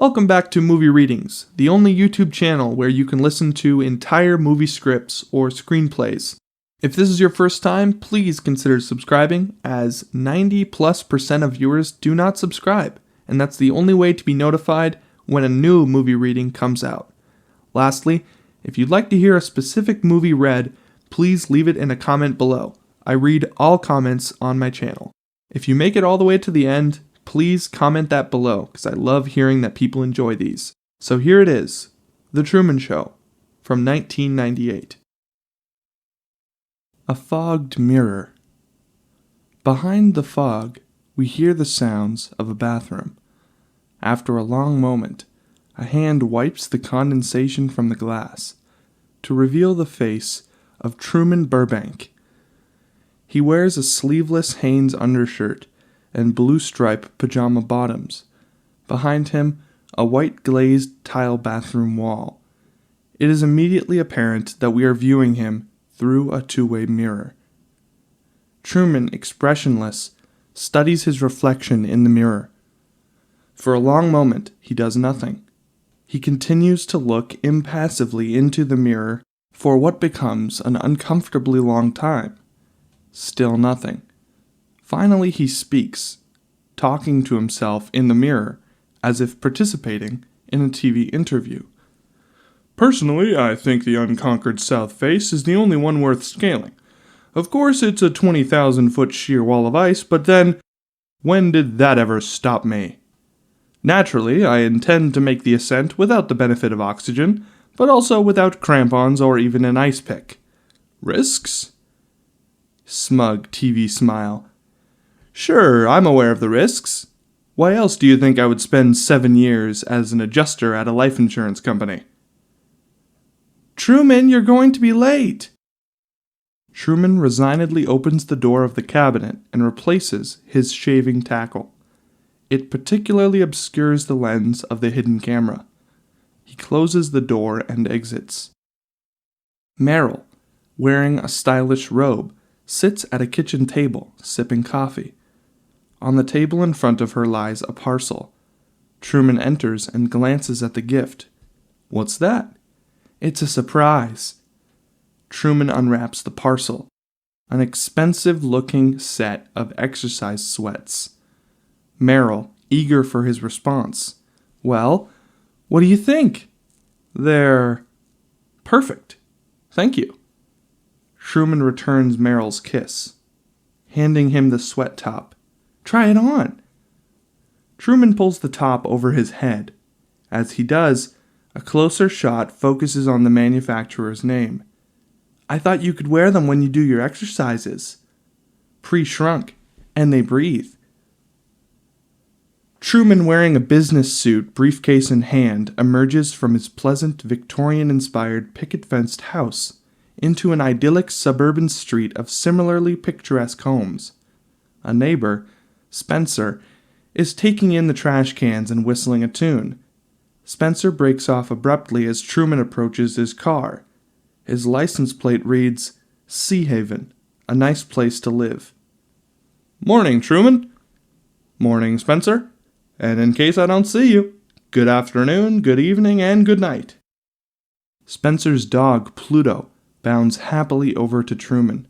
Welcome back to Movie Readings, the only YouTube channel where you can listen to entire movie scripts or screenplays. If this is your first time, please consider subscribing, as 90+% of viewers do not subscribe, and that's the only way to be notified when a new movie reading comes out. Lastly, if you'd like to hear a specific movie read, please leave it in a comment below. I read all comments on my channel. If you make it all the way to the end, please comment that below, because I love hearing that people enjoy these. So here it is, The Truman Show, from 1998. A fogged mirror. Behind the fog, we hear the sounds of a bathroom. After a long moment, a hand wipes the condensation from the glass to reveal the face of Truman Burbank. He wears a sleeveless Hanes undershirt and blue stripe pajama bottoms. Behind him, a white glazed tile bathroom wall. It is immediately apparent that we are viewing him through a two-way mirror. Truman, expressionless, studies his reflection in the mirror. For a long moment, he does nothing. He continues to look impassively into the mirror for what becomes an uncomfortably long time. Still nothing. Finally, he speaks, talking to himself in the mirror, as if participating in a TV interview. Personally, I think the unconquered south face is the only one worth scaling. Of course, it's a 20,000-foot sheer wall of ice, but then, when did that ever stop me? Naturally, I intend to make the ascent without the benefit of oxygen, but also without crampons or even an ice pick. Risks? Smug TV smile. Sure, I'm aware of the risks. Why else do you think I would spend 7 years as an adjuster at a life insurance company? Truman, you're going to be late. Truman resignedly opens the door of the cabinet and replaces his shaving tackle. It particularly obscures the lens of the hidden camera. He closes the door and exits. Meryl, wearing a stylish robe, sits at a kitchen table, sipping coffee. On the table in front of her lies a parcel. Truman enters and glances at the gift. What's that? It's a surprise. Truman unwraps the parcel. An expensive-looking set of exercise sweats. Meryl, eager for his response. Well, what do you think? They're perfect. Thank you. Truman returns Meryl's kiss, handing him the sweat top. Try it on. Truman pulls the top over his head. As he does, a closer shot focuses on the manufacturer's name. I thought you could wear them when you do your exercises. Pre-shrunk, and they breathe. Truman, wearing a business suit, briefcase in hand, emerges from his pleasant Victorian-inspired picket-fenced house into an idyllic suburban street of similarly picturesque homes. A neighbor, Spencer, is taking in the trash cans and whistling a tune. Spencer breaks off abruptly as Truman approaches his car. His license plate reads, Seahaven, a nice place to live. Morning, Truman. Morning, Spencer. And in case I don't see you, good afternoon, good evening, and good night. Spencer's dog, Pluto, bounds happily over to Truman.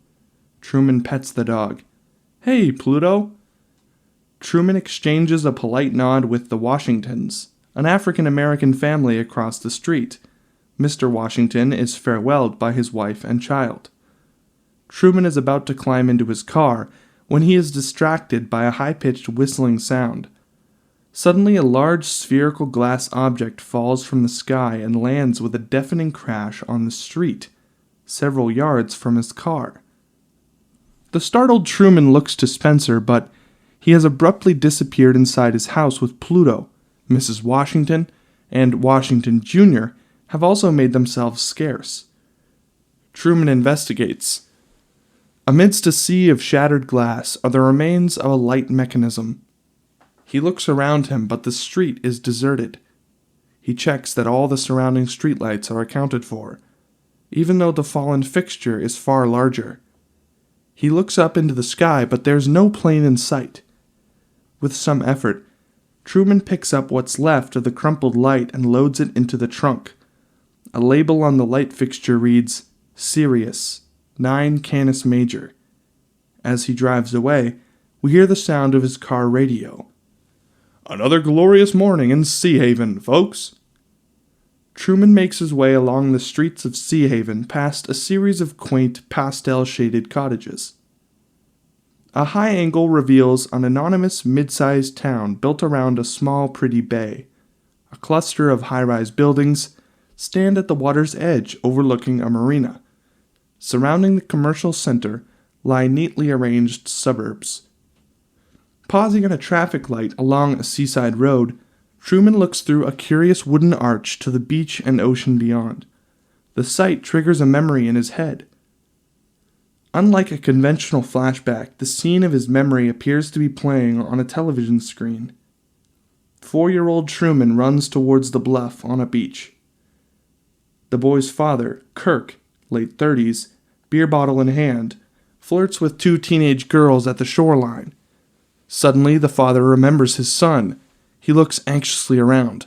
Truman pets the dog. Hey, Pluto. Truman exchanges a polite nod with the Washingtons, an African-American family across the street. Mr. Washington is farewelled by his wife and child. Truman is about to climb into his car when he is distracted by a high-pitched whistling sound. Suddenly, a large spherical glass object falls from the sky and lands with a deafening crash on the street, several yards from his car. The startled Truman looks to Spencer, but he has abruptly disappeared inside his house with Pluto. Mrs. Washington and Washington Jr. have also made themselves scarce. Truman investigates. Amidst a sea of shattered glass are the remains of a light mechanism. He looks around him, but the street is deserted. He checks that all the surrounding streetlights are accounted for, even though the fallen fixture is far larger. He looks up into the sky, but there's no plane in sight. With some effort, Truman picks up what's left of the crumpled light and loads it into the trunk. A label on the light fixture reads, Sirius, 9 Canis Major. As he drives away, we hear the sound of his car radio. Another glorious morning in Seahaven, folks. Truman makes his way along the streets of Seahaven past a series of quaint, pastel-shaded cottages. A high angle reveals an anonymous mid-sized town built around a small, pretty bay. A cluster of high-rise buildings stand at the water's edge overlooking a marina. Surrounding the commercial center lie neatly arranged suburbs. Pausing at a traffic light along a seaside road, Truman looks through a curious wooden arch to the beach and ocean beyond. The sight triggers a memory in his head. Unlike a conventional flashback, the scene of his memory appears to be playing on a television screen. 4-year-old Truman runs towards the bluff on a beach. The boy's father, Kirk, late 30s, beer bottle in hand, flirts with 2 teenage girls at the shoreline. Suddenly, the father remembers his son. He looks anxiously around.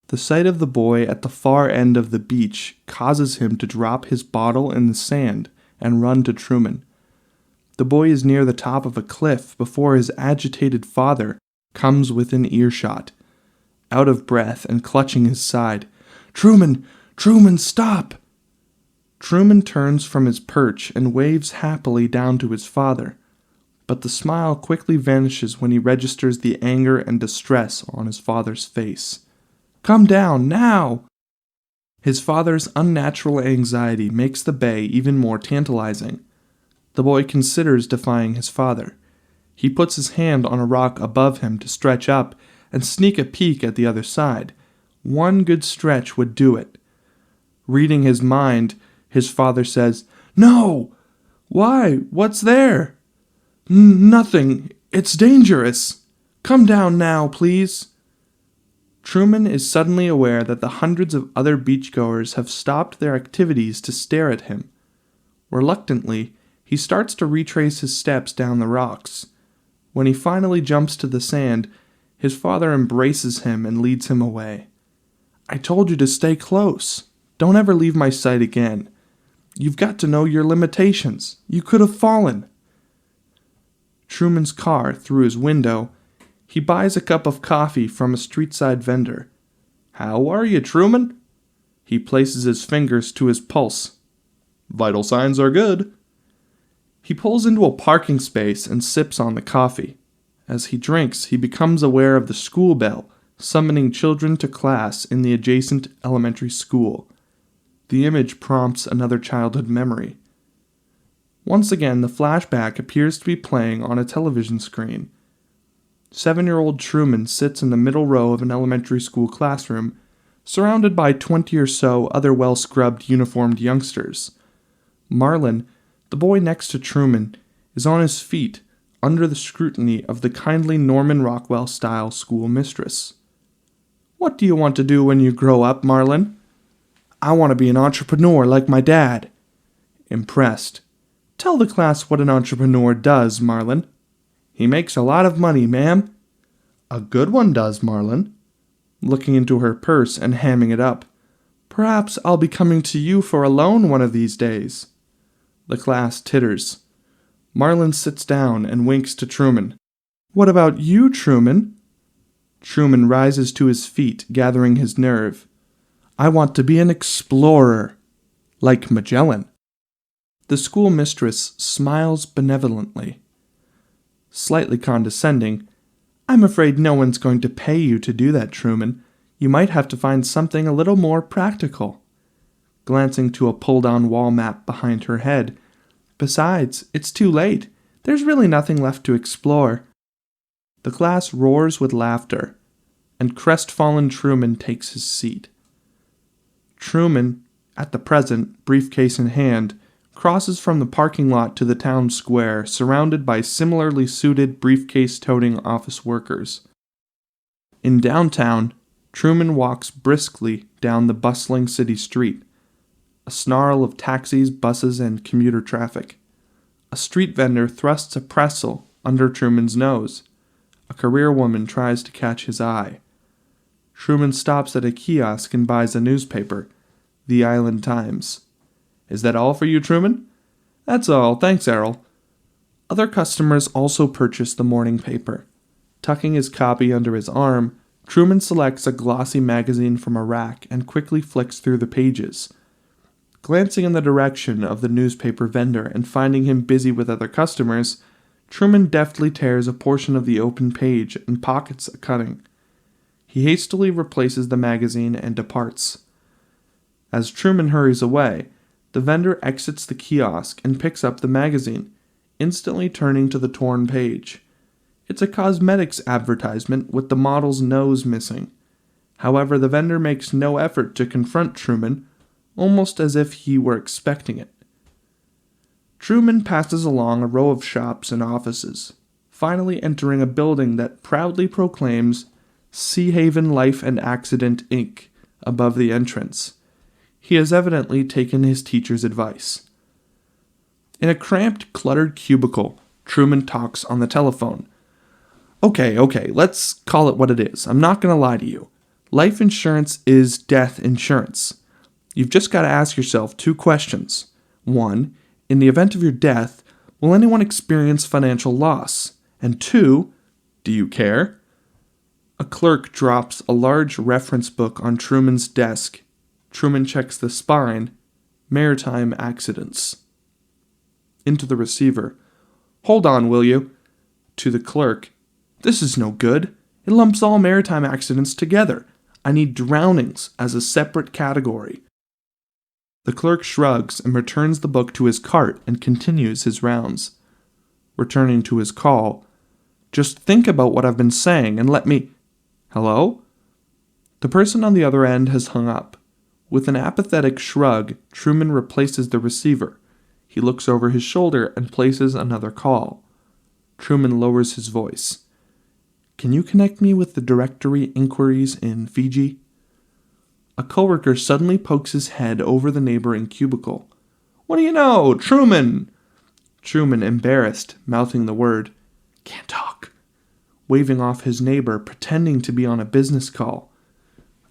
The sight of the boy at the far end of the beach causes him to drop his bottle in the sand and run to Truman. The boy is near the top of a cliff before his agitated father comes within earshot. Out of breath and clutching his side, Truman! Truman, stop! Truman turns from his perch and waves happily down to his father, but the smile quickly vanishes when he registers the anger and distress on his father's face. Come down, now! His father's unnatural anxiety makes the bay even more tantalizing. The boy considers defying his father. He puts his hand on a rock above him to stretch up and sneak a peek at the other side. One good stretch would do it. Reading his mind, his father says, No! Why? What's there? Nothing. It's dangerous. Come down now, please. Truman is suddenly aware that the hundreds of other beachgoers have stopped their activities to stare at him. Reluctantly, he starts to retrace his steps down the rocks. When he finally jumps to the sand, his father embraces him and leads him away. I told you to stay close. Don't ever leave my sight again. You've got to know your limitations. You could have fallen. Truman's car through his window. He buys a cup of coffee from a street-side vendor. How are you, Truman? He places his fingers to his pulse. Vital signs are good. He pulls into a parking space and sips on the coffee. As he drinks, he becomes aware of the school bell, summoning children to class in the adjacent elementary school. The image prompts another childhood memory. Once again, the flashback appears to be playing on a television screen. 7-year-old Truman sits in the middle row of an elementary school classroom, surrounded by 20 or so other well-scrubbed, uniformed youngsters. Marlon, the boy next to Truman, is on his feet, under the scrutiny of the kindly Norman Rockwell-style school mistress. What do you want to do when you grow up, Marlon? I want to be an entrepreneur like my dad. Impressed. Tell the class what an entrepreneur does, Marlon. He makes a lot of money, ma'am. A good one does, Marlon. Looking into her purse and hamming it up. Perhaps I'll be coming to you for a loan one of these days. The class titters. Marlon sits down and winks to Truman. What about you, Truman? Truman rises to his feet, gathering his nerve. I want to be an explorer, like Magellan. The school mistress smiles benevolently. Slightly condescending, I'm afraid no one's going to pay you to do that, Truman. You might have to find something a little more practical. Glancing to a pulled-down wall map behind her head. Besides, it's too late. There's really nothing left to explore. The class roars with laughter, and crestfallen Truman takes his seat. Truman, at the present, briefcase in hand, crosses from the parking lot to the town square, surrounded by similarly suited briefcase-toting office workers. In downtown, Truman walks briskly down the bustling city street. A snarl of taxis, buses, and commuter traffic. A street vendor thrusts a pretzel under Truman's nose. A career woman tries to catch his eye. Truman stops at a kiosk and buys a newspaper, the Island Times. "Is that all for you, Truman?" "That's all, thanks, Errol." Other customers also purchase the morning paper. Tucking his copy under his arm, Truman selects a glossy magazine from a rack and quickly flicks through the pages. Glancing in the direction of the newspaper vendor and finding him busy with other customers, Truman deftly tears a portion of the open page and pockets a cutting. He hastily replaces the magazine and departs. As Truman hurries away, the vendor exits the kiosk and picks up the magazine, instantly turning to the torn page. It's a cosmetics advertisement with the model's nose missing. However, the vendor makes no effort to confront Truman, almost as if he were expecting it. Truman passes along a row of shops and offices, finally entering a building that proudly proclaims Seahaven Life and Accident, Inc. above the entrance. He has evidently taken his teacher's advice. In a cramped, cluttered cubicle, Truman talks on the telephone. Okay, let's call it what it is. I'm not going to lie to you. Life insurance is death insurance. You've just got to ask yourself 2 questions. 1, in the event of your death, will anyone experience financial loss? And 2, do you care? A clerk drops a large reference book on Truman's desk. Truman checks the spine. Maritime accidents. Into the receiver. "Hold on, will you?" To the clerk. "This is no good. It lumps all maritime accidents together. I need drownings as a separate category." The clerk shrugs and returns the book to his cart and continues his rounds. Returning to his call. "Just think about what I've been saying and let me—" "Hello?" The person on the other end has hung up. With an apathetic shrug, Truman replaces the receiver. He looks over his shoulder and places another call. Truman lowers his voice. "Can you connect me with the directory inquiries in Fiji?" A coworker suddenly pokes his head over the neighboring cubicle. "What do you know, Truman?" Truman, embarrassed, mouthing the word, "Can't talk," waving off his neighbor, pretending to be on a business call.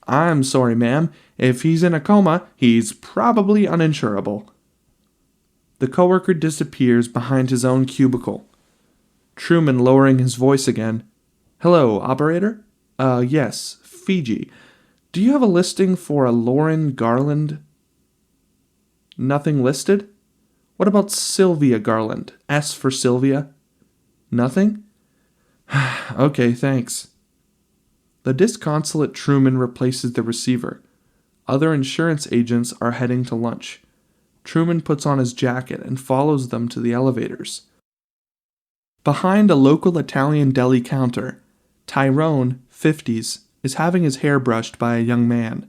"I'm sorry, ma'am. If he's in a coma, he's probably uninsurable." The coworker disappears behind his own cubicle. Truman, lowering his voice again. "Hello, operator? Yes, Fiji. Do you have a listing for a Lauren Garland?" "Nothing listed? What about Sylvia Garland? S for Sylvia?" "Nothing? Okay, thanks." The disconsolate Truman replaces the receiver. Other insurance agents are heading to lunch. Truman puts on his jacket and follows them to the elevators. Behind a local Italian deli counter, Tyrone, 50s, is having his hair brushed by a young man.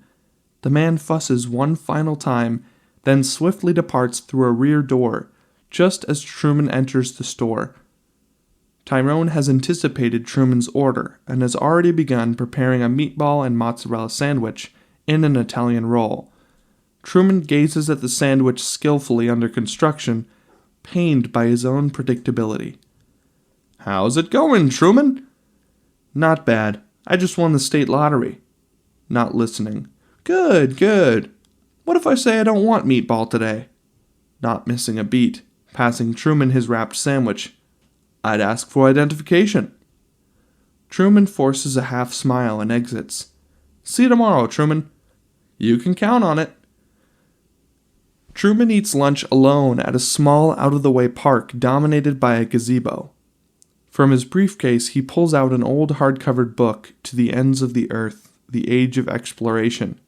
The man fusses one final time, then swiftly departs through a rear door, just as Truman enters the store. Tyrone has anticipated Truman's order and has already begun preparing a meatball and mozzarella sandwich in an Italian roll. Truman gazes at the sandwich skillfully under construction, pained by his own predictability. "How's it going, Truman?" "Not bad. I just won the state lottery." Not listening. Good. What if I say I don't want meatball today?" Not missing a beat, passing Truman his wrapped sandwich. "I'd ask for identification." Truman forces a half smile and exits. "See you tomorrow, Truman." "You can count on it." Truman eats lunch alone at a small out-of-the-way park dominated by a gazebo. From his briefcase, he pulls out an old hard-covered book, To the Ends of the Earth, The Age of Exploration.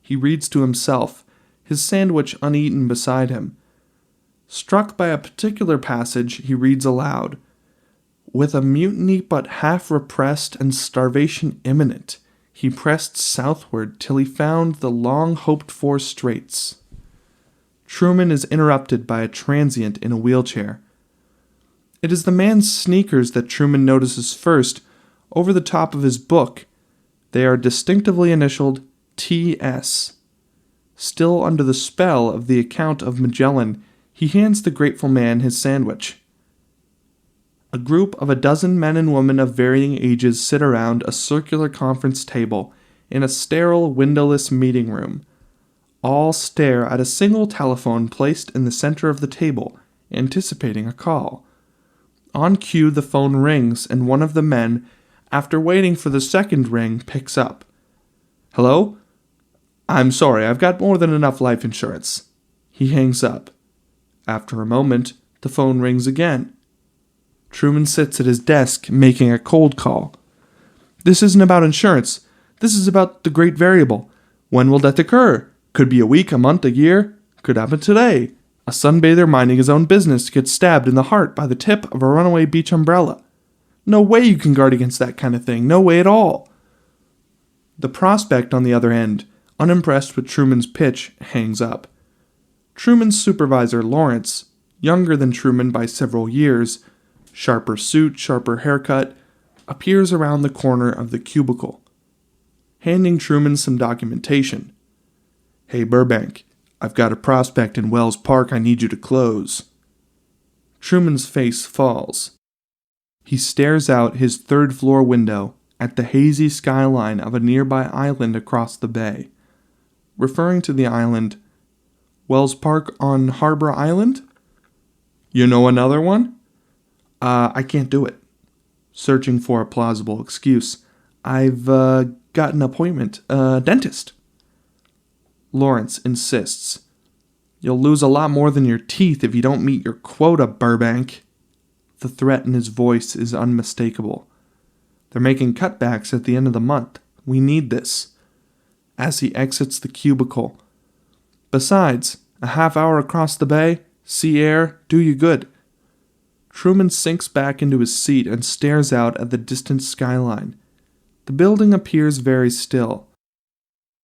He reads to himself, his sandwich uneaten beside him. Struck by a particular passage, he reads aloud. With a mutiny but half repressed and starvation imminent, he pressed southward till he found the long-hoped-for straits. Truman is interrupted by a transient in a wheelchair. It is the man's sneakers that Truman notices first, over the top of his book. They are distinctively initialed T.S. Still under the spell of the account of Magellan, he hands the grateful man his sandwich. A group of a dozen men and women of varying ages sit around a circular conference table in a sterile, windowless meeting room. All stare at a single telephone placed in the center of the table, anticipating a call. On cue, the phone rings, and one of the men, after waiting for the second ring, picks up. "Hello? I'm sorry, I've got more than enough life insurance." He hangs up. After a moment, the phone rings again. Truman sits at his desk, making a cold call. "This isn't about insurance. This is about the great variable. When will death occur? Could be a week, a month, a year. Could happen today. A sunbather minding his own business gets stabbed in the heart by the tip of a runaway beach umbrella. No way you can guard against that kind of thing. No way at all." The prospect on the other end, unimpressed with Truman's pitch, hangs up. Truman's supervisor, Lawrence, younger than Truman by several years, sharper suit, sharper haircut, appears around the corner of the cubicle, handing Truman some documentation. "Hey, Burbank, I've got a prospect in Wells Park I need you to close." Truman's face falls. He stares out his third-floor window at the hazy skyline of a nearby island across the bay. Referring to the island, "Wells Park on Harbor Island? You know another one?" I can't do it." Searching for a plausible excuse. "I've got an appointment. Dentist." Lawrence insists. "You'll lose a lot more than your teeth if you don't meet your quota, Burbank." The threat in his voice is unmistakable. "They're making cutbacks at the end of the month. We need this." As he exits the cubicle. "Besides, a half hour across the bay, sea air, do you good." Truman sinks back into his seat and stares out at the distant skyline. The building appears very still.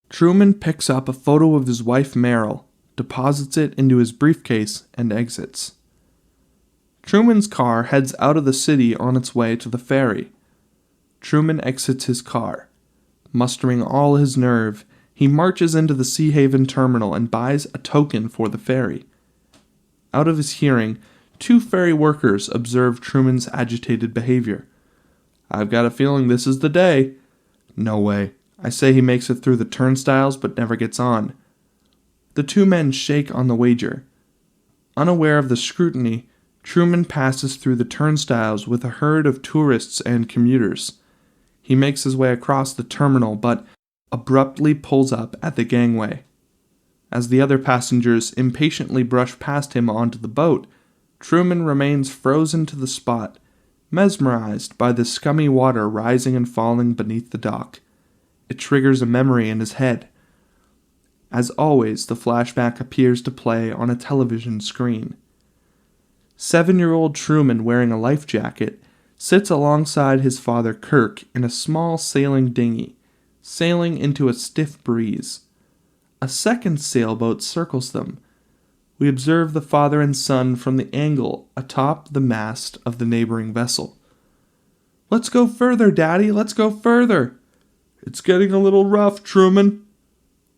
Truman picks up a photo of his wife Meryl, deposits it into his briefcase, and exits. Truman's car heads out of the city on its way to the ferry. Truman exits his car. Mustering all his nerve, he marches into the Seahaven terminal and buys a token for the ferry. Out of his hearing, 2 ferry workers observe Truman's agitated behavior. "I've got a feeling this is the day." "No way. I say he makes it through the turnstiles but never gets on." The 2 men shake on the wager. Unaware of the scrutiny, Truman passes through the turnstiles with a herd of tourists and commuters. He makes his way across the terminal but abruptly pulls up at the gangway. As the other passengers impatiently brush past him onto the boat, Truman remains frozen to the spot, mesmerized by the scummy water rising and falling beneath the dock. It triggers a memory in his head. As always, the flashback appears to play on a television screen. 7-year-old Truman, wearing a life jacket, sits alongside his father Kirk in a small sailing dinghy, sailing into a stiff breeze. A second sailboat circles them. We observe the father and son from the angle atop the mast of the neighboring vessel. "Let's go further, Daddy, let's go further." "It's getting a little rough, Truman."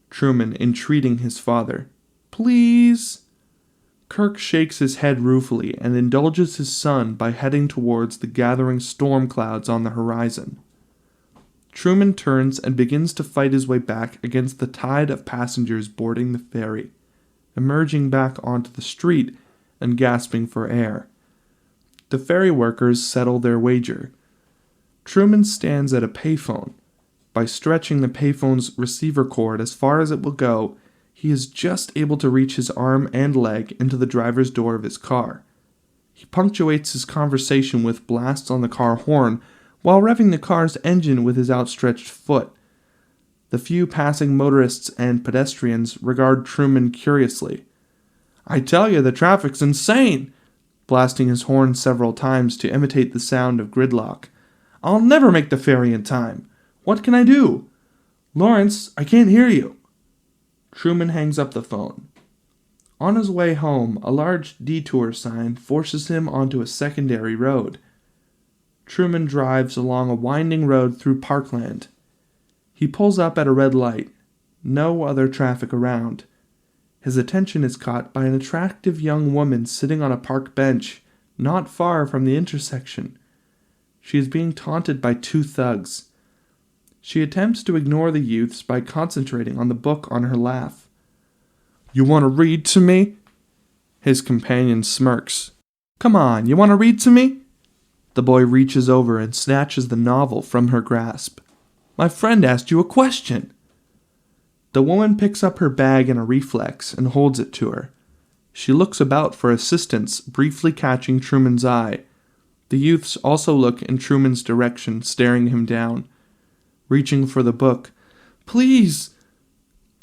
Truman entreating his father. "Please." Kirk shakes his head ruefully and indulges his son by heading towards the gathering storm clouds on the horizon. Truman turns and begins to fight his way back against the tide of passengers boarding the ferry, emerging back onto the street and gasping for air. The ferry workers settle their wager. Truman stands at a payphone. By stretching the payphone's receiver cord as far as it will go, he is just able to reach his arm and leg into the driver's door of his car. He punctuates his conversation with blasts on the car horn while revving the car's engine with his outstretched foot. The few passing motorists and pedestrians regard Truman curiously. "I tell you, the traffic's insane!" blasting his horn several times to imitate the sound of gridlock. "I'll never make the ferry in time. What can I do? Lawrence, I can't hear you." Truman hangs up the phone. On his way home, a large detour sign forces him onto a secondary road. Truman drives along a winding road through parkland. He pulls up at a red light. No other traffic around. His attention is caught by an attractive young woman sitting on a park bench, not far from the intersection. She is being taunted by two thugs. She attempts to ignore the youths by concentrating on the book on her lap. "You want to read to me?" His companion smirks. "Come on, you want to read to me?" The boy reaches over and snatches the novel from her grasp. "My friend asked you a question." The woman picks up her bag in a reflex and holds it to her. She looks about for assistance, briefly catching Truman's eye. The youths also look in Truman's direction, staring him down. Reaching for the book. "Please!"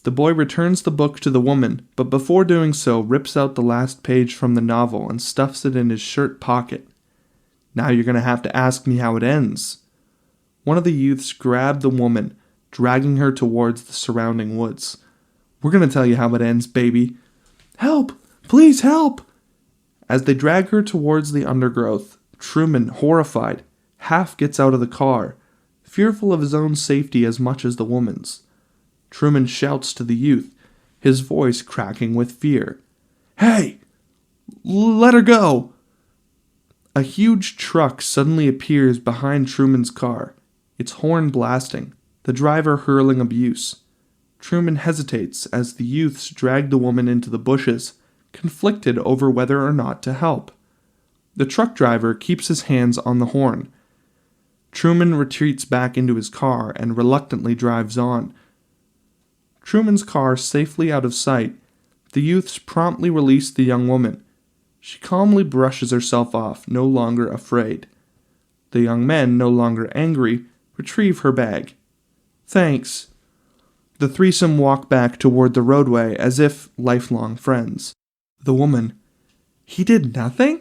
The boy returns the book to the woman, but before doing so, rips out the last page from the novel and stuffs it in his shirt pocket. "Now you're going to have to ask me how it ends." One of the youths grab the woman, dragging her towards the surrounding woods. "We're going to tell you how it ends, baby." "Help! Please help!" As they drag her towards the undergrowth, Truman, horrified, half gets out of the car, fearful of his own safety as much as the woman's. Truman shouts to the youth, his voice cracking with fear. "Hey! Let her go!" A huge truck suddenly appears behind Truman's car, its horn blasting, the driver hurling abuse. Truman hesitates as the youths drag the woman into the bushes, conflicted over whether or not to help. The truck driver keeps his hands on the horn. Truman retreats back into his car and reluctantly drives on. Truman's car safely out of sight, the youths promptly release the young woman. She calmly brushes herself off, no longer afraid. The young men, no longer angry, retrieve her bag. "Thanks." The threesome walk back toward the roadway as if lifelong friends. The woman. "He did nothing?"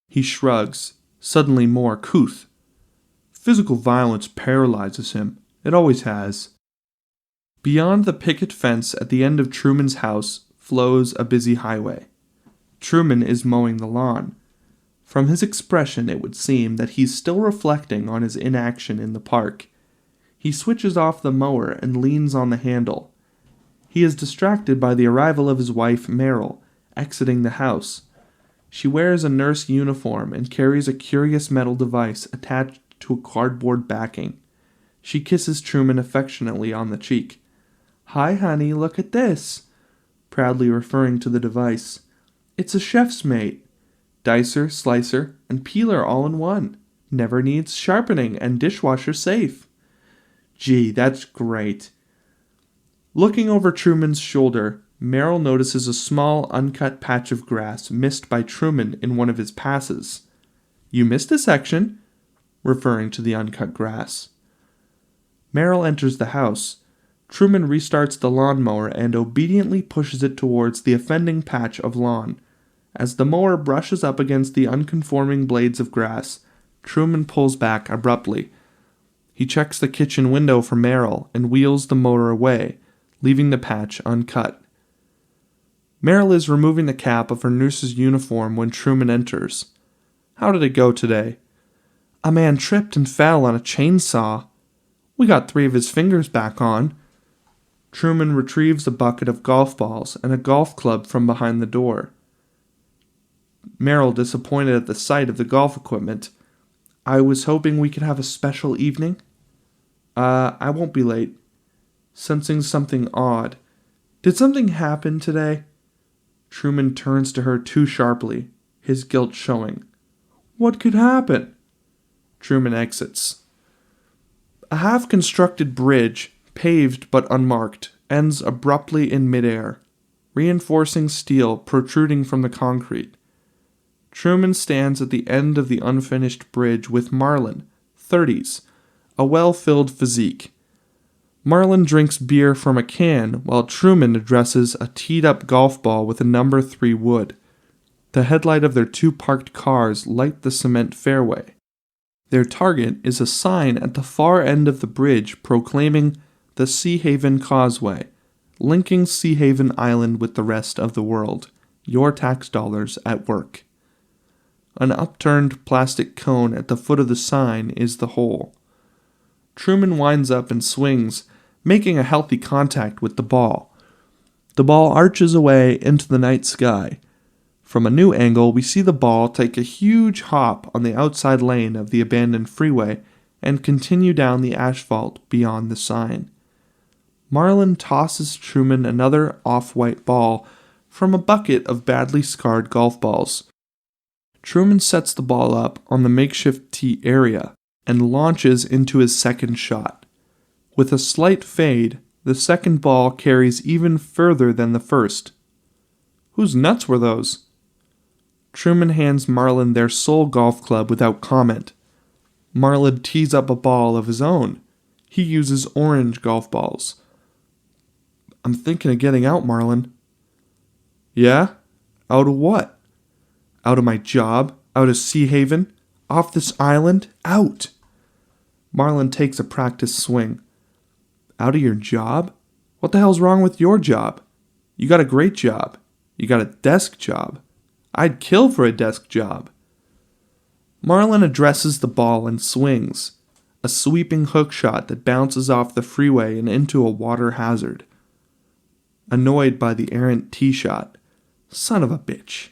He shrugs, suddenly more couth. "Physical violence paralyzes him. It always has." Beyond the picket fence at the end of Truman's house flows a busy highway. Truman is mowing the lawn. From his expression, it would seem that he's still reflecting on his inaction in the park. He switches off the mower and leans on the handle. He is distracted by the arrival of his wife, Meryl, exiting the house. She wears a nurse uniform and carries a curious metal device attached to a cardboard backing. She kisses Truman affectionately on the cheek. "Hi, honey, look at this," proudly referring to the device. "It's a chef's mate. Dicer, slicer, and peeler all in one. Never needs sharpening and dishwasher safe." "Gee, that's great." Looking over Truman's shoulder, Meryl notices a small, uncut patch of grass missed by Truman in one of his passes. "You missed a section," referring to the uncut grass. Meryl enters the house. Truman restarts the lawnmower and obediently pushes it towards the offending patch of lawn. As the mower brushes up against the unconforming blades of grass, Truman pulls back abruptly. He checks the kitchen window for Meryl and wheels the motor away, leaving the patch uncut. Meryl is removing the cap of her nurse's uniform when Truman enters. "How did it go today?" "A man tripped and fell on a chainsaw. We got 3 of his fingers back on." Truman retrieves a bucket of golf balls and a golf club from behind the door. Meryl, disappointed at the sight of the golf equipment. "I was hoping we could have a special evening." I won't be late." Sensing something odd. "Did something happen today?" Truman turns to her too sharply, his guilt showing. "What could happen?" Truman exits. A half-constructed bridge, paved but unmarked, ends abruptly in midair, reinforcing steel protruding from the concrete. Truman stands at the end of the unfinished bridge with Marlon, 30s, a well-filled physique. Marlon drinks beer from a can while Truman addresses a teed-up golf ball with a number 3 wood. The headlight of their 2 parked cars light the cement fairway. Their target is a sign at the far end of the bridge proclaiming the Seahaven Causeway, linking Seahaven Island with the rest of the world. Your tax dollars at work. An upturned plastic cone at the foot of the sign is the hole. Truman winds up and swings, making a healthy contact with the ball. The ball arches away into the night sky. From a new angle, we see the ball take a huge hop on the outside lane of the abandoned freeway and continue down the asphalt beyond the sign. Marlon tosses Truman another off-white ball from a bucket of badly scarred golf balls. Truman sets the ball up on the makeshift tee area and launches into his second shot. With a slight fade, the second ball carries even further than the first. Whose nuts were those? Truman hands Marlon their sole golf club without comment. Marlon tees up a ball of his own. He uses orange golf balls. I'm thinking of getting out, Marlon. Yeah? Out of what? Out of my job? Out of Seahaven? Off this island? Out! Marlon takes a practice swing. Out of your job? What the hell's wrong with your job? You got a great job. You got a desk job. I'd kill for a desk job. Marlon addresses the ball and swings, a sweeping hook shot that bounces off the freeway and into a water hazard. Annoyed by the errant tee shot, son of a bitch.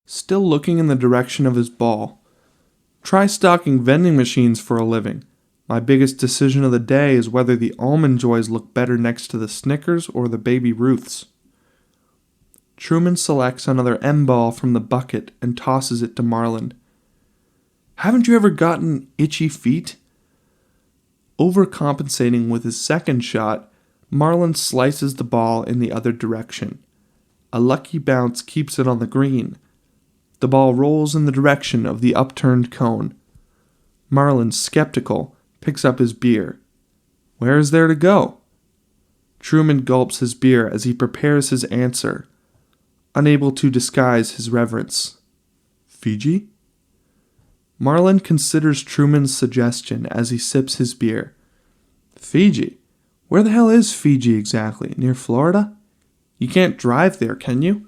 Still looking in the direction of his ball. Try stocking vending machines for a living. My biggest decision of the day is whether the Almond Joys look better next to the Snickers or the Baby Ruths. Truman selects another M ball from the bucket and tosses it to Marlon. Haven't you ever gotten itchy feet? Overcompensating with his second shot, Marlon slices the ball in the other direction. A lucky bounce keeps it on the green. The ball rolls in the direction of the upturned cone. Marlon, skeptical, picks up his beer. Where is there to go? Truman gulps his beer as he prepares his answer, unable to disguise his reverence. Fiji? Marlon considers Truman's suggestion as he sips his beer. Fiji? Where the hell is Fiji exactly? Near Florida? You can't drive there, can you?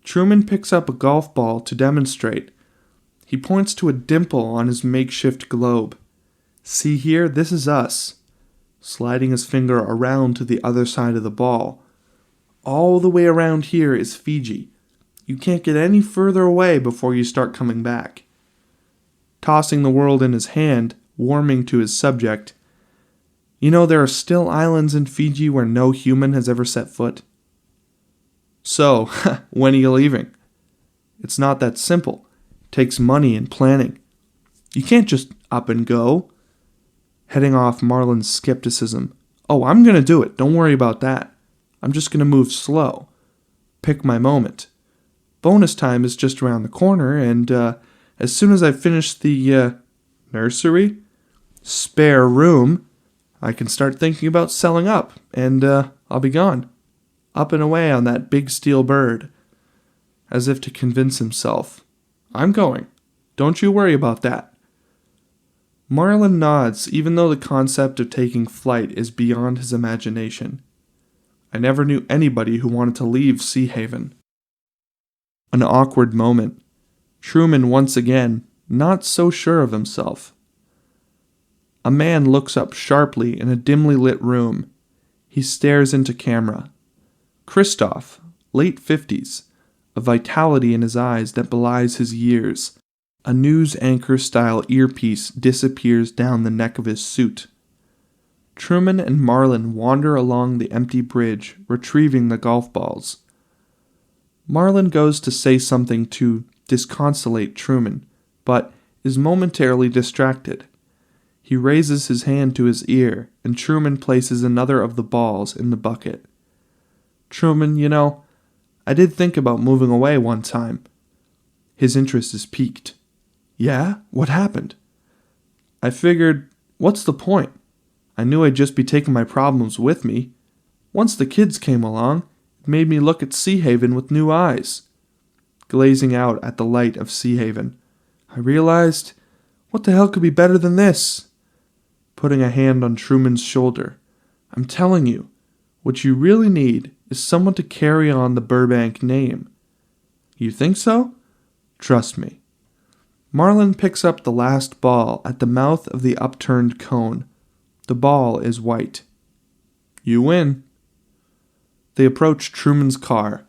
Truman picks up a golf ball to demonstrate. He points to a dimple on his makeshift globe. See here, this is us. Sliding his finger around to the other side of the ball. All the way around here is Fiji. You can't get any further away before you start coming back. Tossing the world in his hand, warming to his subject. You know, there are still islands in Fiji where no human has ever set foot. So, when are you leaving? It's not that simple. It takes money and planning. You can't just up and go. Heading off Marlon's skepticism. Oh, I'm going to do it. Don't worry about that. I'm just going to move slow. Pick my moment. Bonus time is just around the corner, and as soon as I finish the nursery, spare room, I can start thinking about selling up, and I'll be gone. Up and away on that big steel bird. As if to convince himself. I'm going. Don't you worry about that. Marlon nods, even though the concept of taking flight is beyond his imagination. I never knew anybody who wanted to leave Seahaven. An awkward moment. Truman once again, not so sure of himself. A man looks up sharply in a dimly lit room. He stares into camera. Christoff, late 50s, a vitality in his eyes that belies his years. A news anchor-style earpiece disappears down the neck of his suit. Truman and Marlon wander along the empty bridge, retrieving the golf balls. Marlon goes to say something to disconsolate Truman, but is momentarily distracted. He raises his hand to his ear, and Truman places another of the balls in the bucket. Truman, you know, I did think about moving away one time. His interest is piqued. Yeah? What happened? I figured, what's the point? I knew I'd just be taking my problems with me. Once the kids came along, it made me look at Seahaven with new eyes. Glazing out at the light of Seahaven, I realized, what the hell could be better than this? Putting a hand on Truman's shoulder. I'm telling you, what you really need is someone to carry on the Burbank name. You think so? Trust me. Marlon picks up the last ball at the mouth of the upturned cone. The ball is white. You win. They approach Truman's car.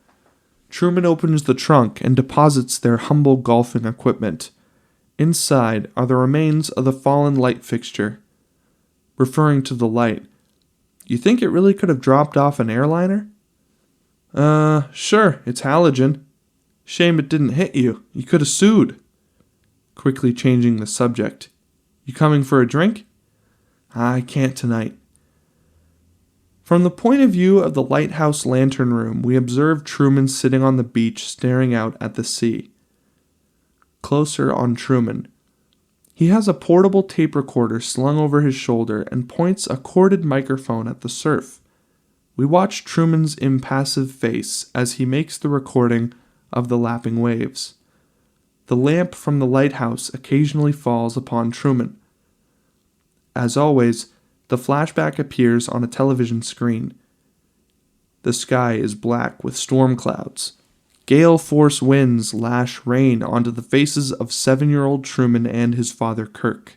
Truman opens the trunk and deposits their humble golfing equipment. Inside are the remains of the fallen light fixture. Referring to the light, "You think it really could have dropped off an airliner?" Sure, it's halogen. Shame it didn't hit you. You could have sued." Quickly changing the subject, "You coming for a drink?" "I can't tonight." From the point of view of the lighthouse lantern room, we observe Truman sitting on the beach staring out at the sea. Closer on Truman. He has a portable tape recorder slung over his shoulder and points a corded microphone at the surf. We watch Truman's impassive face as he makes the recording of the lapping waves. The lamp from the lighthouse occasionally falls upon Truman. As always, the flashback appears on a television screen. The sky is black with storm clouds. Gale-force winds lash rain onto the faces of 7-year-old Truman and his father Kirk.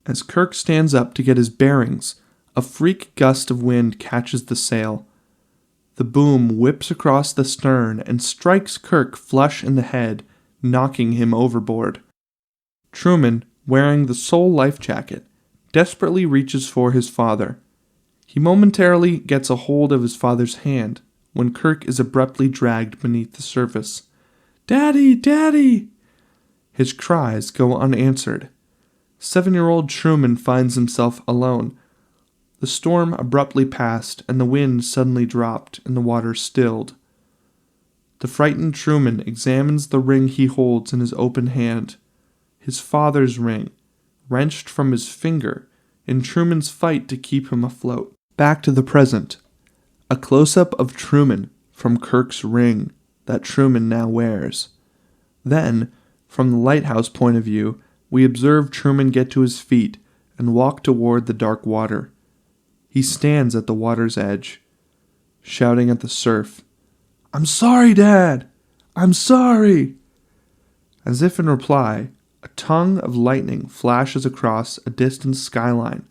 As Kirk stands up to get his bearings, a freak gust of wind catches the sail. The boom whips across the stern and strikes Kirk flush in the head, knocking him overboard. Truman, wearing the sole life jacket, desperately reaches for his father. He momentarily gets a hold of his father's hand when Kirk is abruptly dragged beneath the surface. "Daddy! Daddy!" His cries go unanswered. 7-year-old Truman finds himself alone. The storm abruptly passed and the wind suddenly dropped and the water stilled. The frightened Truman examines the ring he holds in his open hand. His father's ring, wrenched from his finger in Truman's fight to keep him afloat. Back to the present. A close-up of Truman from Kirk's ring that Truman now wears. Then, from the lighthouse point of view, we observe Truman get to his feet and walk toward the dark water. He stands at the water's edge, shouting at the surf, "I'm sorry, Dad! I'm sorry!" As if in reply, a tongue of lightning flashes across a distant skyline,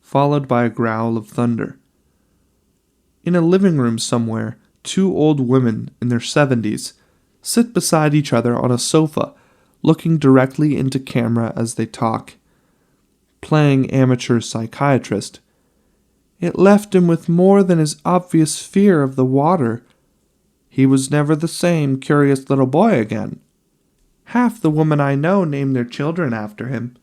followed by a growl of thunder. In a living room somewhere, 2 old women in their 70s sit beside each other on a sofa, looking directly into camera as they talk. Playing amateur psychiatrist. "It left him with more than his obvious fear of the water. He was never the same curious little boy again. Half the women I know named their children after him."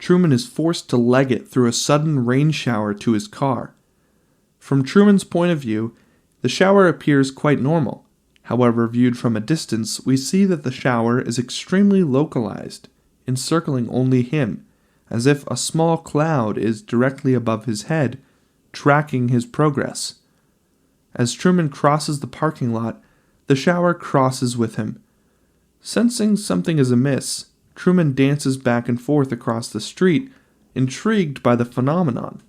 Truman is forced to leg it through a sudden rain shower to his car. From Truman's point of view, the shower appears quite normal. However, viewed from a distance, we see that the shower is extremely localized, encircling only him, as if a small cloud is directly above his head, tracking his progress. As Truman crosses the parking lot, the shower crosses with him. Sensing something is amiss, Truman dances back and forth across the street, intrigued by the phenomenon.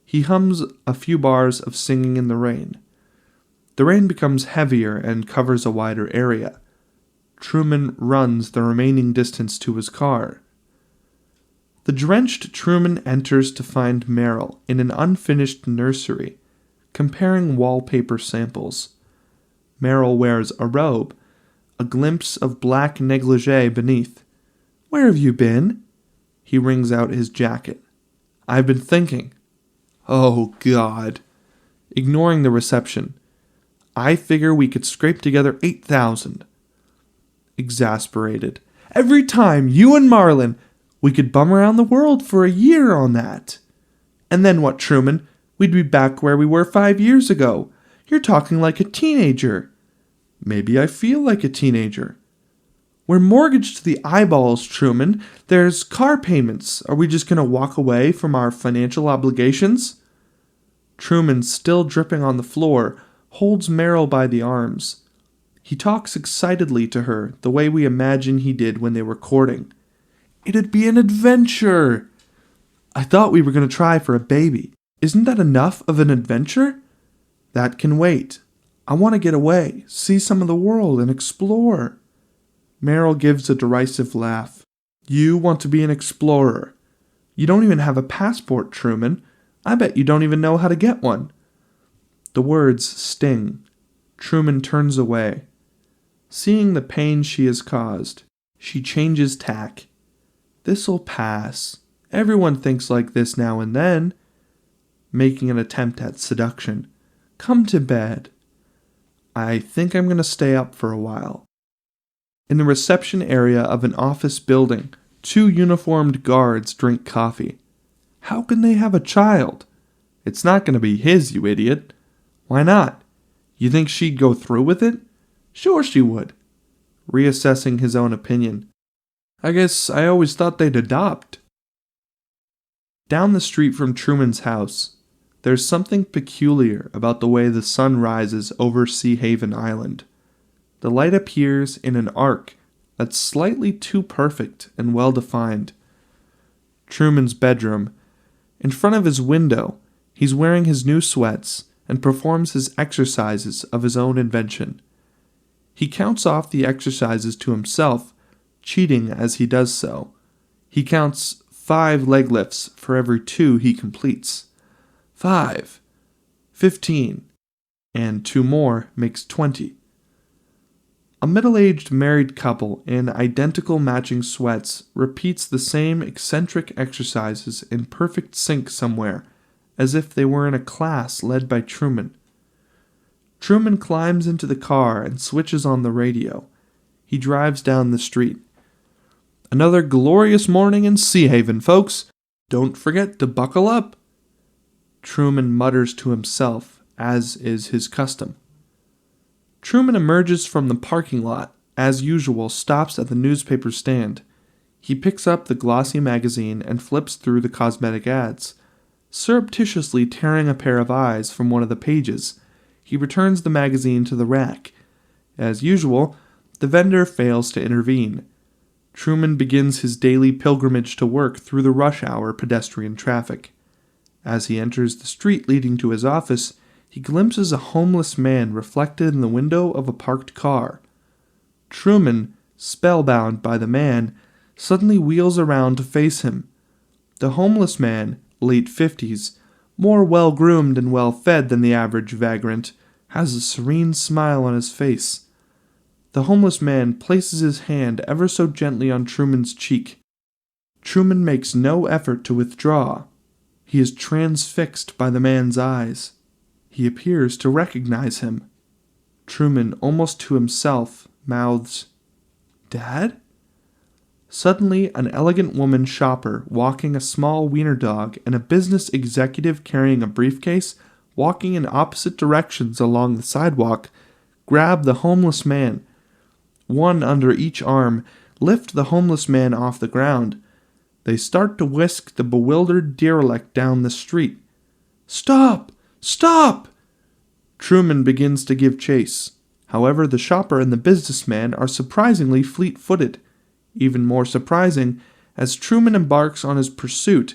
He hums a few bars of Singing in the Rain. The rain becomes heavier and covers a wider area. Truman runs the remaining distance to his car. The drenched Truman enters to find Meryl in an unfinished nursery, comparing wallpaper samples. Meryl wears a robe, a glimpse of black negligée beneath. "Where have you been?" He wrings out his jacket. "I've been thinking." "Oh, God." Ignoring the reception. "I figure we could scrape together 8,000. Exasperated. "Every time, you and Marlon, we could bum around the world for a year on that." "And then what, Truman? We'd be back where we were 5 years ago. You're talking like a teenager." "Maybe I feel like a teenager." "We're mortgaged to the eyeballs, Truman. There's car payments. Are we just going to walk away from our financial obligations?" Truman, still dripping on the floor, holds Meryl by the arms. He talks excitedly to her, the way we imagine he did when they were courting. "It'd be an adventure." "I thought we were going to try for a baby. Isn't that enough of an adventure?" "That can wait. I want to get away, see some of the world, and explore." Meryl gives a derisive laugh. "You want to be an explorer? You don't even have a passport, Truman. I bet you don't even know how to get one." The words sting. Truman turns away. Seeing the pain she has caused, she changes tack. "This'll pass. Everyone thinks like this now and then," making an attempt at seduction. "Come to bed." "I think I'm going to stay up for a while." In the reception area of an office building, two uniformed guards drink coffee. "How can they have a child?" "It's not going to be his, you idiot." "Why not? You think she'd go through with it?" "Sure she would." Reassessing his own opinion. "I guess I always thought they'd adopt." Down the street from Truman's house, there's something peculiar about the way the sun rises over Seahaven Island. The light appears in an arc that's slightly too perfect and well-defined. Truman's bedroom. In front of his window, he's wearing his new sweats and performs his exercises of his own invention. He counts off the exercises to himself, cheating as he does so. He counts 5 leg lifts for every 2 he completes. 5, 15, and 2 more makes 20. A middle-aged married couple in identical matching sweats repeats the same eccentric exercises in perfect sync somewhere, as if they were in a class led by Truman. Truman climbs into the car and switches on the radio. He drives down the street. "Another glorious morning in Seahaven, folks. Don't forget to buckle up." Truman mutters to himself, as is his custom. Truman emerges from the parking lot, as usual stops at the newspaper stand. He picks up the glossy magazine and flips through the cosmetic ads. Surreptitiously tearing a pair of eyes from one of the pages, he returns the magazine to the rack. As usual, the vendor fails to intervene. Truman begins his daily pilgrimage to work through the rush hour pedestrian traffic. As he enters the street leading to his office, he glimpses a homeless man reflected in the window of a parked car. Truman, spellbound by the man, suddenly wheels around to face him. The homeless man, late 50s, more well-groomed and well-fed than the average vagrant, has a serene smile on his face. The homeless man places his hand ever so gently on Truman's cheek. Truman makes no effort to withdraw. He is transfixed by the man's eyes. He appears to recognize him. Truman, almost to himself, mouths, "Dad?" Suddenly, an elegant woman shopper walking a small wiener dog and a business executive carrying a briefcase, walking in opposite directions along the sidewalk, grab the homeless man. One under each arm, lift the homeless man off the ground. They start to whisk the bewildered derelict down the street. "Stop! Stop!" Truman begins to give chase. However, the shopper and the businessman are surprisingly fleet-footed. Even more surprising, as Truman embarks on his pursuit,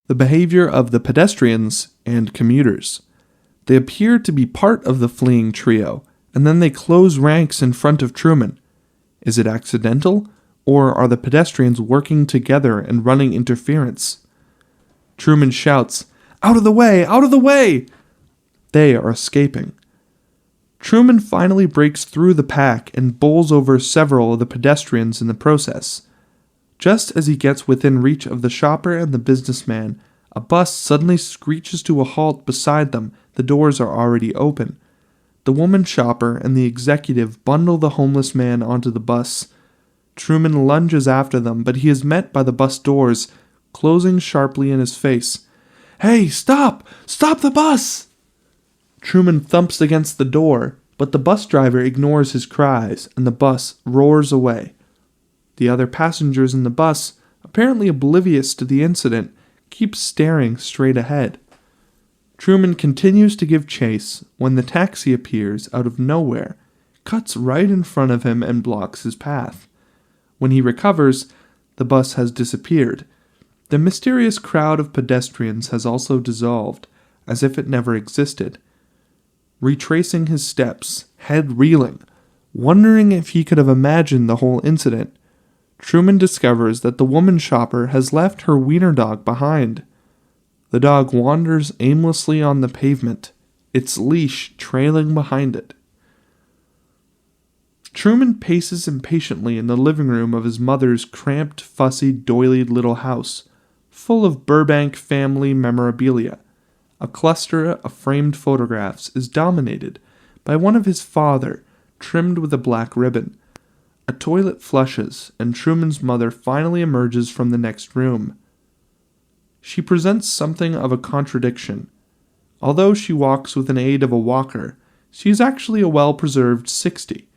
the behavior of the pedestrians and commuters. They appear to be part of the fleeing trio, and then they close ranks in front of Truman. Is it accidental, or are the pedestrians working together and running interference? Truman shouts, "Out of the way! Out of the way!" They are escaping. Truman finally breaks through the pack and bowls over several of the pedestrians in the process. Just as he gets within reach of the shopper and the businessman, a bus suddenly screeches to a halt beside them. The doors are already open. The woman shopper and the executive bundle the homeless man onto the bus. Truman lunges after them, but he is met by the bus doors, closing sharply in his face. "Hey, stop! Stop the bus!" Truman thumps against the door, but the bus driver ignores his cries, and the bus roars away. The other passengers in the bus, apparently oblivious to the incident, keep staring straight ahead. Truman continues to give chase when the taxi appears out of nowhere, cuts right in front of him, and blocks his path. When he recovers, the bus has disappeared. The mysterious crowd of pedestrians has also dissolved, as if it never existed. Retracing his steps, head reeling, wondering if he could have imagined the whole incident, Truman discovers that the woman shopper has left her wiener dog behind. The dog wanders aimlessly on the pavement, its leash trailing behind it. Truman paces impatiently in the living room of his mother's cramped, fussy, doilied little house, full of Burbank family memorabilia. A cluster of framed photographs is dominated by one of his father, trimmed with a black ribbon. A toilet flushes, and Truman's mother finally emerges from the next room. She presents something of a contradiction. Although she walks with an aid of a walker, she is actually a well-preserved 60.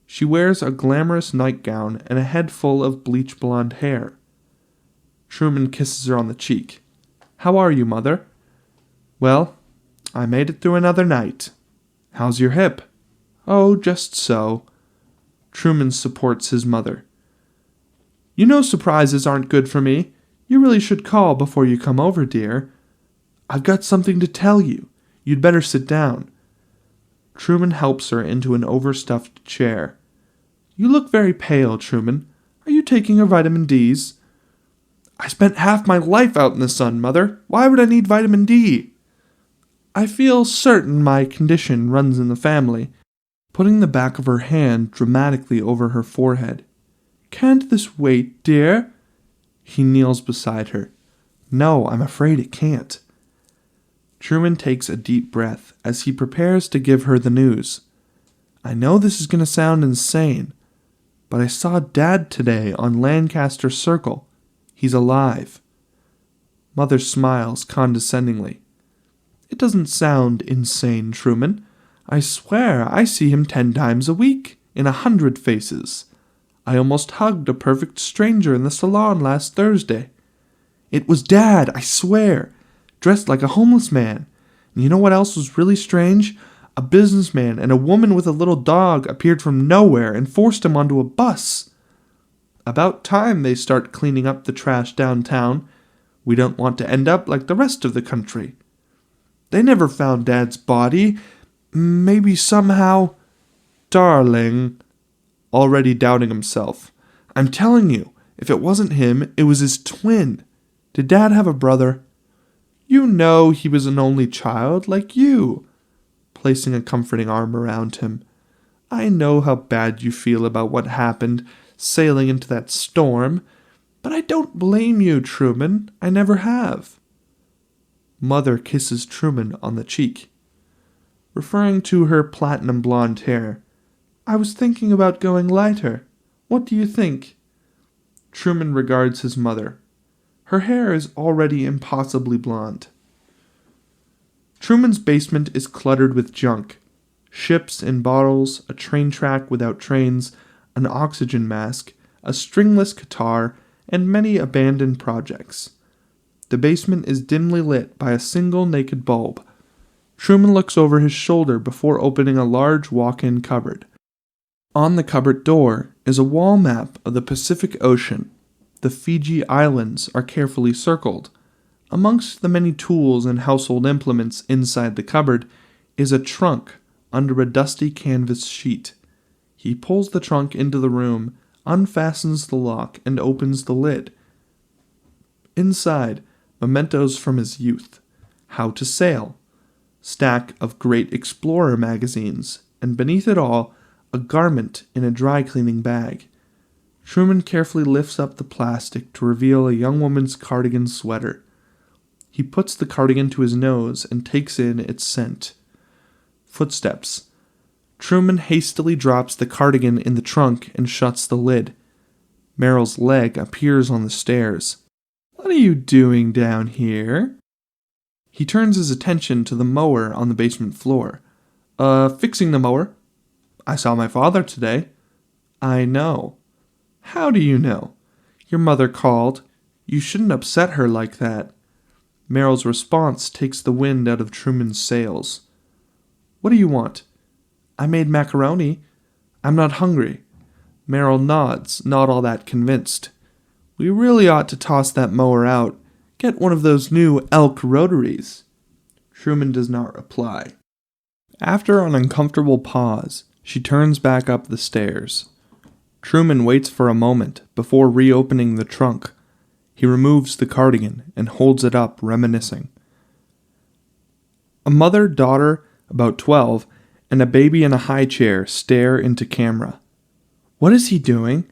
She wears a glamorous nightgown and a head full of bleach blonde hair. Truman kisses her on the cheek. "How are you, Mother?" "Well, I made it through another night." "How's your hip?" "Oh, just so." Truman supports his mother. "You know surprises aren't good for me. You really should call before you come over, dear." "I've got something to tell you. You'd better sit down." Truman helps her into an overstuffed chair. "You look very pale, Truman. Are you taking your vitamin Ds?" "I spent half my life out in the sun, Mother. Why would I need vitamin D?" "I feel certain my condition runs in the family," putting the back of her hand dramatically over her forehead. "Can't this wait, dear?" He kneels beside her. "No, I'm afraid it can't." Truman takes a deep breath as he prepares to give her the news. "I know this is going to sound insane, but I saw Dad today on Lancaster Circle. He's alive." Mother smiles condescendingly. "It doesn't sound insane, Truman. I swear I see him 10 times a week, in 100 faces. I almost hugged a perfect stranger in the salon last Thursday. It was Dad, I swear, dressed like a homeless man. And you know what else was really strange? A businessman and a woman with a little dog appeared from nowhere and forced him onto a bus. About time they start cleaning up the trash downtown. We don't want to end up like the rest of the country. They never found Dad's body. Maybe somehow—" "Darling," already doubting himself, "I'm telling you, if it wasn't him, it was his twin. Did Dad have a brother?" "You know he was an only child, like you," placing a comforting arm around him. "I know how bad you feel about what happened, sailing into that storm, but I don't blame you, Truman. I never have." Mother kisses Truman on the cheek. Referring to her platinum blonde hair, "I was thinking about going lighter. What do you think?" Truman regards his mother. Her hair is already impossibly blonde. Truman's basement is cluttered with junk. Ships in bottles, a train track without trains, an oxygen mask, a stringless guitar, and many abandoned projects. The basement is dimly lit by a single naked bulb. Truman looks over his shoulder before opening a large walk-in cupboard. On the cupboard door is a wall map of the Pacific Ocean. The Fiji Islands are carefully circled. Amongst the many tools and household implements inside the cupboard is a trunk under a dusty canvas sheet. He pulls the trunk into the room, unfastens the lock, and opens the lid. Inside, mementos from his youth. How to sail. Stack of Great Explorer magazines, and beneath it all, a garment in a dry cleaning bag. Truman carefully lifts up the plastic to reveal a young woman's cardigan sweater. He puts the cardigan to his nose and takes in its scent. Footsteps. Truman hastily drops the cardigan in the trunk and shuts the lid. Meryl's leg appears on the stairs. "What are you doing down here?" He turns his attention to the mower on the basement floor. Fixing the mower." "I saw my father today." "I know." "How do you know?" "Your mother called. You shouldn't upset her like that." Meryl's response takes the wind out of Truman's sails. "What do you want?" "I made macaroni. I'm not hungry." Meryl nods, not all that convinced. "We really ought to toss that mower out. Get one of those new elk rotaries." Truman does not reply. After an uncomfortable pause, she turns back up the stairs. Truman waits for a moment before reopening the trunk. He removes the cardigan and holds it up, reminiscing. A mother-daughter, about 12, and a baby in a high chair stare into camera. What is he doing?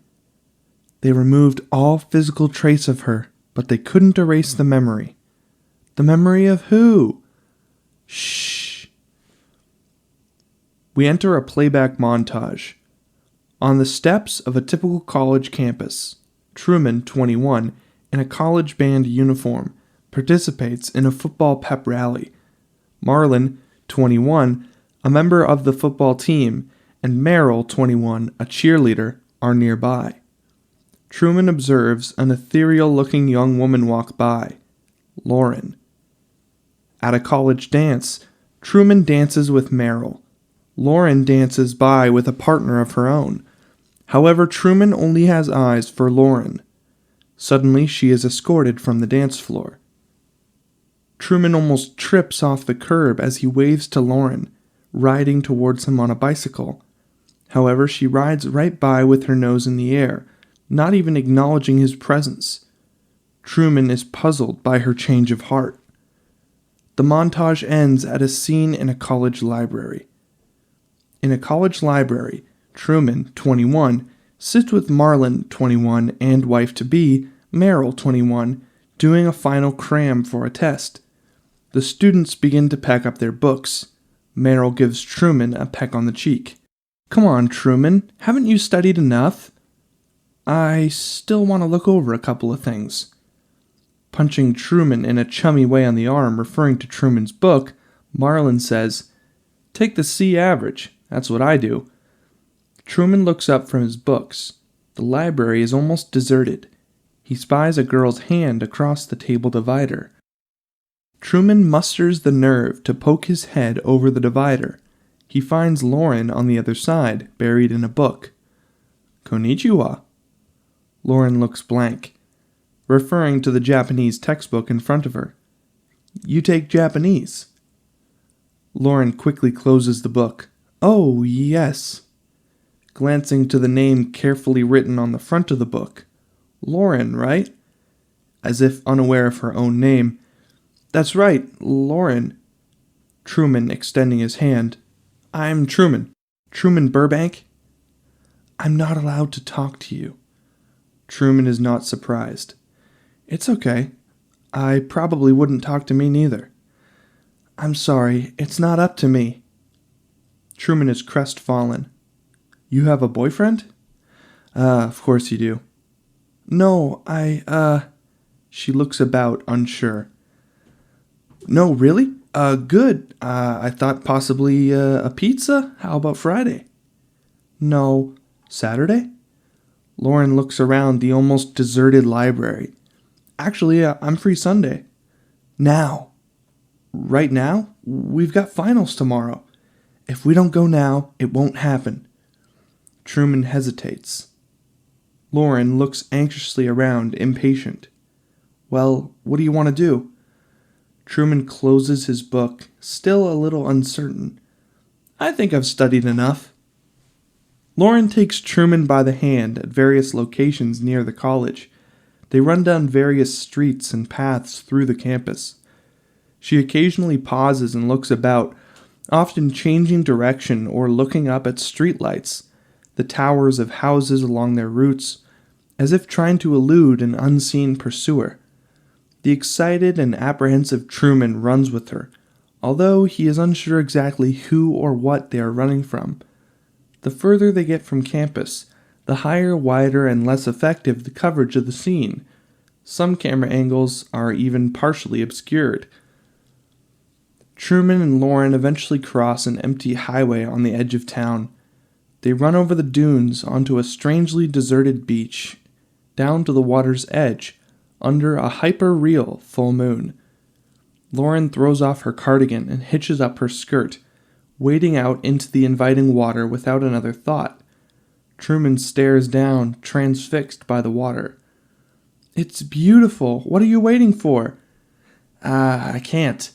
They removed all physical trace of her, but they couldn't erase the memory. The memory of who? Shh. We enter a playback montage. On the steps of a typical college campus, Truman, 21, in a college band uniform, participates in a football pep rally. Marlon, 21, a member of the football team, and Meryl, 21, a cheerleader, are nearby. Truman observes an ethereal-looking young woman walk by, Lauren. At a college dance, Truman dances with Meryl. Lauren dances by with a partner of her own. However, Truman only has eyes for Lauren. Suddenly, she is escorted from the dance floor. Truman almost trips off the curb as he waves to Lauren, riding towards him on a bicycle. However, she rides right by with her nose in the air, not even acknowledging his presence. Truman is puzzled by her change of heart. The montage ends at a scene in a college library. In a college library, Truman, 21, sits with Marlon, 21, and wife-to-be, Meryl, 21, doing a final cram for a test. The students begin to pack up their books. Meryl gives Truman a peck on the cheek. Come on, Truman, haven't you studied enough? I still want to look over a couple of things. Punching Truman in a chummy way on the arm, referring to Truman's book, Marlon says, Take the C average, that's what I do. Truman looks up from his books. The library is almost deserted. He spies a girl's hand across the table divider. Truman musters the nerve to poke his head over the divider. He finds Lauren on the other side, buried in a book. Konnichiwa. Lauren looks blank, referring to the Japanese textbook in front of her. You take Japanese. Lauren quickly closes the book. Oh, yes. Glancing to the name carefully written on the front of the book. Lauren, right? As if unaware of her own name. That's right, Lauren. Truman extending his hand. I'm Truman. Truman Burbank. I'm not allowed to talk to you. Truman is not surprised. It's okay. I probably wouldn't talk to me neither. I'm sorry, it's not up to me. Truman is crestfallen. You have a boyfriend? Of course you do. No, She looks about, unsure. No, really? Good. I thought possibly a pizza? How about Friday? No. Saturday? Lauren looks around the almost deserted library. Actually, I'm free Sunday. Now. Right now? We've got finals tomorrow. If we don't go now, it won't happen. Truman hesitates. Lauren looks anxiously around, impatient. Well, what do you want to do? Truman closes his book, still a little uncertain. I think I've studied enough. Lauren takes Truman by the hand at various locations near the college. They run down various streets and paths through the campus. She occasionally pauses and looks about, often changing direction or looking up at streetlights, the towers of houses along their routes, as if trying to elude an unseen pursuer. The excited and apprehensive Truman runs with her, although he is unsure exactly who or what they are running from. The further they get from campus, the higher, wider, and less effective the coverage of the scene. Some camera angles are even partially obscured. Truman and Lauren eventually cross an empty highway on the edge of town. They run over the dunes onto a strangely deserted beach, down to the water's edge, under a hyper-real full moon. Lauren throws off her cardigan and hitches up her skirt, wading out into the inviting water without another thought. Truman stares down, transfixed by the water. It's beautiful. What are you waiting for? I can't.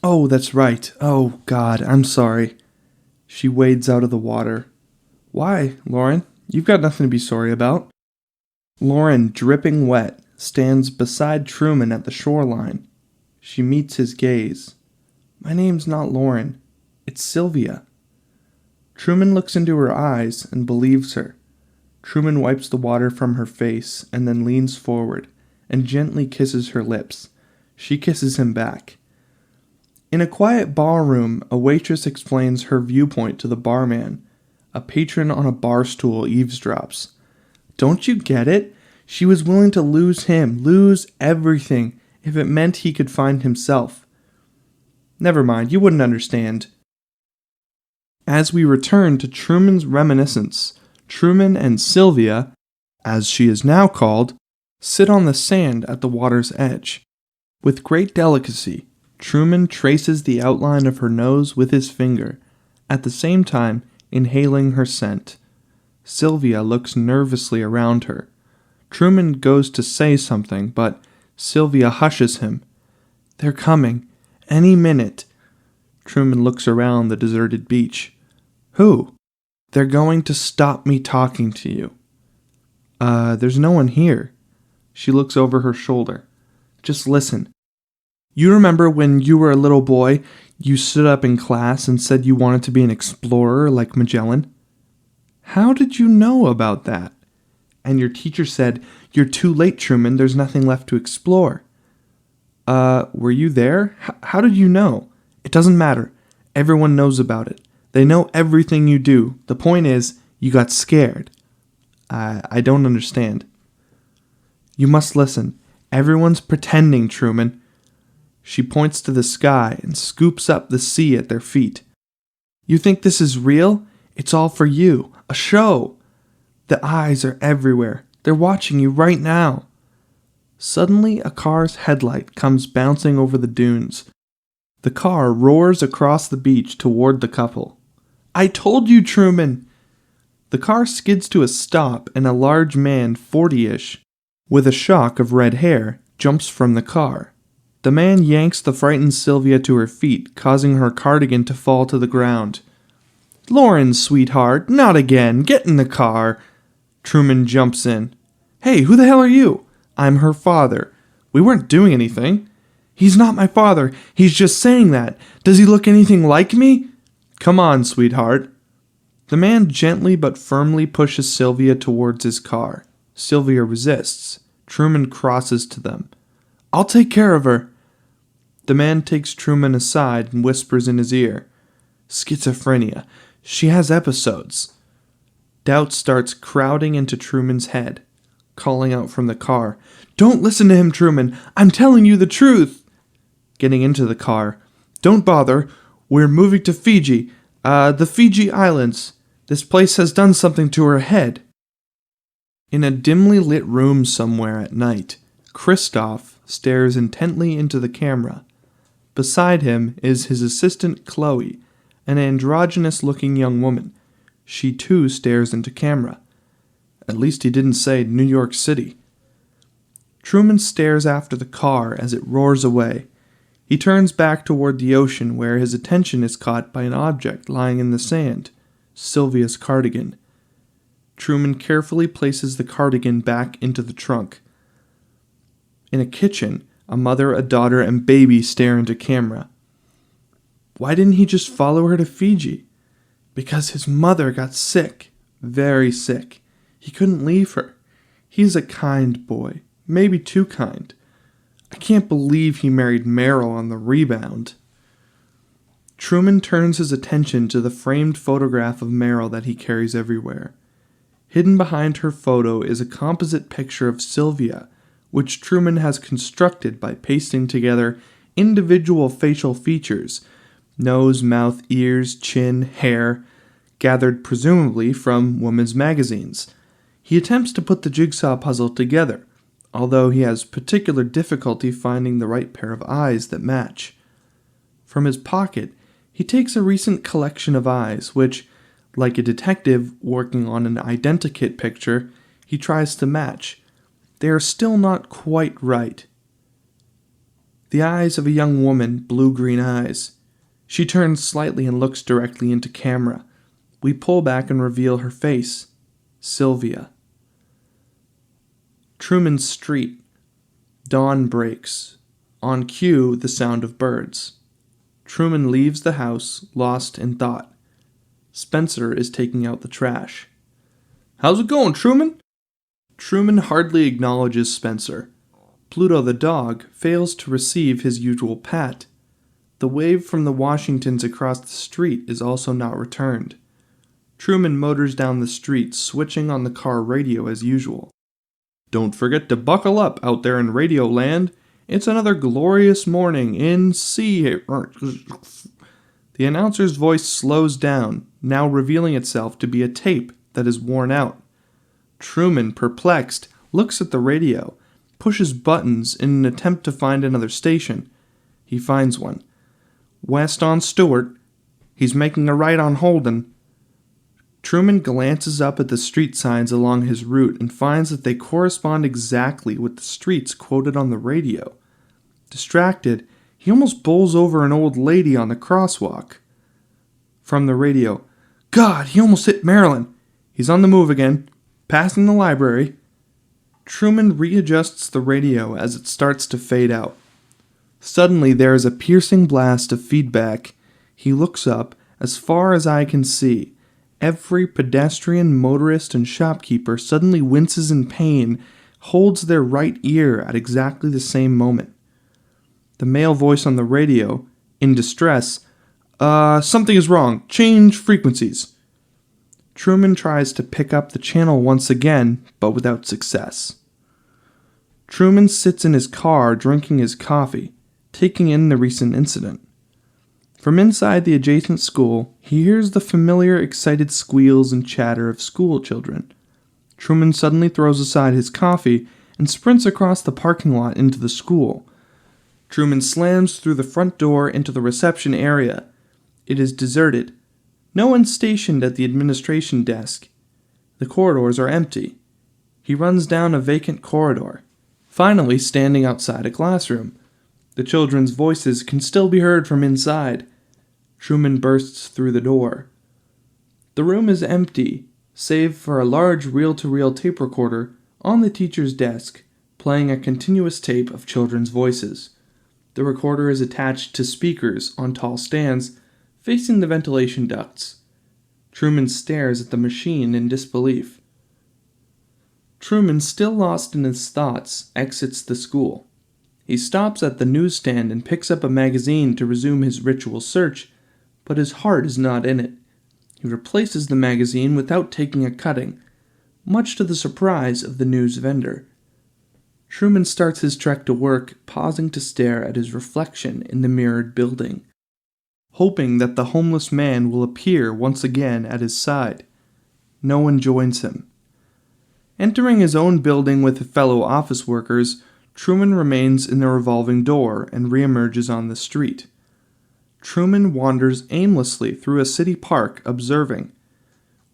Oh, that's right. Oh, God, I'm sorry. She wades out of the water. Why, Lauren? You've got nothing to be sorry about. Lauren, dripping wet, stands beside Truman at the shoreline. She meets his gaze. My name's not Lauren. It's Sylvia. Truman looks into her eyes and believes her. Truman wipes the water from her face and then leans forward and gently kisses her lips. She kisses him back. In a quiet ballroom, a waitress explains her viewpoint to the barman. A patron on a bar stool eavesdrops. Don't you get it? She was willing to lose him, lose everything, if it meant he could find himself. Never mind, you wouldn't understand. As we return to Truman's reminiscence, Truman and Sylvia, as she is now called, sit on the sand at the water's edge. With great delicacy, Truman traces the outline of her nose with his finger, at the same time inhaling her scent. Sylvia looks nervously around her. Truman goes to say something, but Sylvia hushes him. They're coming. Any minute. Truman looks around the deserted beach. Who? They're going to stop me talking to you. There's no one here. She looks over her shoulder. Just listen. You remember when you were a little boy, you stood up in class and said you wanted to be an explorer like Magellan? How did you know about that? And your teacher said, You're too late, Truman, there's nothing left to explore. Were you there? How did you know? It doesn't matter. Everyone knows about it. They know everything you do. The point is, you got scared. I don't understand. You must listen. Everyone's pretending, Truman. She points to the sky and scoops up the sea at their feet. You think this is real? It's all for you. A show. The eyes are everywhere. They're watching you right now. Suddenly, a car's headlight comes bouncing over the dunes. The car roars across the beach toward the couple. I told you, Truman! The car skids to a stop and a large man, 40-ish, with a shock of red hair, jumps from the car. The man yanks the frightened Sylvia to her feet, causing her cardigan to fall to the ground. Lauren, sweetheart, not again. Get in the car. Truman jumps in. Hey, who the hell are you? I'm her father. We weren't doing anything. He's not my father. He's just saying that. Does he look anything like me? Come on, sweetheart. The man gently but firmly pushes Sylvia towards his car. Sylvia resists. Truman crosses to them. I'll take care of her. The man takes Truman aside and whispers in his ear. Schizophrenia. She has episodes. Doubt starts crowding into Truman's head, calling out from the car. Don't listen to him, Truman. I'm telling you the truth. Getting into the car. Don't bother. We're moving to Fiji. The Fiji Islands. This place has done something to her head. In a dimly lit room somewhere at night, Christoff stares intently into the camera. Beside him is his assistant Chloe, an androgynous-looking young woman. She too stares into camera. At least he didn't say New York City. Truman stares after the car as it roars away. He turns back toward the ocean where his attention is caught by an object lying in the sand, Sylvia's cardigan. Truman carefully places the cardigan back into the trunk. In a kitchen, a mother, a daughter, and baby stare into camera. Why didn't he just follow her to Fiji? Because his mother got sick, very sick. He couldn't leave her. He's a kind boy, maybe too kind. I can't believe he married Meryl on the rebound. Truman turns his attention to the framed photograph of Meryl that he carries everywhere. Hidden behind her photo is a composite picture of Sylvia, which Truman has constructed by pasting together individual facial features, nose, mouth, ears, chin, hair, gathered presumably from women's magazines. He attempts to put the jigsaw puzzle together, although he has particular difficulty finding the right pair of eyes that match. From his pocket, he takes a recent collection of eyes, which, like a detective working on an identikit picture, he tries to match. They are still not quite right. The eyes of a young woman, blue-green eyes. She turns slightly and looks directly into camera. We pull back and reveal her face. Sylvia. Truman's street. Dawn breaks. On cue, the sound of birds. Truman leaves the house, lost in thought. Spencer is taking out the trash. "How's it going, Truman?" Truman hardly acknowledges Spencer. Pluto the dog fails to receive his usual pat. The wave from the Washingtons across the street is also not returned. Truman motors down the street, switching on the car radio as usual. "Don't forget to buckle up out there in Radio Land. It's another glorious morning in Seahaven." The announcer's voice slows down, now revealing itself to be a tape that is worn out. Truman, perplexed, looks at the radio, pushes buttons in an attempt to find another station. He finds one. West on Stewart. He's making a right on Holden. Truman glances up at the street signs along his route and finds that they correspond exactly with the streets quoted on the radio. Distracted, he almost bowls over an old lady on the crosswalk. From the radio, "God, he almost hit Marilyn. He's on the move again. Passing the library." Truman readjusts the radio as it starts to fade out. Suddenly there is a piercing blast of feedback. He looks up. As far as I can see, every pedestrian, motorist, and shopkeeper suddenly winces in pain, holds their right ear at exactly the same moment. The male voice on the radio, in distress, "Something is wrong. Change frequencies." Truman tries to pick up the channel once again, but without success. Truman sits in his car drinking his coffee, taking in the recent incident. From inside the adjacent school, he hears the familiar excited squeals and chatter of school children. Truman suddenly throws aside his coffee and sprints across the parking lot into the school. Truman slams through the front door into the reception area. It is deserted. No one stationed at the administration desk. The corridors are empty. He runs down a vacant corridor, finally standing outside a classroom. The children's voices can still be heard from inside. Truman bursts through the door. The room is empty, save for a large reel-to-reel tape recorder on the teacher's desk, playing a continuous tape of children's voices. The recorder is attached to speakers on tall stands, facing the ventilation ducts. Truman stares at the machine in disbelief. Truman, still lost in his thoughts, exits the school. He stops at the newsstand and picks up a magazine to resume his ritual search, but his heart is not in it. He replaces the magazine without taking a cutting, much to the surprise of the news vendor. Truman starts his trek to work, pausing to stare at his reflection in the mirrored building, hoping that the homeless man will appear once again at his side. No one joins him. Entering his own building with fellow office workers, Truman remains in the revolving door and reemerges on the street. Truman wanders aimlessly through a city park, observing.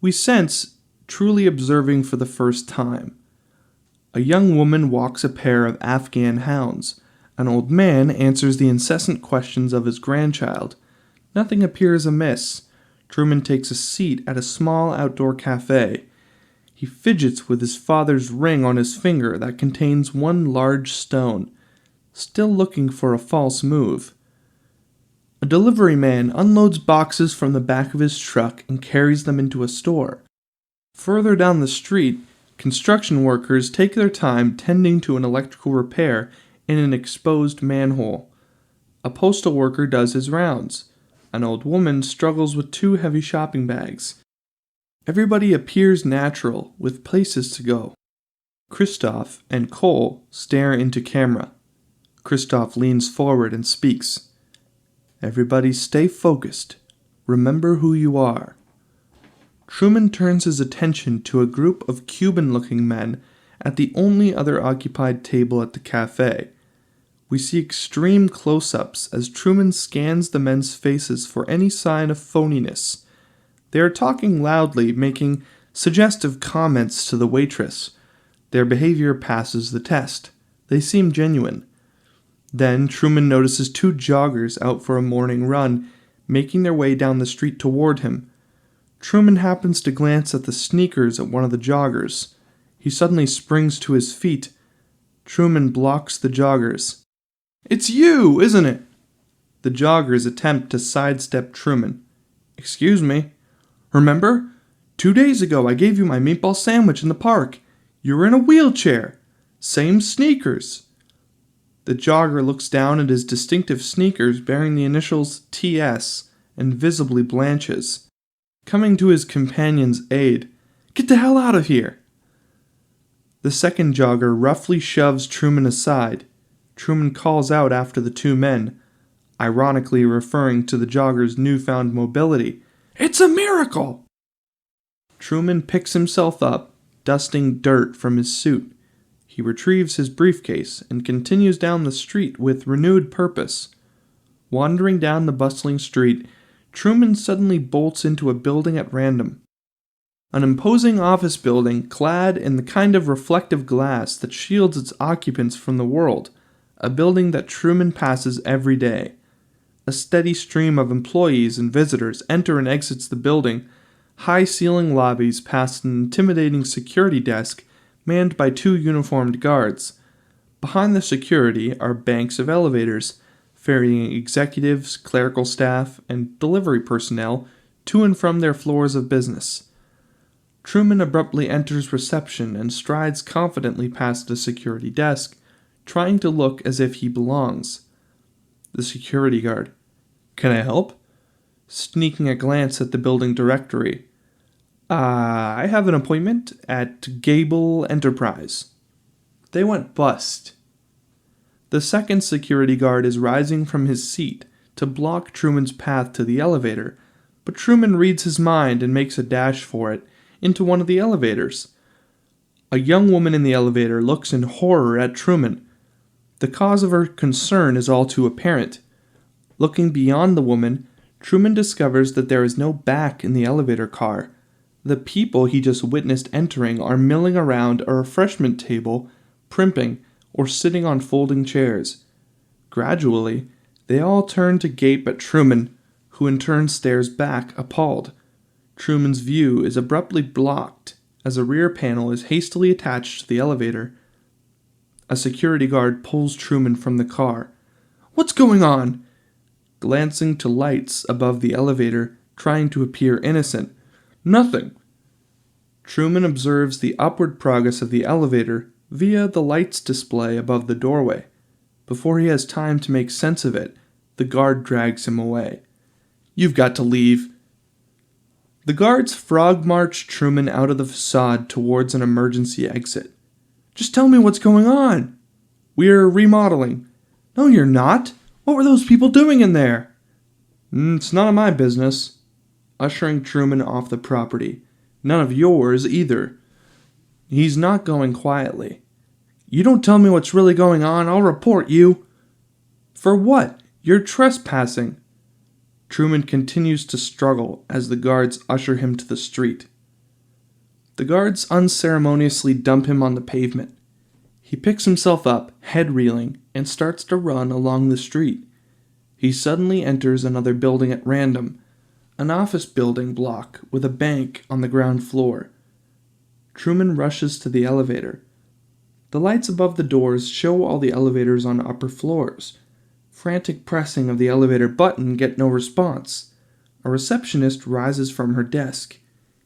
We sense truly observing for the first time. A young woman walks a pair of Afghan hounds. An old man answers the incessant questions of his grandchild. Nothing appears amiss. Truman takes a seat at a small outdoor cafe. He fidgets with his father's ring on his finger that contains one large stone, still looking for a false move. A delivery man unloads boxes from the back of his truck and carries them into a store. Further down the street, construction workers take their time tending to an electrical repair in an exposed manhole. A postal worker does his rounds. An old woman struggles with 2 heavy shopping bags. Everybody appears natural, with places to go. Christoff and Cole stare into camera. Christoff leans forward and speaks. Everybody stay focused. Remember who you are. Truman turns his attention to a group of Cuban-looking men at the only other occupied table at the cafe. We see extreme close-ups as Truman scans the men's faces for any sign of phoniness. They are talking loudly, making suggestive comments to the waitress. Their behavior passes the test. They seem genuine. Then Truman notices 2 joggers out for a morning run, making their way down the street toward him. Truman happens to glance at the sneakers of one of the joggers. He suddenly springs to his feet. Truman blocks the joggers. "It's you, isn't it?" The joggers attempt to sidestep Truman. "Excuse me." Remember? 2 days ago I gave you my meatball sandwich in the park. You were in a wheelchair. Same sneakers. The jogger looks down at his distinctive sneakers bearing the initials TS and visibly blanches. Coming to his companion's aid. Get the hell out of here! The second jogger roughly shoves Truman aside. Truman calls out after the two men, ironically referring to the jogger's newfound mobility. It's a miracle! Truman picks himself up, dusting dirt from his suit. He retrieves his briefcase and continues down the street with renewed purpose. Wandering down the bustling street, Truman suddenly bolts into a building at random. An imposing office building clad in the kind of reflective glass that shields its occupants from the world, a building that Truman passes every day. A steady stream of employees and visitors enter and exits the building. High-ceiling lobbies past an intimidating security desk manned by 2 uniformed guards. Behind the security are banks of elevators, ferrying executives, clerical staff, and delivery personnel to and from their floors of business. Truman abruptly enters reception and strides confidently past the security desk, trying to look as if he belongs. The security guard. Can I help? Sneaking a glance at the building directory. I have an appointment at Gable Enterprise. They went bust. The second security guard is rising from his seat to block Truman's path to the elevator, but Truman reads his mind and makes a dash for it, into one of the elevators. A young woman in the elevator looks in horror at Truman. The cause of her concern is all too apparent. Looking beyond the woman, Truman discovers that there is no back in the elevator car. The people he just witnessed entering are milling around a refreshment table, primping, or sitting on folding chairs. Gradually, they all turn to gape at Truman, who in turn stares back, appalled. Truman's view is abruptly blocked as a rear panel is hastily attached to the elevator. A security guard pulls Truman from the car. What's going on? Glancing to lights above the elevator, trying to appear innocent. Nothing. Truman observes the upward progress of the elevator via the lights display above the doorway. Before he has time to make sense of it, the guard drags him away. You've got to leave. The guards frog march Truman out of the facade towards an emergency exit. Just tell me what's going on. We're remodeling. No, you're not. What were those people doing in there? It's none of my business. Ushering Truman off the property. None of yours either. He's not going quietly. You don't tell me what's really going on, I'll report you. For what? You're trespassing. Truman continues to struggle as the guards usher him to the street. The guards unceremoniously dump him on the pavement. He picks himself up, head reeling, and starts to run along the street. He suddenly enters another building at random, an office building block with a bank on the ground floor. Truman rushes to the elevator. The lights above the doors show all the elevators on upper floors. Frantic pressing of the elevator button get no response. A receptionist rises from her desk.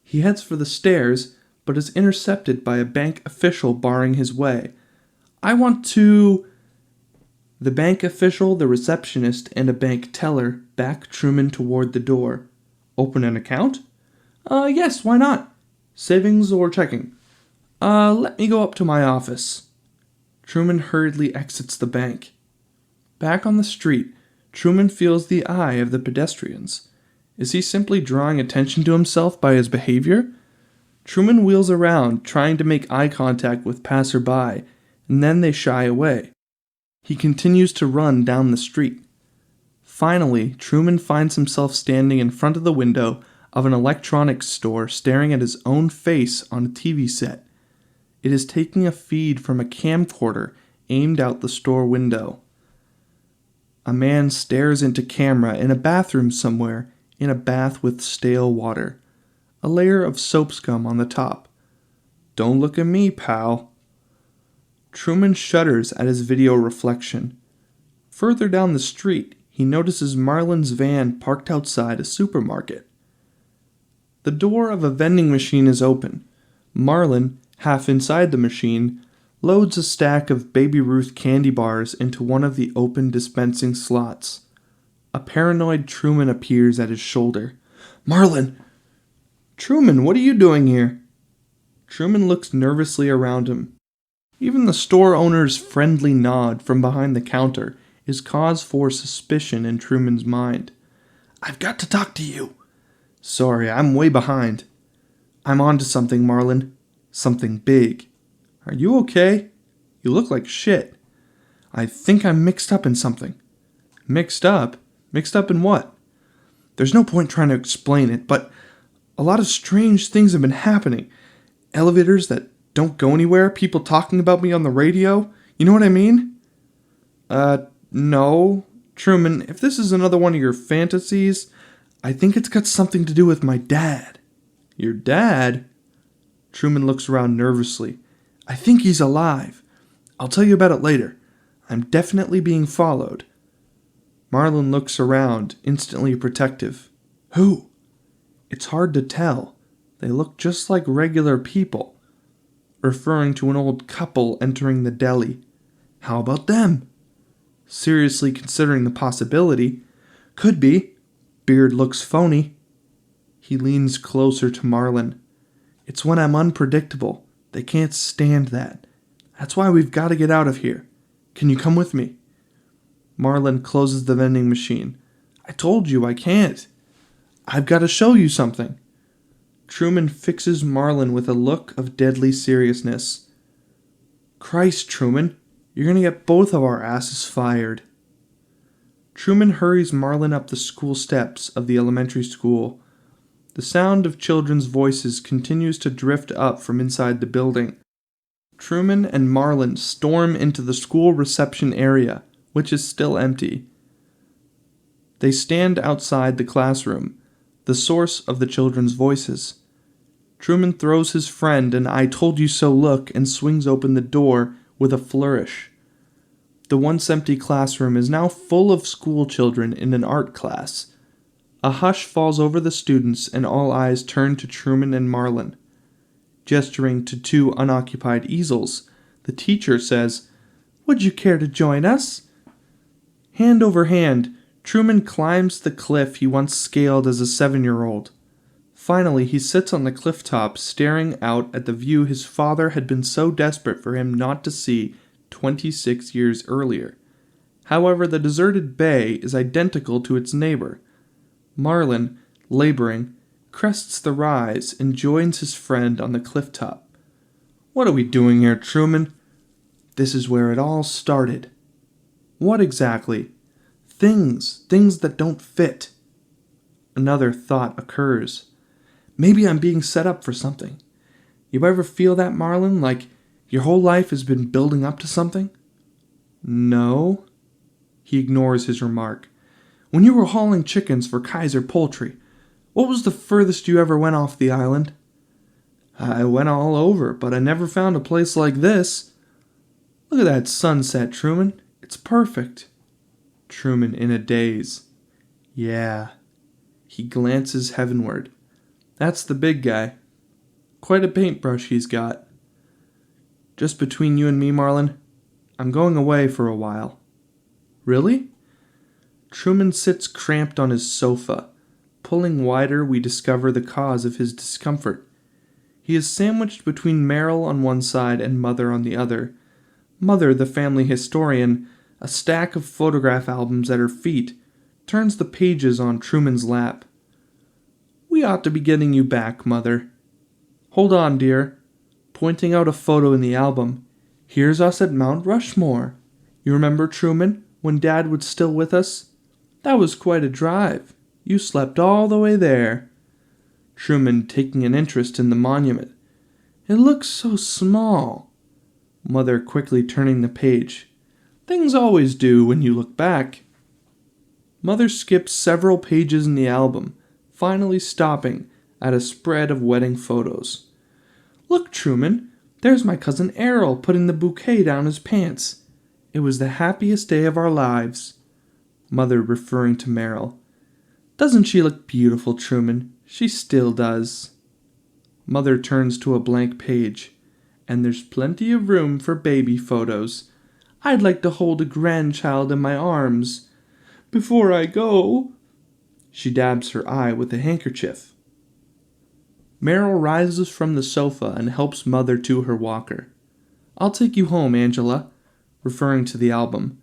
He heads for the stairs, but is intercepted by a bank official barring his way. I want to... The bank official, the receptionist, and a bank teller back Truman toward the door. Open an account? Yes, why not? Savings or checking? Let me go up to my office. Truman hurriedly exits the bank. Back on the street, Truman feels the eye of the pedestrians. Is he simply drawing attention to himself by his behavior? Truman wheels around, trying to make eye contact with passerby, and then they shy away. He continues to run down the street. Finally, Truman finds himself standing in front of the window of an electronics store staring at his own face on a TV set. It is taking a feed from a camcorder aimed out the store window. A man stares into camera in a bathroom somewhere, in a bath with stale water. A layer of soap scum on the top. Don't look at me, pal. Truman shudders at his video reflection. Further down the street, he notices Marlon's van parked outside a supermarket. The door of a vending machine is open. Marlon, half inside the machine, loads a stack of Baby Ruth candy bars into one of the open dispensing slots. A paranoid Truman appears at his shoulder. "Marlon!" "Truman, what are you doing here?" Truman looks nervously around him. Even the store owner's friendly nod from behind the counter is cause for suspicion in Truman's mind. "I've got to talk to you." "Sorry, I'm way behind." "I'm onto something, Marlon. Something big." "Are you okay? You look like shit." "I think I'm mixed up in something." "Mixed up? Mixed up in what?" "There's no point trying to explain it, but a lot of strange things have been happening. Elevators that don't go anywhere, people talking about me on the radio. You know what I mean?" No. Truman, if this is another one of your fantasies, I think it's got something to do with my dad." "Your dad?" Truman looks around nervously. "I think he's alive. I'll tell you about it later. I'm definitely being followed." Marlon looks around, instantly protective. "Who?" "It's hard to tell. They look just like regular people," referring to an old couple entering the deli. "How about them?" Seriously considering the possibility. "Could be. Beard looks phony." He leans closer to Marlon. "It's when I'm unpredictable. They can't stand that. That's why we've got to get out of here. Can you come with me?" Marlon closes the vending machine. "I told you I can't." "I've got to show you something." Truman fixes Marlon with a look of deadly seriousness. "Christ, Truman, you're going to get both of our asses fired." Truman hurries Marlon up the school steps of the elementary school. The sound of children's voices continues to drift up from inside the building. Truman and Marlon storm into the school reception area, which is still empty. They stand outside the classroom, the source of the children's voices. Truman throws his friend an "I told you so" look and swings open the door with a flourish. The once empty classroom is now full of school children in an art class. A hush falls over the students and all eyes turn to Truman and Marlon. Gesturing to two unoccupied easels, the teacher says, "Would you care to join us?" Hand over hand, Truman climbs the cliff he once scaled as a 7-year-old. Finally, he sits on the clifftop staring out at the view his father had been so desperate for him not to see 26 years earlier. However, the deserted bay is identical to its neighbor. Marlon, laboring, crests the rise and joins his friend on the clifftop. "What are we doing here, Truman?" "This is where it all started." "What exactly?" Things that don't fit." Another thought occurs. "Maybe I'm being set up for something. You ever feel that, Marlon, like your whole life has been building up to something?" "No." He ignores his remark. "When you were hauling chickens for Kaiser Poultry, what was the furthest you ever went off the island?" "I went all over, but I never found a place like this." "Look at that sunset, Truman. It's perfect." Truman in a daze. "Yeah." He glances heavenward. "That's the big guy. Quite a paintbrush he's got." "Just between you and me, Marlon, I'm going away for a while." "Really?" Truman sits cramped on his sofa. Pulling wider, we discover the cause of his discomfort. He is sandwiched between Meryl on one side and Mother on the other. Mother, the family historian, a stack of photograph albums at her feet, turns the pages on Truman's lap. "We ought to be getting you back, Mother." "Hold on, dear." Pointing out a photo in the album. "Here's us at Mount Rushmore. You remember, Truman, when Dad was still with us? That was quite a drive. You slept all the way there." Truman taking an interest in the monument. "It looks so small." Mother quickly turning the page. "Things always do when you look back." Mother skips several pages in the album, finally stopping at a spread of wedding photos. "Look, Truman, there's my cousin Errol putting the bouquet down his pants. It was the happiest day of our lives." Mother referring to Meryl. Doesn't she look beautiful, Truman? She still does. Mother turns to a blank page. And there's plenty of room for baby photos. I'd like to hold a grandchild in my arms. Before I go. She dabs her eye with a handkerchief. Meryl rises from the sofa and helps Mother to her walker. I'll take you home, Angela, referring to the album.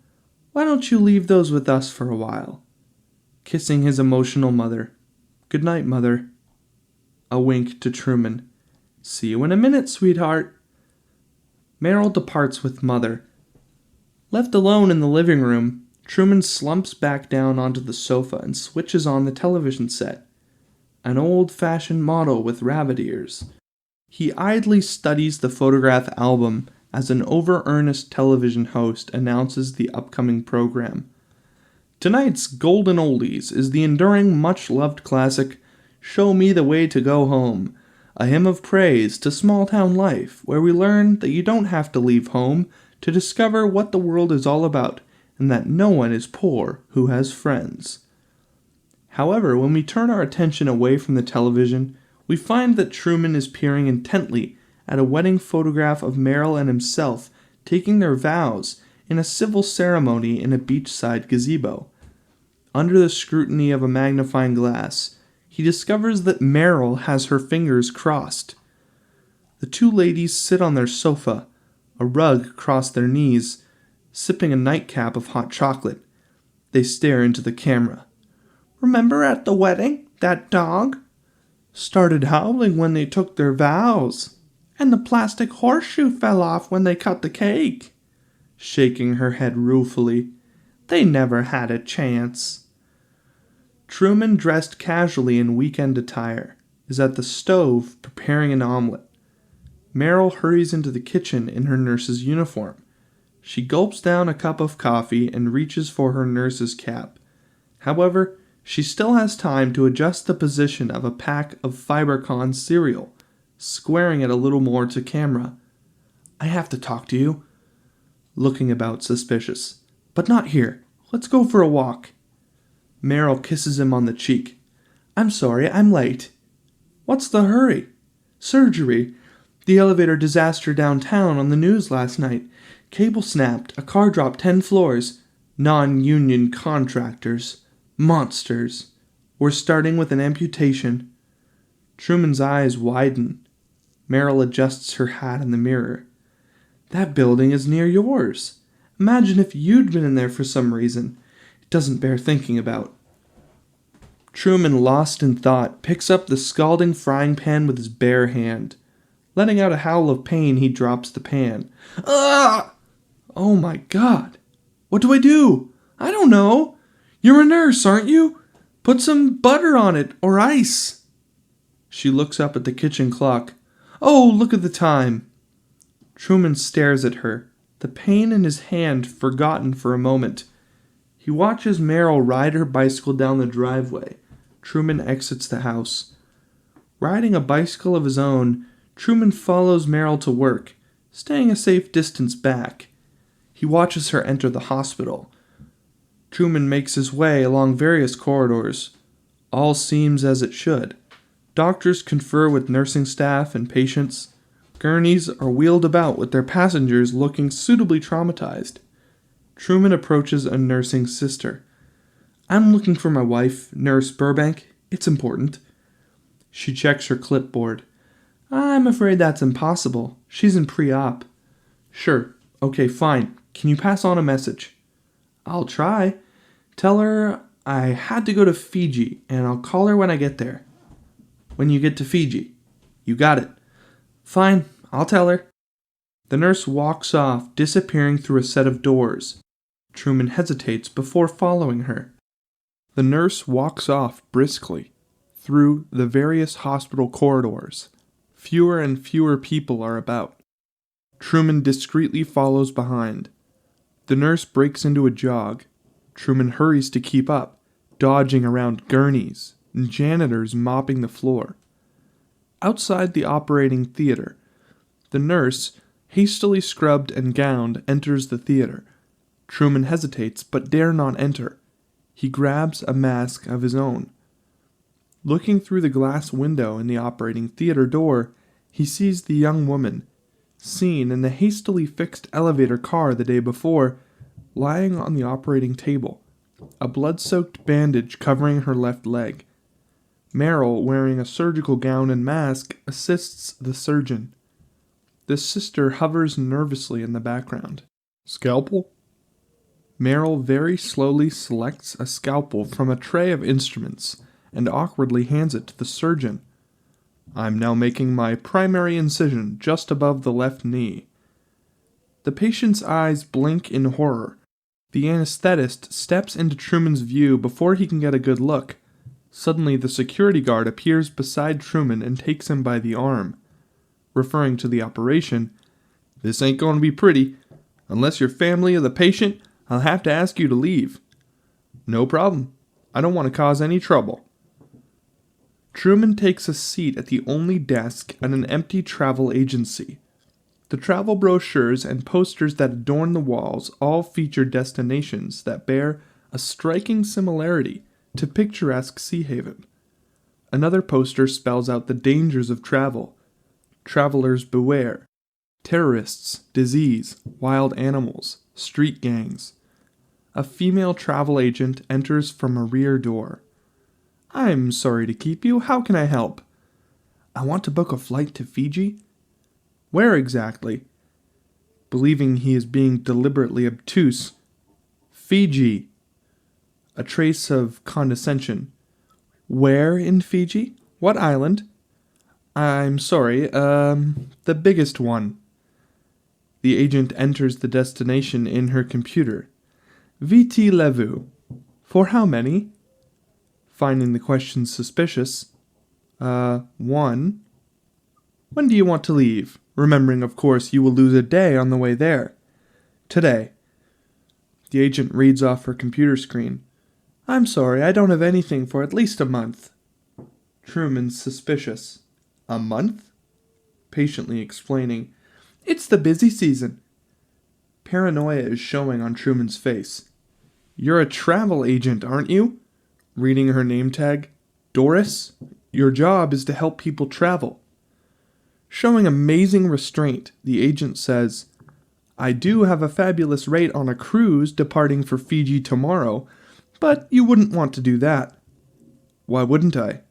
Why don't you leave those with us for a while? Kissing his emotional mother. Good night, Mother. A wink to Truman. See you in a minute, sweetheart. Meryl departs with Mother. Left alone in the living room, Truman slumps back down onto the sofa and switches on the television set. An old-fashioned model with rabbit ears. He idly studies the photograph album as an over-earnest television host announces the upcoming program. Tonight's Golden Oldies is the enduring, much-loved classic, Show Me the Way to Go Home, a hymn of praise to small-town life, where we learn that you don't have to leave home to discover what the world is all about, and that no one is poor who has friends. However, when we turn our attention away from the television, we find that Truman is peering intently at a wedding photograph of Meryl and himself taking their vows in a civil ceremony in a beachside gazebo. Under the scrutiny of a magnifying glass, he discovers that Meryl has her fingers crossed. The two ladies sit on their sofa, a rug across their knees, sipping a nightcap of hot chocolate. They stare into the camera. Remember at the wedding, that dog started howling when they took their vows, and the plastic horseshoe fell off when they cut the cake. Shaking her head ruefully. They never had a chance. Truman, dressed casually in weekend attire, is at the stove preparing an omelet. Meryl hurries into the kitchen in her nurse's uniform. She gulps down a cup of coffee and reaches for her nurse's cap. However, she still has time to adjust the position of a pack of Fibercon cereal, squaring it a little more to camera. I have to talk to you. Looking about suspicious. But not here. Let's go for a walk. Meryl kisses him on the cheek. I'm sorry, I'm late. What's the hurry? Surgery. The elevator disaster downtown on the news last night. Cable snapped, a car dropped 10 floors. Non-union contractors. Monsters. We're starting with an amputation. Truman's eyes widen. Meryl adjusts her hat in the mirror. That building is near yours. Imagine if you'd been in there for some reason. It doesn't bear thinking about. Truman, lost in thought, picks up the scalding frying pan with his bare hand. Letting out a howl of pain, he drops the pan. Ah! Oh my God. What do I do? I don't know. You're a nurse, aren't you? Put some butter on it, or ice. She looks up at the kitchen clock. Oh, look at the time. Truman stares at her, the pain in his hand forgotten for a moment. He watches Meryl ride her bicycle down the driveway. Truman exits the house. Riding a bicycle of his own, Truman follows Meryl to work, staying a safe distance back. He watches her enter the hospital. Truman makes his way along various corridors. All seems as it should. Doctors confer with nursing staff and patients. Gurneys are wheeled about with their passengers looking suitably traumatized. Truman approaches a nursing sister. I'm looking for my wife, Nurse Burbank. It's important. She checks her clipboard. I'm afraid that's impossible. She's in pre-op. Sure. Okay, fine. Can you pass on a message? I'll try. Tell her I had to go to Fiji, and I'll call her when I get there. When you get to Fiji. You got it. Fine, I'll tell her. The nurse walks off, disappearing through a set of doors. Truman hesitates before following her. The nurse walks off briskly through the various hospital corridors. Fewer and fewer people are about. Truman discreetly follows behind. The nurse breaks into a jog. Truman hurries to keep up, dodging around gurneys and janitors mopping the floor. Outside the operating theater, the nurse, hastily scrubbed and gowned, enters the theater. Truman hesitates but dare not enter. He grabs a mask of his own, Looking through the glass window in the operating theater door, he sees the young woman, seen in the hastily fixed elevator car the day before, lying on the operating table, a blood-soaked bandage covering her left leg. Meryl, wearing a surgical gown and mask, assists the surgeon. The sister hovers nervously in the background. Scalpel? Meryl very slowly selects a scalpel from a tray of instruments and awkwardly hands it to the surgeon. I'm now making my primary incision just above the left knee. The patient's eyes blink in horror. The anesthetist steps into Truman's view before he can get a good look. Suddenly, the security guard appears beside Truman and takes him by the arm. Referring to the operation, "This ain't going to be pretty. Unless you're family of the patient, I'll have to ask you to leave." "No problem. I don't want to cause any trouble." Truman takes a seat at the only desk at an empty travel agency. The travel brochures and posters that adorn the walls all feature destinations that bear a striking similarity to picturesque Seahaven. Another poster spells out the dangers of travel. Travelers beware. Terrorists, disease, wild animals, street gangs. A female travel agent enters from a rear door. "I'm sorry to keep you. How can I help?" "I want to book a flight to Fiji." "Where exactly?" Believing he is being deliberately obtuse. "Fiji." A trace of condescension. "Where in Fiji? What island?" "I'm sorry, the biggest one." The agent enters the destination in her computer. "Viti Levu." "For how many?" Finding the question suspicious. One." "When do you want to leave? Remembering, of course, you will lose a day on the way there." "Today." The agent reads off her computer screen. "I'm sorry, I don't have anything for at least a month." Truman's suspicious. "A month?" Patiently explaining. "It's the busy season." Paranoia is showing on Truman's face. "You're a travel agent, aren't you?" Reading her name tag. "Doris, your job is to help people travel." Showing amazing restraint, the agent says, "I do have a fabulous rate on a cruise departing for Fiji tomorrow, but you wouldn't want to do that." "Why wouldn't I?"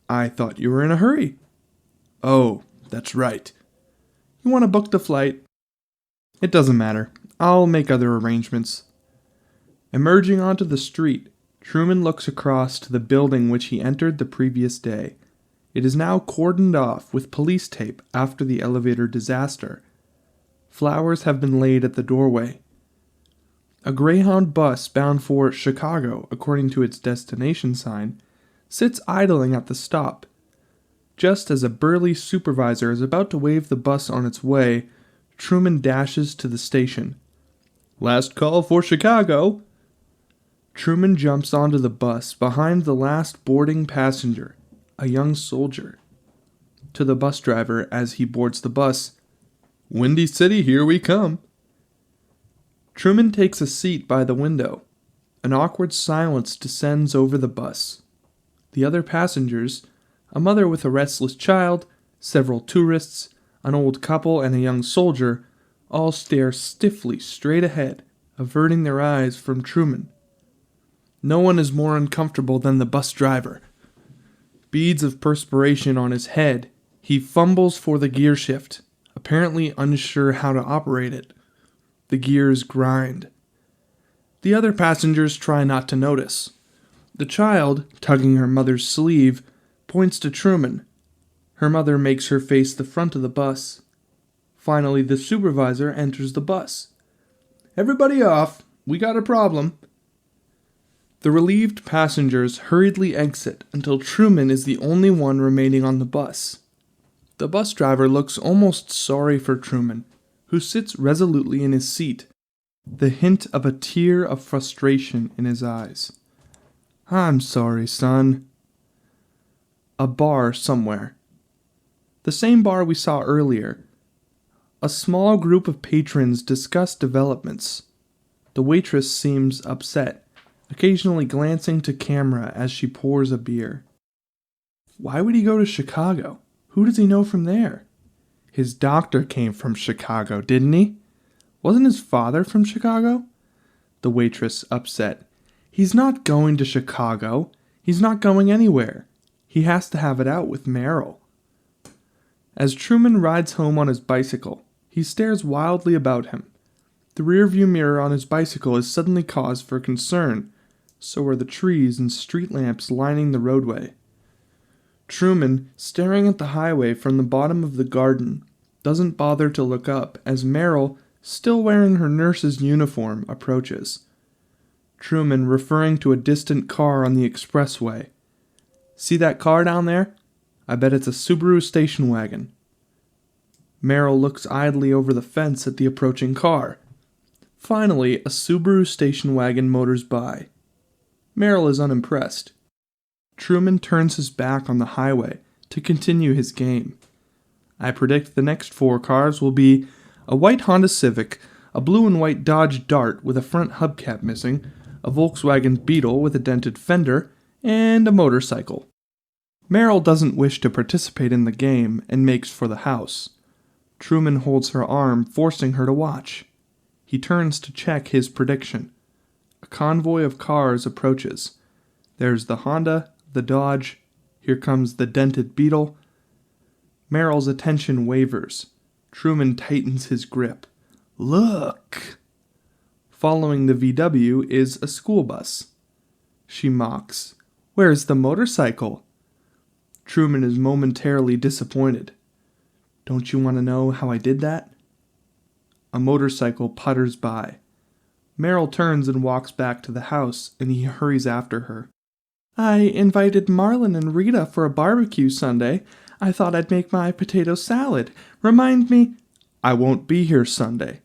"I thought you were in a hurry." "Oh, that's right." "You want to book the flight?" "It doesn't matter. I'll make other arrangements." Emerging onto the street, Truman looks across to the building which he entered the previous day. It is now cordoned off with police tape after the elevator disaster. Flowers have been laid at the doorway. A Greyhound bus bound for Chicago, according to its destination sign, sits idling at the stop. Just as a burly supervisor is about to wave the bus on its way, Truman dashes to the station. "Last call for Chicago." Truman jumps onto the bus behind the last boarding passenger, a young soldier. To the bus driver as he boards the bus, "Windy City, here we come." Truman takes a seat by the window. An awkward silence descends over the bus. The other passengers, a mother with a restless child, several tourists, an old couple, and a young soldier, all stare stiffly straight ahead, averting their eyes from Truman. No one is more uncomfortable than the bus driver. Beads of perspiration on his head, he fumbles for the gear shift, apparently unsure how to operate it. The gears grind. The other passengers try not to notice. The child, tugging her mother's sleeve, points to Truman. Her mother makes her face the front of the bus. Finally, the supervisor enters the bus. "Everybody off. We got a problem." The relieved passengers hurriedly exit until Truman is the only one remaining on the bus. The bus driver looks almost sorry for Truman, who sits resolutely in his seat, the hint of a tear of frustration in his eyes. "I'm sorry, son." A bar somewhere. The same bar we saw earlier. A small group of patrons discuss developments. The waitress seems upset, occasionally glancing to camera as she pours a beer. Why would he go to Chicago? Who does he know from there? His doctor came from Chicago, didn't he? Wasn't his father from Chicago? The waitress, upset. He's not going to Chicago. He's not going anywhere. He has to have it out with Meryl. As Truman rides home on his bicycle, he stares wildly about him. The rearview mirror on his bicycle is suddenly cause for concern. So are the trees and street lamps lining the roadway. Truman, staring at the highway from the bottom of the garden, doesn't bother to look up as Meryl, still wearing her nurse's uniform, approaches. Truman, referring to a distant car on the expressway. See that car down there? I bet it's a Subaru station wagon. Meryl looks idly over the fence at the approaching car. Finally, a Subaru station wagon motors by. Meryl is unimpressed. Truman turns his back on the highway to continue his game. I predict the next 4 cars will be a white Honda Civic, a blue and white Dodge Dart with a front hubcap missing, a Volkswagen Beetle with a dented fender, and a motorcycle. Meryl doesn't wish to participate in the game and makes for the house. Truman holds her arm, forcing her to watch. He turns to check his prediction. A convoy of cars approaches. There's the Honda, the Dodge, here comes the dented Beetle. Meryl's attention wavers. Truman tightens his grip. Look! Following the VW is a school bus. She mocks. Where's the motorcycle? Truman is momentarily disappointed. Don't you want to know how I did that? A motorcycle putters by. Meryl turns and walks back to the house, and he hurries after her. I invited Marlon and Rita for a barbecue Sunday. I thought I'd make my potato salad. Remind me... I won't be here Sunday.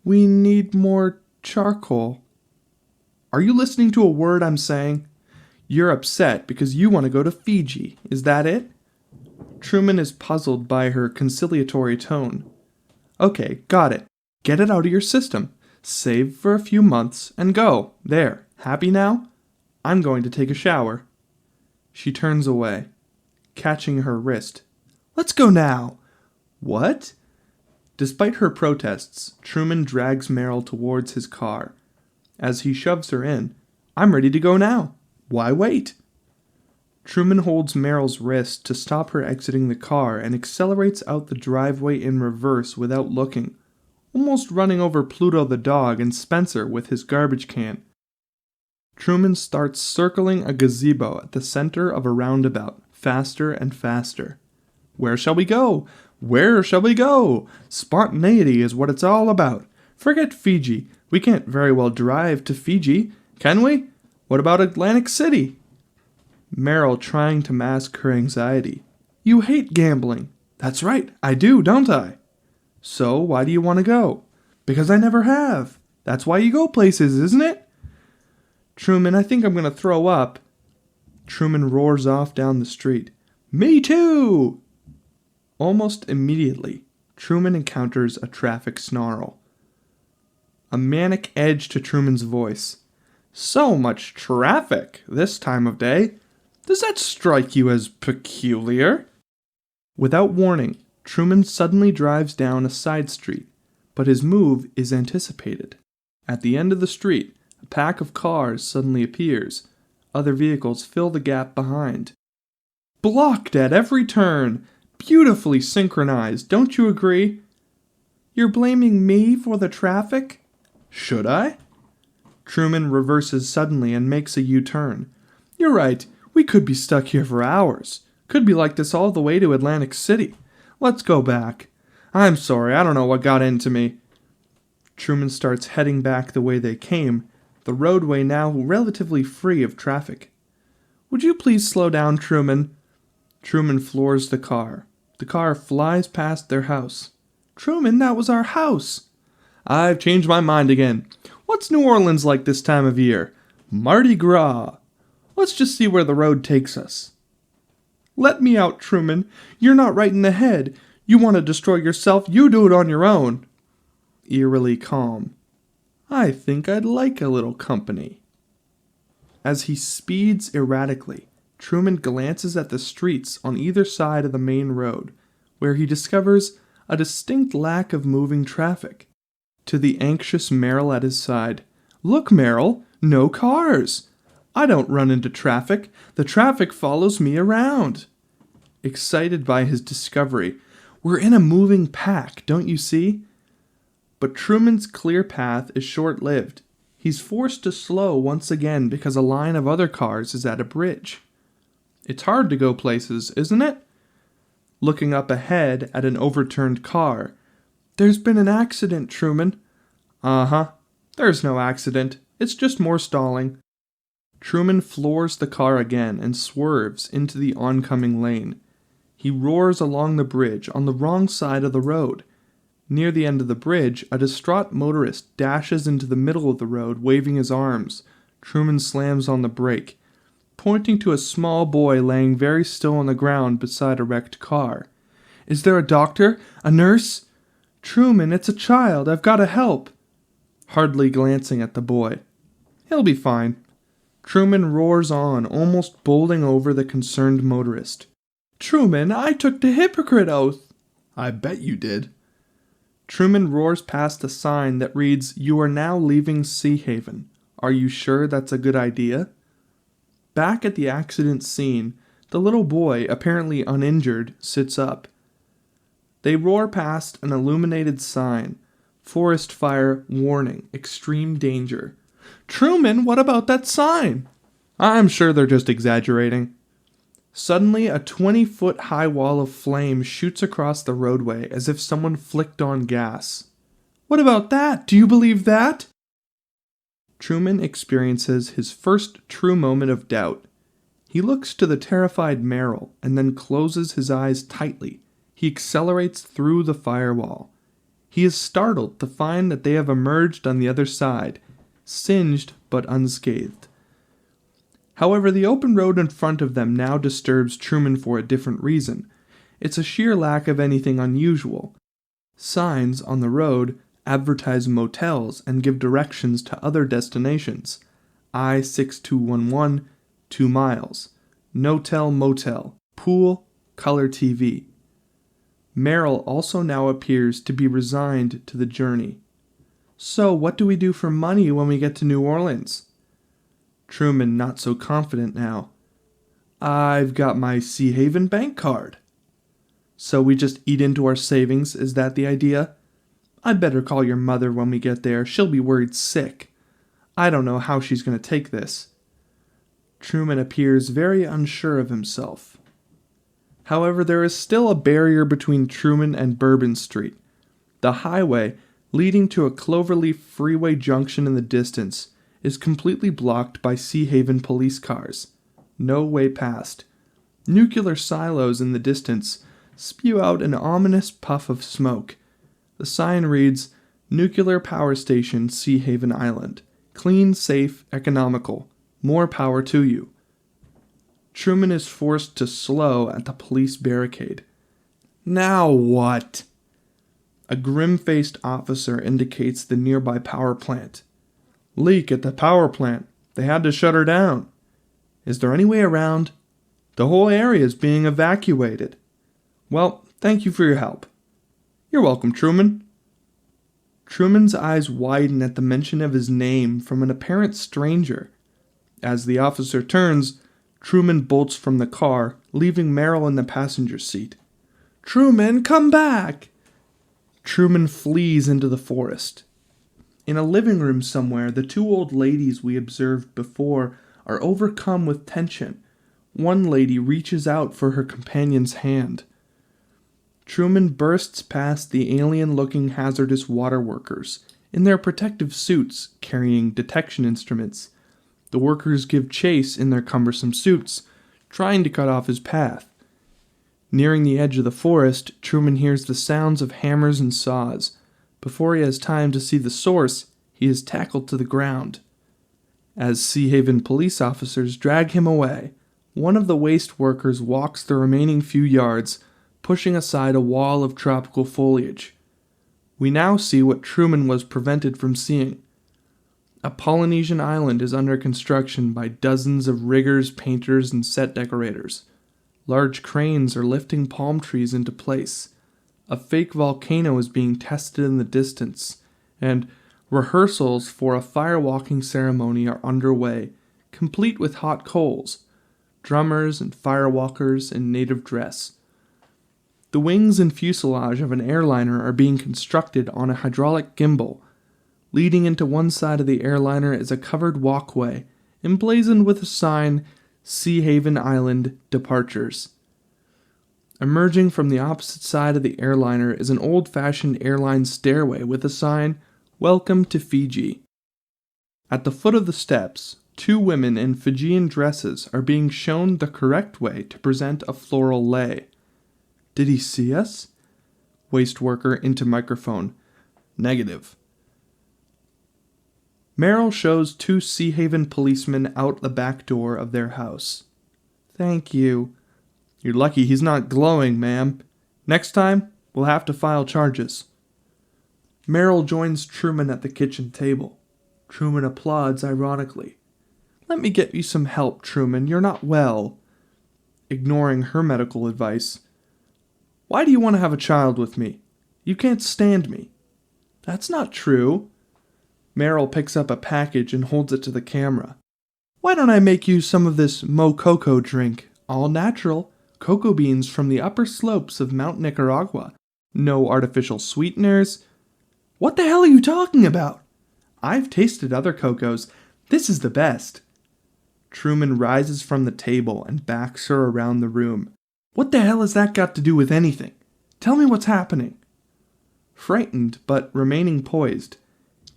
We need more charcoal. Are you listening to a word I'm saying? You're upset because you want to go to Fiji. Is that it? Truman is puzzled by her conciliatory tone. Okay, got it. Get it out of your system. Save for a few months and go. There. Happy now? I'm going to take a shower. She turns away, catching her wrist. Let's go now. What? Despite her protests, Truman drags Meryl towards his car. As he shoves her in, I'm ready to go now. Why wait? Truman holds Meryl's wrist to stop her exiting the car and accelerates out the driveway in reverse without looking, almost running over Pluto the dog and Spencer with his garbage can. Truman starts circling a gazebo at the center of a roundabout, faster and faster. Where shall we go? Where shall we go? Spontaneity is what it's all about. Forget Fiji. We can't very well drive to Fiji, can we? What about Atlantic City? Meryl trying to mask her anxiety. You hate gambling. That's right, I do, don't I? So why do you want to go? Because I never have. That's why you go places, isn't it? Truman, I think I'm going to throw up. Truman roars off down the street. Me too! Almost immediately, Truman encounters a traffic snarl. A manic edge to Truman's voice. So much traffic this time of day. Does that strike you as peculiar? Without warning, Truman suddenly drives down a side street, but his move is anticipated. At the end of the street, a pack of cars suddenly appears. Other vehicles fill the gap behind. Blocked at every turn! Beautifully synchronized, don't you agree? You're blaming me for the traffic? Should I? Truman reverses suddenly and makes a U-turn. You're right, we could be stuck here for hours. Could be like this all the way to Atlantic City. Let's go back. I'm sorry, I don't know what got into me. Truman starts heading back the way they came, the roadway now relatively free of traffic. Would you please slow down, Truman? Truman floors the car. The car flies past their house. Truman, that was our house. I've changed my mind again. What's New Orleans like this time of year? Mardi Gras. Let's just see where the road takes us. Let me out, Truman. You're not right in the head. You want to destroy yourself, you do it on your own. Eerily calm. I think I'd like a little company. As he speeds erratically, Truman glances at the streets on either side of the main road, where he discovers a distinct lack of moving traffic. To the anxious Meryl at his side, "Look, Meryl, no cars! I don't run into traffic. The traffic follows me around." Excited by his discovery, "We're in a moving pack, don't you see?" But Truman's clear path is short-lived. He's forced to slow once again because a line of other cars is at a bridge. It's hard to go places, isn't it? Looking up ahead at an overturned car. "There's been an accident, Truman." "Uh-huh. There's no accident. It's just more stalling." Truman floors the car again and swerves into the oncoming lane. He roars along the bridge on the wrong side of the road. Near the end of the bridge, a distraught motorist dashes into the middle of the road, waving his arms. Truman slams on the brake, pointing to a small boy laying very still on the ground beside a wrecked car. "Is there a doctor? A nurse?" "Truman, it's a child. I've got to help." Hardly glancing at the boy. "He'll be fine." Truman roars on, almost bowling over the concerned motorist. "Truman, I took the hypocrite oath." "I bet you did." Truman roars past a sign that reads, "You are now leaving Seahaven. Are you sure that's a good idea?" Back at the accident scene, the little boy, apparently uninjured, sits up. They roar past an illuminated sign, "Forest fire warning, extreme danger." "Truman, what about that sign?" "I'm sure they're just exaggerating." Suddenly, a 20-foot-high wall of flame shoots across the roadway as if someone flicked on gas. "What about that? Do you believe that?" Truman experiences his first true moment of doubt. He looks to the terrified Meryl and then closes his eyes tightly. He accelerates through the firewall. He is startled to find that they have emerged on the other side, singed but unscathed. However, the open road in front of them now disturbs Truman for a different reason. It's a sheer lack of anything unusual. Signs on the road advertise motels and give directions to other destinations. I-6211, 2 miles. No-tell motel, pool, color TV. Meryl also now appears to be resigned to the journey. "So, what do we do for money when we get to New Orleans?" Truman not so confident now. "I've got my Seahaven bank card." "So we just eat into our savings, is that the idea?" "I'd better call your mother when we get there. She'll be worried sick. I don't know how she's going to take this." Truman appears very unsure of himself. However, there is still a barrier between Truman and Bourbon Street. The highway, leading to a cloverleaf freeway junction in the distance, is completely blocked by Seahaven police cars. No way past. Nuclear silos in the distance spew out an ominous puff of smoke. The sign reads, "Nuclear Power Station, Seahaven Island. Clean, safe, economical. More power to you." Truman is forced to slow at the police barricade. "Now what?" A grim-faced officer indicates the nearby power plant. "Leak at the power plant. They had to shut her down." "Is there any way around?" "The whole area is being evacuated." "Well, thank you for your help." "You're welcome, Truman." Truman's eyes widen at the mention of his name from an apparent stranger. As the officer turns, Truman bolts from the car, leaving Meryl in the passenger seat. "Truman, come back!" Truman flees into the forest. In a living room somewhere, the 2 old ladies we observed before are overcome with tension. One lady reaches out for her companion's hand. Truman bursts past the alien-looking hazardous water workers, in their protective suits, carrying detection instruments. The workers give chase in their cumbersome suits, trying to cut off his path. Nearing the edge of the forest, Truman hears the sounds of hammers and saws. Before he has time to see the source, he is tackled to the ground. As Seahaven police officers drag him away, one of the waste workers walks the remaining few yards, pushing aside a wall of tropical foliage. We now see what Truman was prevented from seeing. A Polynesian island is under construction by dozens of riggers, painters, and set decorators. Large cranes are lifting palm trees into place. A fake volcano is being tested in the distance, and rehearsals for a firewalking ceremony are underway, complete with hot coals, drummers and firewalkers in native dress. The wings and fuselage of an airliner are being constructed on a hydraulic gimbal. Leading into one side of the airliner is a covered walkway, emblazoned with a sign, Seahaven Island Departures. Emerging from the opposite side of the airliner is an old-fashioned airline stairway with a sign, Welcome to Fiji. At the foot of the steps, 2 women in Fijian dresses are being shown the correct way to present a floral lei. Did he see us? Waste worker into microphone. Negative. Meryl shows 2 Seahaven policemen out the back door of their house. Thank you. You're lucky he's not glowing, ma'am. Next time, we'll have to file charges. Meryl joins Truman at the kitchen table. Truman applauds ironically. Let me get you some help, Truman. You're not well. Ignoring her medical advice. Why do you want to have a child with me? You can't stand me. That's not true. Meryl picks up a package and holds it to the camera. Why don't I make you some of this mococo drink? All natural. Cocoa beans from the upper slopes of Mount Nicaragua. No artificial sweeteners. What the hell are you talking about? I've tasted other cocos. This is the best. Truman rises from the table and backs her around the room. What the hell has that got to do with anything? Tell me what's happening. Frightened, but remaining poised.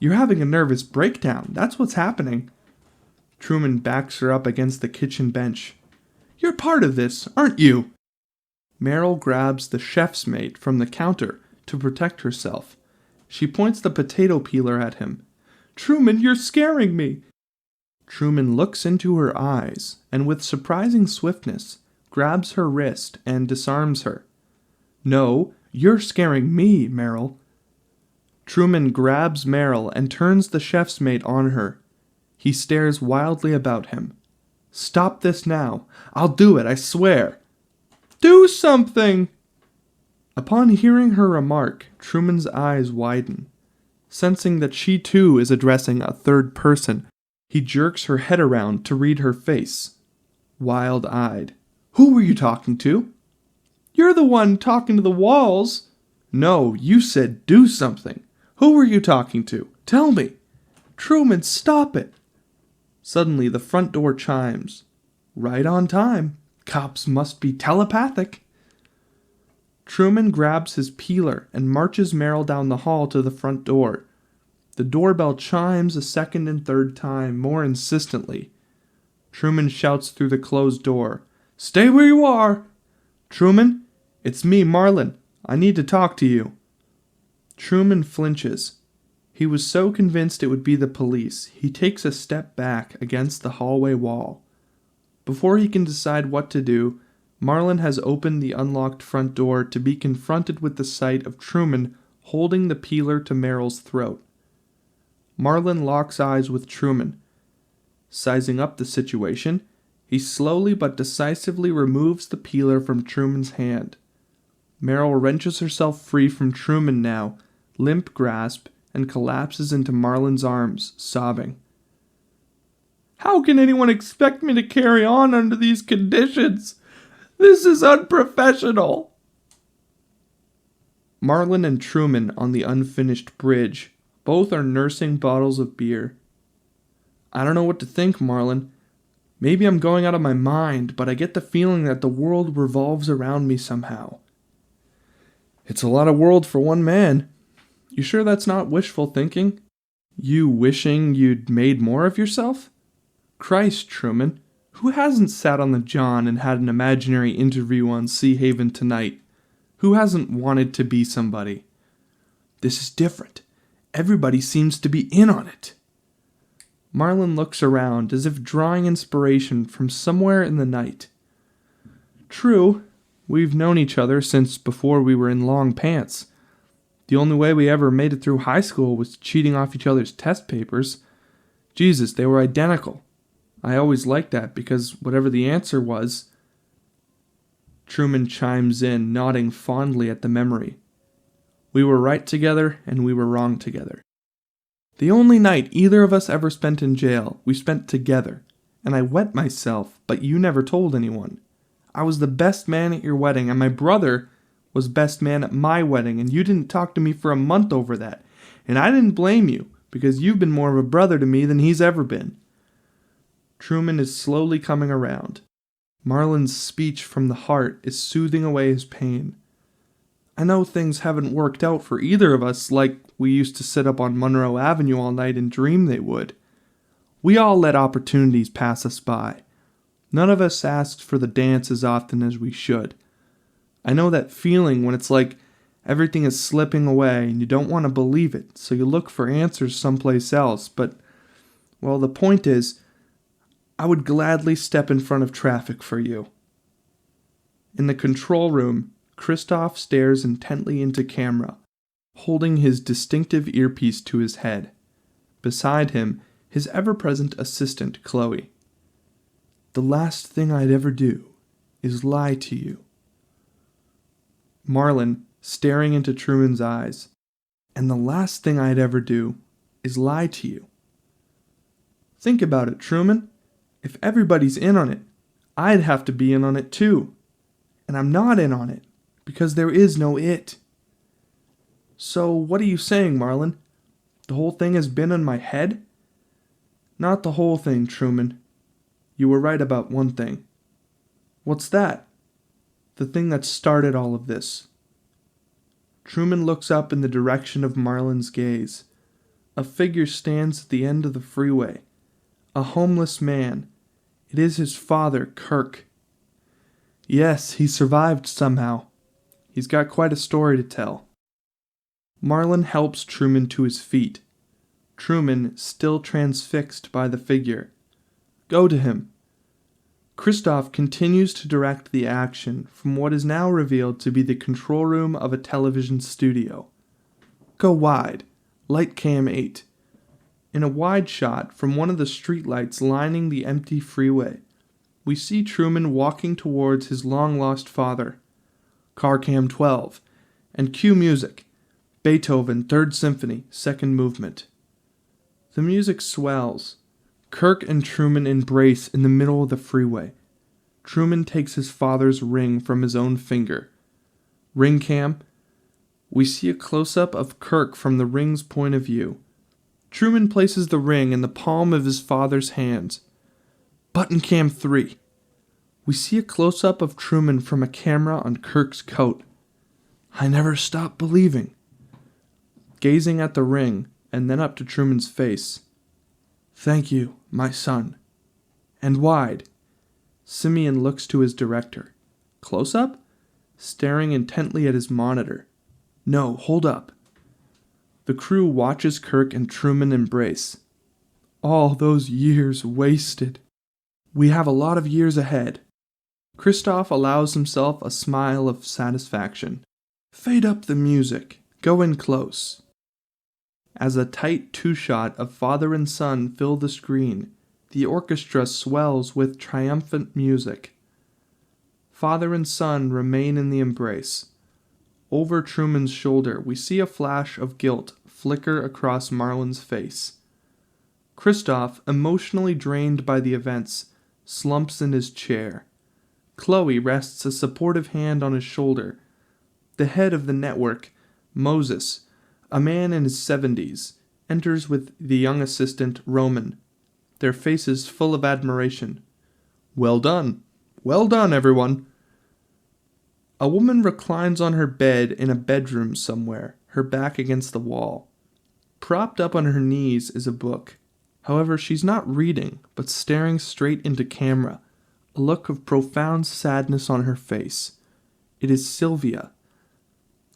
You're having a nervous breakdown. That's what's happening. Truman backs her up against the kitchen bench. You're part of this, aren't you? Meryl grabs the chef's mate from the counter to protect herself. She points the potato peeler at him. Truman, you're scaring me. Truman looks into her eyes and with surprising swiftness grabs her wrist and disarms her. No, you're scaring me, Meryl. Truman grabs Meryl and turns the chef's mate on her. He stares wildly about him. Stop this now. I'll do it, I swear. Do something! Upon hearing her remark, Truman's eyes widen. Sensing that she too is addressing a third person, he jerks her head around to read her face. Wild-eyed. Who were you talking to? You're the one talking to the walls. No, you said do something. Who were you talking to? Tell me. Truman, stop it. Suddenly, the front door chimes. Right on time. Cops must be telepathic. Truman grabs his peeler and marches Meryl down the hall to the front door. The doorbell chimes a second and third time, more insistently. Truman shouts through the closed door. Stay where you are. Truman, it's me, Marlon. I need to talk to you. Truman flinches. He was so convinced it would be the police, he takes a step back against the hallway wall. Before he can decide what to do, Marlon has opened the unlocked front door to be confronted with the sight of Truman holding the peeler to Meryl's throat. Marlon locks eyes with Truman. Sizing up the situation, he slowly but decisively removes the peeler from Truman's hand. Meryl wrenches herself free from Truman now, limp grasp, and collapses into Marlon's arms, sobbing. How can anyone expect me to carry on under these conditions? This is unprofessional. Marlon and Truman on the unfinished bridge. Both are nursing bottles of beer. I don't know what to think, Marlon. Maybe I'm going out of my mind, but I get the feeling that the world revolves around me somehow. It's a lot of world for one man. You sure that's not wishful thinking? You wishing you'd made more of yourself? Christ, Truman, who hasn't sat on the John and had an imaginary interview on Seahaven tonight? Who hasn't wanted to be somebody? This is different. Everybody seems to be in on it. Marlon looks around as if drawing inspiration from somewhere in the night. True, we've known each other since before we were in long pants. The only way we ever made it through high school was cheating off each other's test papers. Jesus, they were identical. I always liked that because whatever the answer was... Truman chimes in, nodding fondly at the memory. We were right together and we were wrong together. The only night either of us ever spent in jail, we spent together. And I wet myself, but you never told anyone. I was the best man at your wedding, and my brother was best man at my wedding, and you didn't talk to me for a month over that. And I didn't blame you, because you've been more of a brother to me than he's ever been. Truman is slowly coming around. Marlon's speech from the heart is soothing away his pain. I know things haven't worked out for either of us like we used to sit up on Monroe Avenue all night and dream they would. We all let opportunities pass us by. None of us asked for the dance as often as we should. I know that feeling when it's like everything is slipping away and you don't want to believe it, so you look for answers someplace else, but, well, the point is, I would gladly step in front of traffic for you. In the control room, Christoff stares intently into camera, holding his distinctive earpiece to his head. Beside him, his ever-present assistant, Chloe. The last thing I'd ever do is lie to you. Marlon, staring into Truman's eyes. And the last thing I'd ever do is lie to you. Think about it, Truman. If everybody's in on it, I'd have to be in on it too. And I'm not in on it, because there is no it. So what are you saying, Marlon? The whole thing has been in my head? Not the whole thing, Truman. You were right about one thing. What's that? The thing that started all of this. Truman looks up in the direction of Marlon's gaze. A figure stands at the end of the freeway. A homeless man. It is his father, Kirk. Yes, he survived somehow. He's got quite a story to tell. Marlon helps Truman to his feet. Truman, still transfixed by the figure. Go to him. Christoff continues to direct the action from what is now revealed to be the control room of a television studio. Go wide. Light cam 8. In a wide shot from one of the streetlights lining the empty freeway, we see Truman walking towards his long-lost father. Car cam 12. And cue music. Beethoven, 3rd Symphony, 2nd movement. The music swells. Kirk and Truman embrace in the middle of the freeway. Truman takes his father's ring from his own finger. Ring cam. We see a close-up of Kirk from the ring's point of view. Truman places the ring in the palm of his father's hands. Button cam 3. We see a close-up of Truman from a camera on Kirk's coat. I never stop believing. Gazing at the ring, and then up to Truman's face. Thank you, my son. And wide. Simeon looks to his director. Close up? Staring intently at his monitor. No, hold up. The crew watches Kirk and Truman embrace. All those years wasted. We have a lot of years ahead. Christoff allows himself a smile of satisfaction. Fade up the music. Go in close. As a tight two-shot of father and son fill the screen, the orchestra swells with triumphant music. Father and son remain in the embrace. Over Truman's shoulder, we see a flash of guilt flicker across Marlon's face. Christoff, emotionally drained by the events, slumps in his chair. Chloe rests a supportive hand on his shoulder. The head of the network, Moses, a man in his 70s, enters with the young assistant, Roman, their faces full of admiration. Well done. Well done, everyone. A woman reclines on her bed in a bedroom somewhere, her back against the wall. Propped up on her knees is a book. However, she's not reading, but staring straight into camera, a look of profound sadness on her face. It is Sylvia.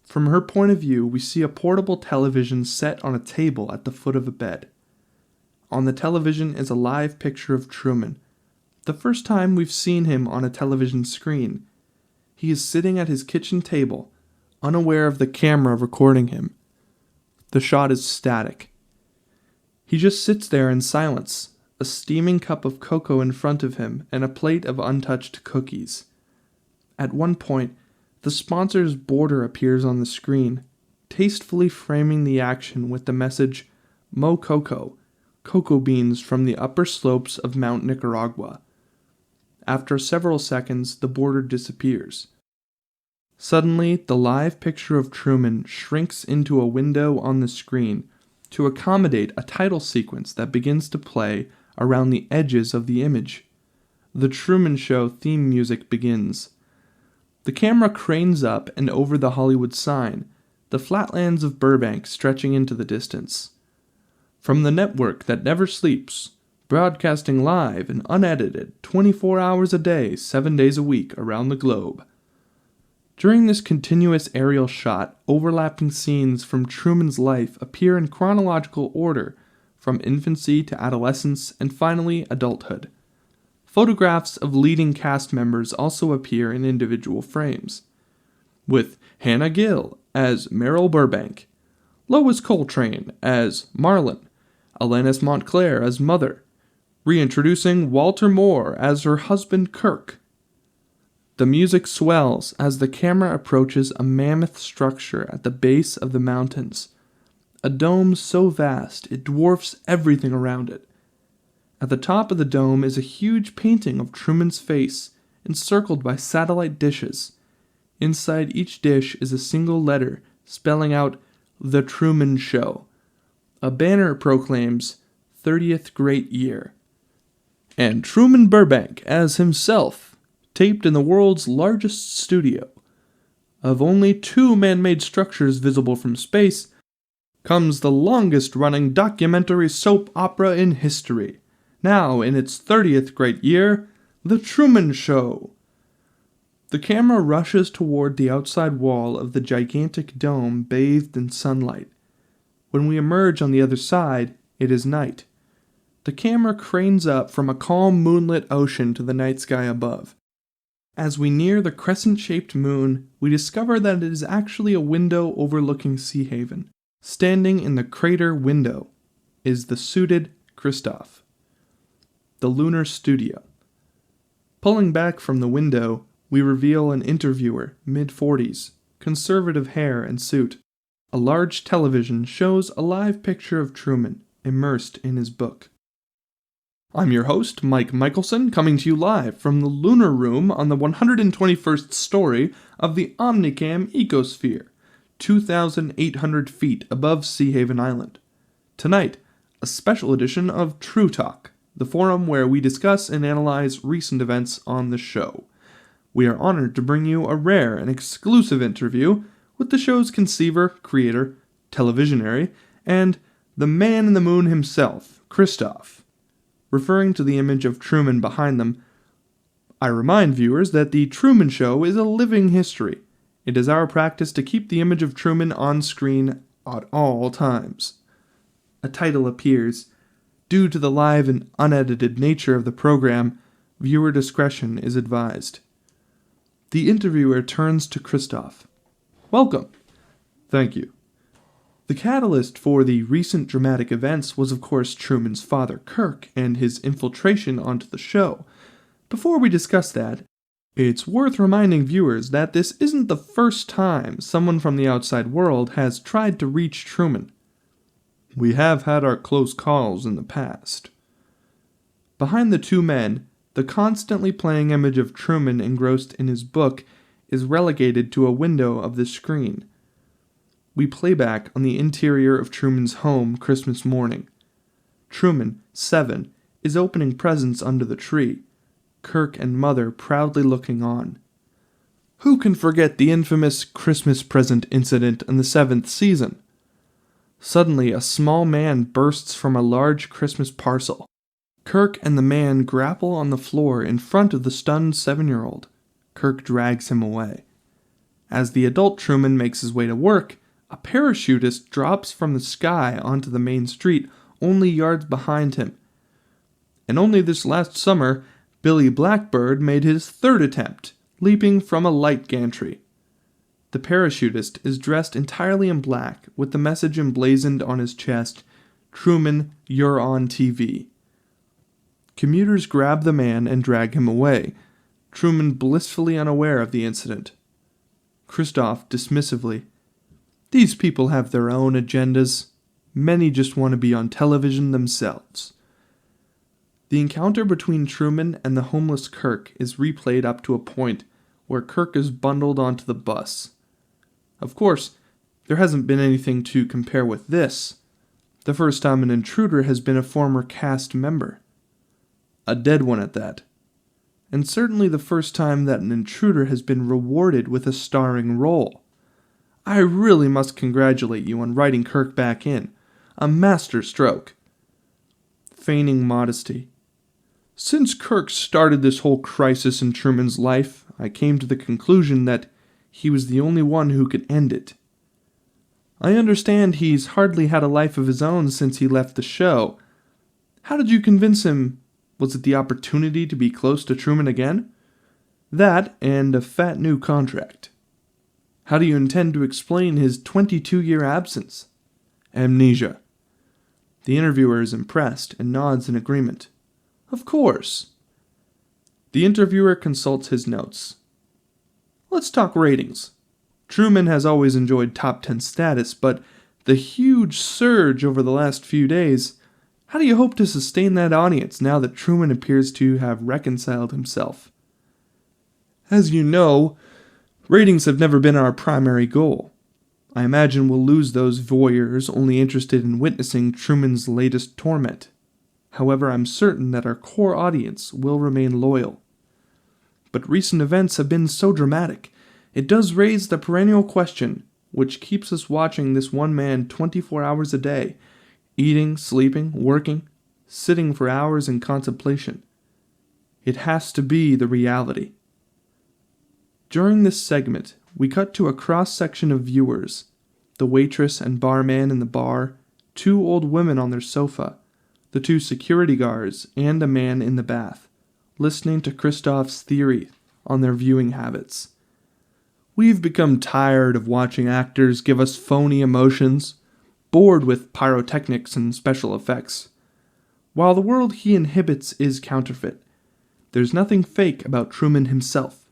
From her point of view, we see a portable television set on a table at the foot of a bed. On the television is a live picture of Truman, the first time we've seen him on a television screen. He is sitting at his kitchen table, unaware of the camera recording him. The shot is static. He just sits there in silence, a steaming cup of cocoa in front of him and a plate of untouched cookies. At one point, the sponsor's border appears on the screen, tastefully framing the action with the message, Mo Coco, cocoa beans from the upper slopes of Mount Nicaragua. After several seconds, the border disappears. Suddenly, the live picture of Truman shrinks into a window on the screen to accommodate a title sequence that begins to play around the edges of the image. The Truman Show theme music begins. The camera cranes up and over the Hollywood sign, the flatlands of Burbank stretching into the distance. From the network that never sleeps, broadcasting live and unedited 24 hours a day, 7 days a week around the globe. During this continuous aerial shot, overlapping scenes from Truman's life appear in chronological order, from infancy to adolescence and finally adulthood. Photographs of leading cast members also appear in individual frames, with Hannah Gill as Meryl Burbank, Lois Coltrane as Marlon, Alanis Montclair as Mother, reintroducing Walter Moore as her husband Kirk. The music swells as the camera approaches a mammoth structure at the base of the mountains, a dome so vast it dwarfs everything around it. At the top of the dome is a huge painting of Truman's face, encircled by satellite dishes. Inside each dish is a single letter spelling out The Truman Show. A banner proclaims 30th Great Year. And Truman Burbank as himself, taped in the world's largest studio. Of only 2 man-made structures visible from space, comes the longest-running documentary soap opera in history. Now, in its 30th great year, The Truman Show. The camera rushes toward the outside wall of the gigantic dome bathed in sunlight. When we emerge on the other side, it is night. The camera cranes up from a calm moonlit ocean to the night sky above. As we near the crescent-shaped moon, we discover that it is actually a window overlooking Seahaven. Standing in the crater window is the suited Christoff. The lunar studio. Pulling back from the window, we reveal an interviewer, mid-40s, conservative hair and suit. A large television shows a live picture of Truman, immersed in his book. I'm your host, Mike Michelson, coming to you live from the lunar room on the 121st story of the Omnicam Ecosphere, 2,800 feet above Seahaven Island. Tonight, a special edition of True Talk, the forum where we discuss and analyze recent events on the show. We are honored to bring you a rare and exclusive interview with the show's conceiver, creator, televisionary, and the man in the moon himself, Christoff. Referring to the image of Truman behind them, I remind viewers that The Truman Show is a living history. It is our practice to keep the image of Truman on screen at all times. A title appears. Due to the live and unedited nature of the program, viewer discretion is advised. The interviewer turns to Christoff. Welcome. Thank you. The catalyst for the recent dramatic events was, of course, Truman's father, Kirk, and his infiltration onto the show. Before we discuss that, it's worth reminding viewers that this isn't the first time someone from the outside world has tried to reach Truman. We have had our close calls in the past. Behind the 2 men, the constantly playing image of Truman engrossed in his book is relegated to a window of the screen. We play back on the interior of Truman's home Christmas morning. Truman, 7, is opening presents under the tree, Kirk and Mother proudly looking on. Who can forget the infamous Christmas present incident in the 7th season? Suddenly, a small man bursts from a large Christmas parcel. Kirk and the man grapple on the floor in front of the stunned 7-year-old. Kirk drags him away. As the adult Truman makes his way to work, a parachutist drops from the sky onto the main street only yards behind him. And only this last summer, Billy Blackbird made his 3rd attempt, leaping from a light gantry. The parachutist is dressed entirely in black, with the message emblazoned on his chest, Truman, you're on TV. Commuters grab the man and drag him away, Truman blissfully unaware of the incident. Christoff dismissively, these people have their own agendas. Many just want to be on television themselves. The encounter between Truman and the homeless Kirk is replayed up to a point where Kirk is bundled onto the bus. Of course, there hasn't been anything to compare with this. The first time an intruder has been a former cast member. A dead one at that. And certainly the first time that an intruder has been rewarded with a starring role. I really must congratulate you on writing Kirk back in. A master stroke. Feigning modesty. Since Kirk started this whole crisis in Truman's life, I came to the conclusion that he was the only one who could end it. I understand he's hardly had a life of his own since he left the show. How did you convince him? Was it the opportunity to be close to Truman again? That and a fat new contract. How do you intend to explain his 22-year absence? Amnesia. The interviewer is impressed and nods in agreement. Of course. The interviewer consults his notes. Let's talk ratings. Truman has always enjoyed top 10 status, but the huge surge over the last few days, how do you hope to sustain that audience now that Truman appears to have reconciled himself? As you know, ratings have never been our primary goal. I imagine we'll lose those voyeurs only interested in witnessing Truman's latest torment. However, I'm certain that our core audience will remain loyal. But recent events have been so dramatic, it does raise the perennial question, which keeps us watching this one man 24 hours a day, eating, sleeping, working, sitting for hours in contemplation. It has to be the reality. During this segment, we cut to a cross-section of viewers, the waitress and barman in the bar, 2 old women on their sofa, the 2 security guards, and a man in the bath, listening to Christoff's theory on their viewing habits. We've become tired of watching actors give us phony emotions, bored with pyrotechnics and special effects. While the world he inhabits is counterfeit, there's nothing fake about Truman himself.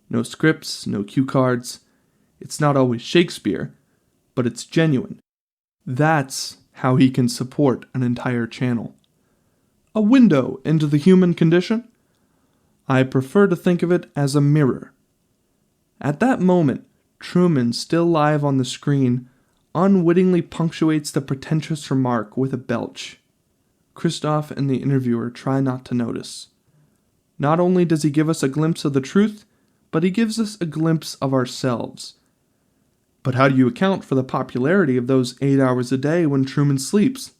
No scripts, no cue cards. It's not always Shakespeare, but it's genuine. That's how he can support an entire channel. A window into the human condition? I prefer to think of it as a mirror. At that moment, Truman, still live on the screen, unwittingly punctuates the pretentious remark with a belch. Christoff and the interviewer try not to notice. Not only does he give us a glimpse of the truth, but he gives us a glimpse of ourselves. But how do you account for the popularity of those 8 hours a day when Truman sleeps?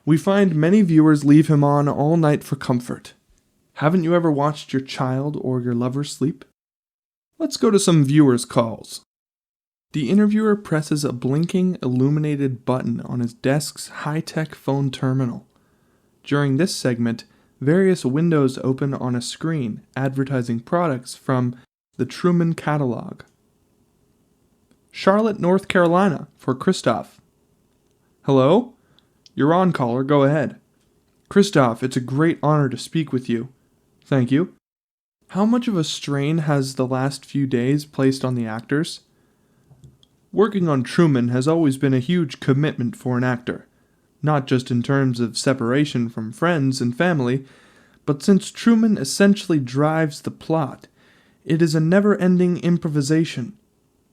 We find many viewers leave him on all night for comfort. Haven't you ever watched your child or your lover sleep? Let's go to some viewers' calls. The interviewer presses a blinking, illuminated button on his desk's high-tech phone terminal. During this segment, various windows open on a screen advertising products from the Truman catalog. Charlotte, North Carolina, for Christoff. Hello? You're on, caller. Go ahead. Christoff, it's a great honor to speak with you. Thank you. How much of a strain has the last few days placed on the actors? Working on Truman has always been a huge commitment for an actor, not just in terms of separation from friends and family, but since Truman essentially drives the plot, it is a never-ending improvisation.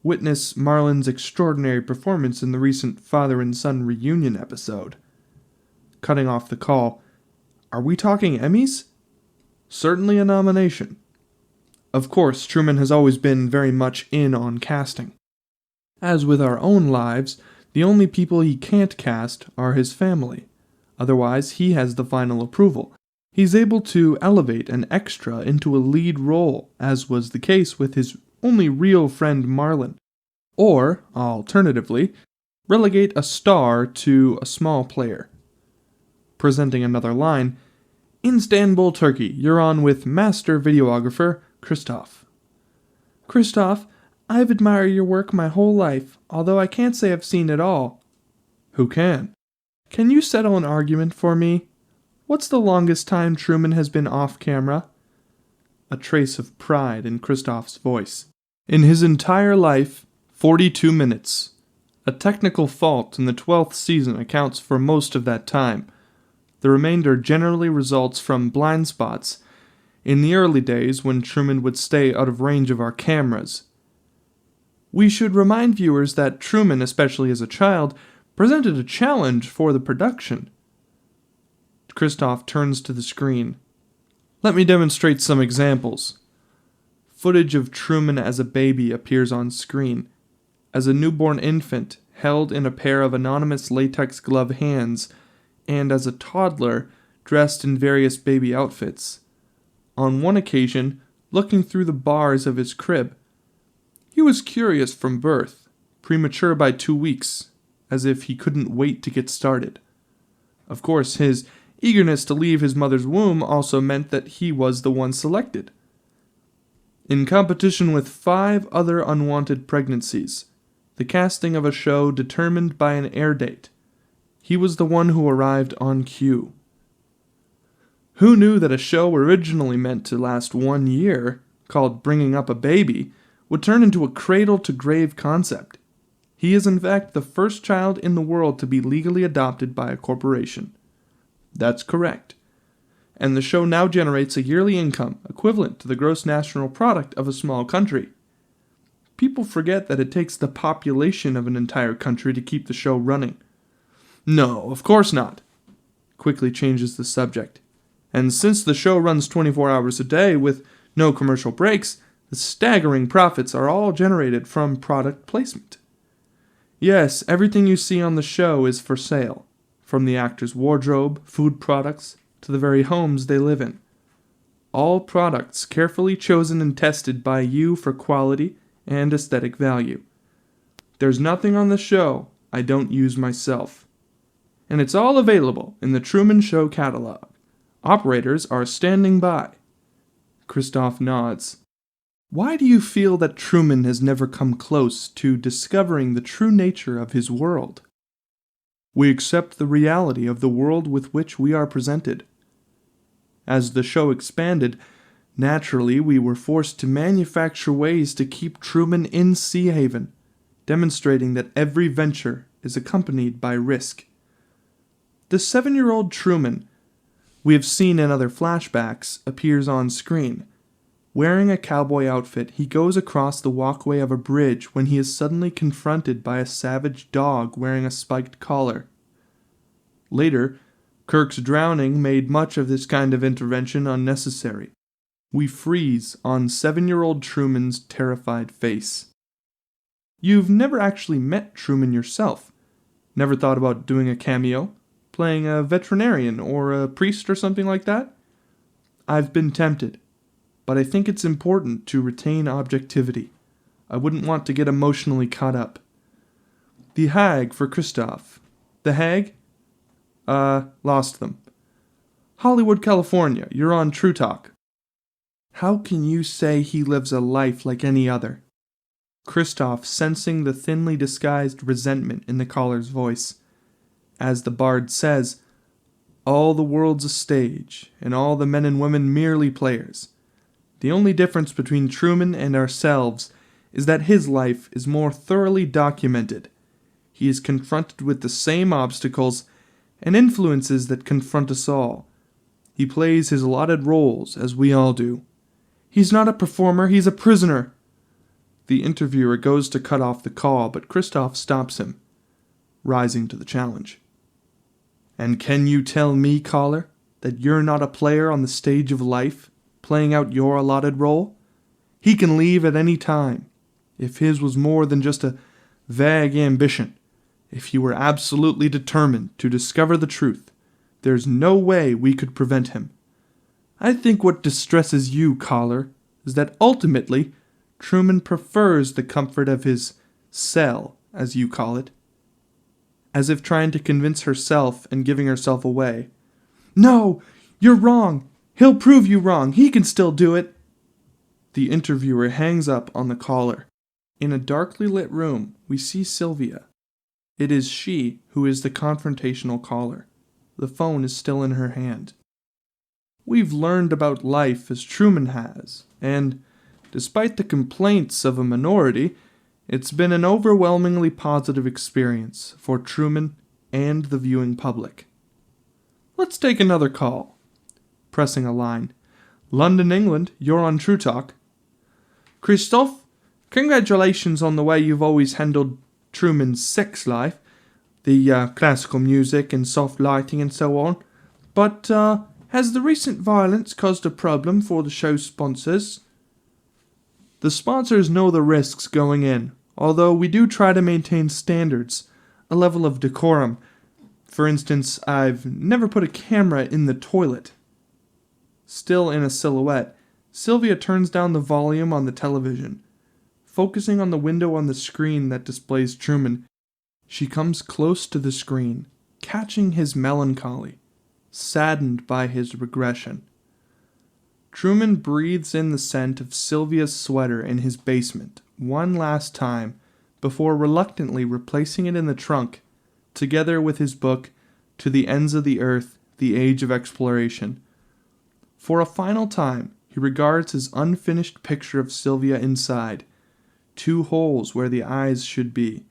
Witness Marlon's extraordinary performance in the recent father and son reunion episode. Cutting off the call, are we talking Emmys? Certainly a nomination. Of course, Truman has always been very much in on casting. As with our own lives, the only people he can't cast are his family. Otherwise, he has the final approval. He's able to elevate an extra into a lead role, as was the case with his only real friend Marlon. Or, alternatively, relegate a star to a small player. Presenting another line, Istanbul, Turkey, you're on with master videographer Christoff. Christoff, I've admired your work my whole life, although I can't say I've seen it all. Who can? Can you settle an argument for me? What's the longest time Truman has been off camera? A trace of pride in Christoff's voice. In his entire life, 42 minutes. A technical fault in the 12th season accounts for most of that time. The remainder generally results from blind spots in the early days when Truman would stay out of range of our cameras. We should remind viewers that Truman, especially as a child, presented a challenge for the production. Christoff turns to the screen. Let me demonstrate some examples. Footage of Truman as a baby appears on screen, as a newborn infant held in a pair of anonymous latex glove hands, and as a toddler dressed in various baby outfits. On one occasion, looking through the bars of his crib. He was curious from birth, premature by 2 weeks, as if he couldn't wait to get started. Of course, his eagerness to leave his mother's womb also meant that he was the one selected. In competition with 5 other unwanted pregnancies, the casting of a show determined by an air date, he was the one who arrived on cue. Who knew that a show originally meant to last 1 year, called Bringing Up a Baby, would turn into a cradle-to-grave concept? He is in fact the first child in the world to be legally adopted by a corporation. That's correct. And the show now generates a yearly income equivalent to the gross national product of a small country. People forget that it takes the population of an entire country to keep the show running. No, of course not. Quickly changes the subject. And since the show runs 24 hours a day with no commercial breaks, the staggering profits are all generated from product placement. Yes, everything you see on the show is for sale, from the actor's wardrobe, food products, to the very homes they live in. All products carefully chosen and tested by you for quality and aesthetic value. There's nothing on the show I don't use myself. And it's all available in the Truman Show catalog. Operators are standing by. Christoff nods. Why do you feel that Truman has never come close to discovering the true nature of his world? We accept the reality of the world with which we are presented. As the show expanded, naturally we were forced to manufacture ways to keep Truman in Seahaven, demonstrating that every venture is accompanied by risk. The 7-year-old Truman we have seen in other flashbacks appears on screen. Wearing a cowboy outfit, he goes across the walkway of a bridge when he is suddenly confronted by a savage dog wearing a spiked collar. Later, Kirk's drowning made much of this kind of intervention unnecessary. We freeze on 7-year-old Truman's terrified face. You've never actually met Truman yourself. Never thought about doing a cameo? Playing a veterinarian or a priest or something like that? I've been tempted, but I think it's important to retain objectivity. I wouldn't want to get emotionally caught up. The hag for Christoff. The hag? Lost them. Hollywood, California, you're on True Talk. How can you say he lives a life like any other? Christoff sensing the thinly disguised resentment in the caller's voice. As the bard says, all the world's a stage, and all the men and women merely players. The only difference between Truman and ourselves is that his life is more thoroughly documented. He is confronted with the same obstacles and influences that confront us all. He plays his allotted roles, as we all do. He's not a performer, he's a prisoner. The interviewer goes to cut off the call, but Christoff stops him, rising to the challenge. And can you tell me, caller, that you're not a player on the stage of life, playing out your allotted role? He can leave at any time. If his was more than just a vague ambition, if he were absolutely determined to discover the truth, there's no way we could prevent him. I think what distresses you, caller, is that ultimately Truman prefers the comfort of his cell, as you call it. As if trying to convince herself and giving herself away. No, you're wrong. He'll prove you wrong. He can still do it. The interviewer hangs up on the caller. In a darkly lit room, we see Sylvia. It is she who is the confrontational caller. The phone is still in her hand. We've learned about life as Truman has, and despite the complaints of a minority, it's been an overwhelmingly positive experience for Truman and the viewing public. Let's take another call. Pressing a line. London, England, you're on True Talk. Christoff, congratulations on the way you've always handled Truman's sex life, the classical music and soft lighting and so on. But has the recent violence caused a problem for the show's sponsors? The sponsors know the risks going in, although we do try to maintain standards, a level of decorum. For instance, I've never put a camera in the toilet. Still in a silhouette, Sylvia turns down the volume on the television. Focusing on the window on the screen that displays Truman, she comes close to the screen, catching his melancholy, saddened by his regression. Truman breathes in the scent of Sylvia's sweater in his basement one last time before reluctantly replacing it in the trunk, together with his book, To the Ends of the Earth, The Age of Exploration. For a final time, he regards his unfinished picture of Sylvia inside, 2 holes where the eyes should be.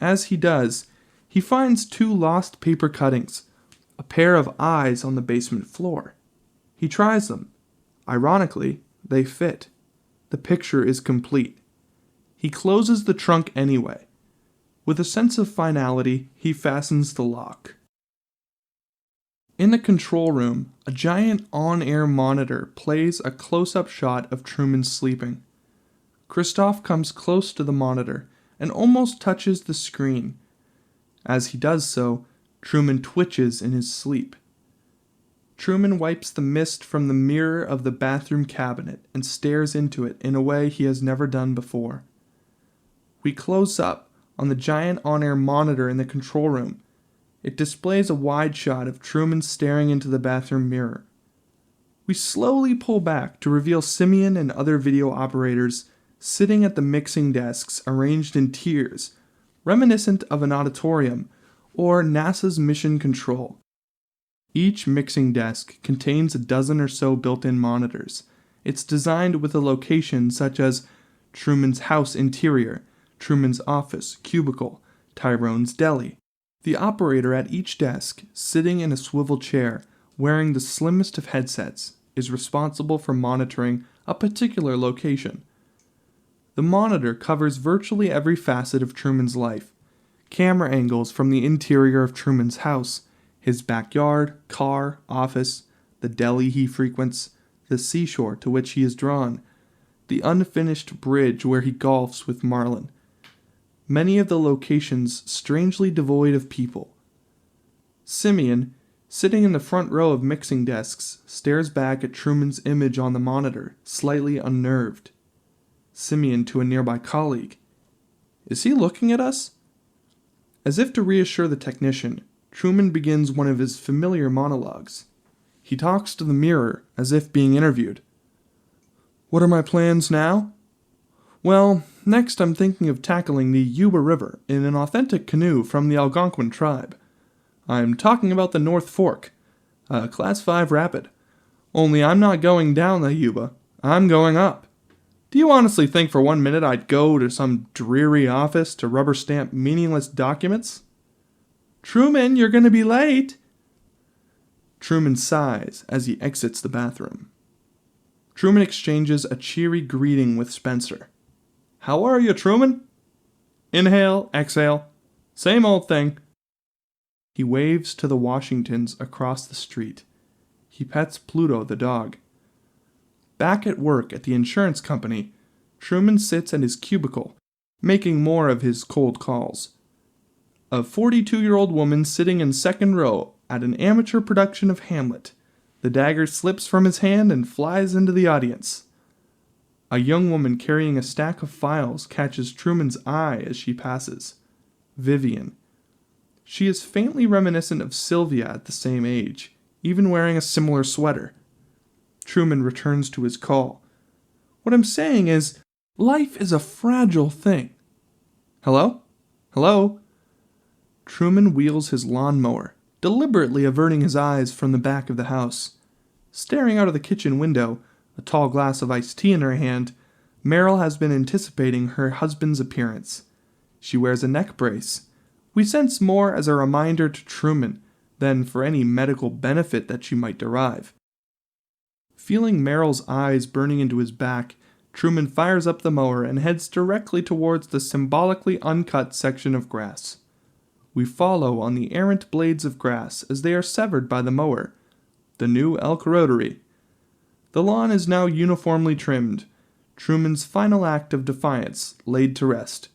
As he does, he finds 2 lost paper cuttings, a pair of eyes on the basement floor. He tries them. Ironically, they fit. The picture is complete. He closes the trunk anyway. With a sense of finality, he fastens the lock. In the control room, a giant on-air monitor plays a close-up shot of Truman sleeping. Christoff comes close to the monitor and almost touches the screen. As he does so, Truman twitches in his sleep. Truman wipes the mist from the mirror of the bathroom cabinet and stares into it in a way he has never done before. We close up on the giant on-air monitor in the control room. It displays a wide shot of Truman staring into the bathroom mirror. We slowly pull back to reveal Simeon and other video operators sitting at the mixing desks arranged in tiers, reminiscent of an auditorium or NASA's mission control. Each mixing desk contains a dozen or so built-in monitors. It's designed with a location such as Truman's house interior, Truman's office, cubicle, Tyrone's deli. The operator at each desk, sitting in a swivel chair, wearing the slimmest of headsets, is responsible for monitoring a particular location. The monitor covers virtually every facet of Truman's life. Camera angles from the interior of Truman's house, his backyard, car, office, the deli he frequents, the seashore to which he is drawn, the unfinished bridge where he golfs with Marlon. Many of the locations strangely devoid of people. Simeon, sitting in the front row of mixing desks, stares back at Truman's image on the monitor, slightly unnerved. Simeon to a nearby colleague. Is he looking at us? As if to reassure the technician, Truman begins one of his familiar monologues. He talks to the mirror as if being interviewed. What are my plans now? Well, next I'm thinking of tackling the Yuba River in an authentic canoe from the Algonquin tribe. I'm talking about the North Fork, a Class 5 rapid. Only I'm not going down the Yuba, I'm going up. Do you honestly think for 1 minute I'd go to some dreary office to rubber stamp meaningless documents? Truman, you're going to be late. Truman sighs as he exits the bathroom. Truman exchanges a cheery greeting with Spencer. How are you, Truman? Inhale, exhale. Same old thing. He waves to the Washingtons across the street. He pets Pluto the dog. Back at work at the insurance company, Truman sits at his cubicle, making more of his cold calls. A 42-year-old woman sitting in second row at an amateur production of Hamlet. The dagger slips from his hand and flies into the audience. A young woman carrying a stack of files catches Truman's eye as she passes. Vivian. She is faintly reminiscent of Sylvia at the same age, even wearing a similar sweater. Truman returns to his call. What I'm saying is, life is a fragile thing. Hello? Hello? Truman wheels his lawnmower, deliberately averting his eyes from the back of the house. Staring out of the kitchen window, a tall glass of iced tea in her hand, Meryl has been anticipating her husband's appearance. She wears a neck brace. We sense more as a reminder to Truman than for any medical benefit that she might derive. Feeling Meryl's eyes burning into his back, Truman fires up the mower and heads directly towards the symbolically uncut section of grass. We follow on the errant blades of grass as they are severed by the mower, the new elk rotary. The lawn is now uniformly trimmed, Truman's final act of defiance laid to rest.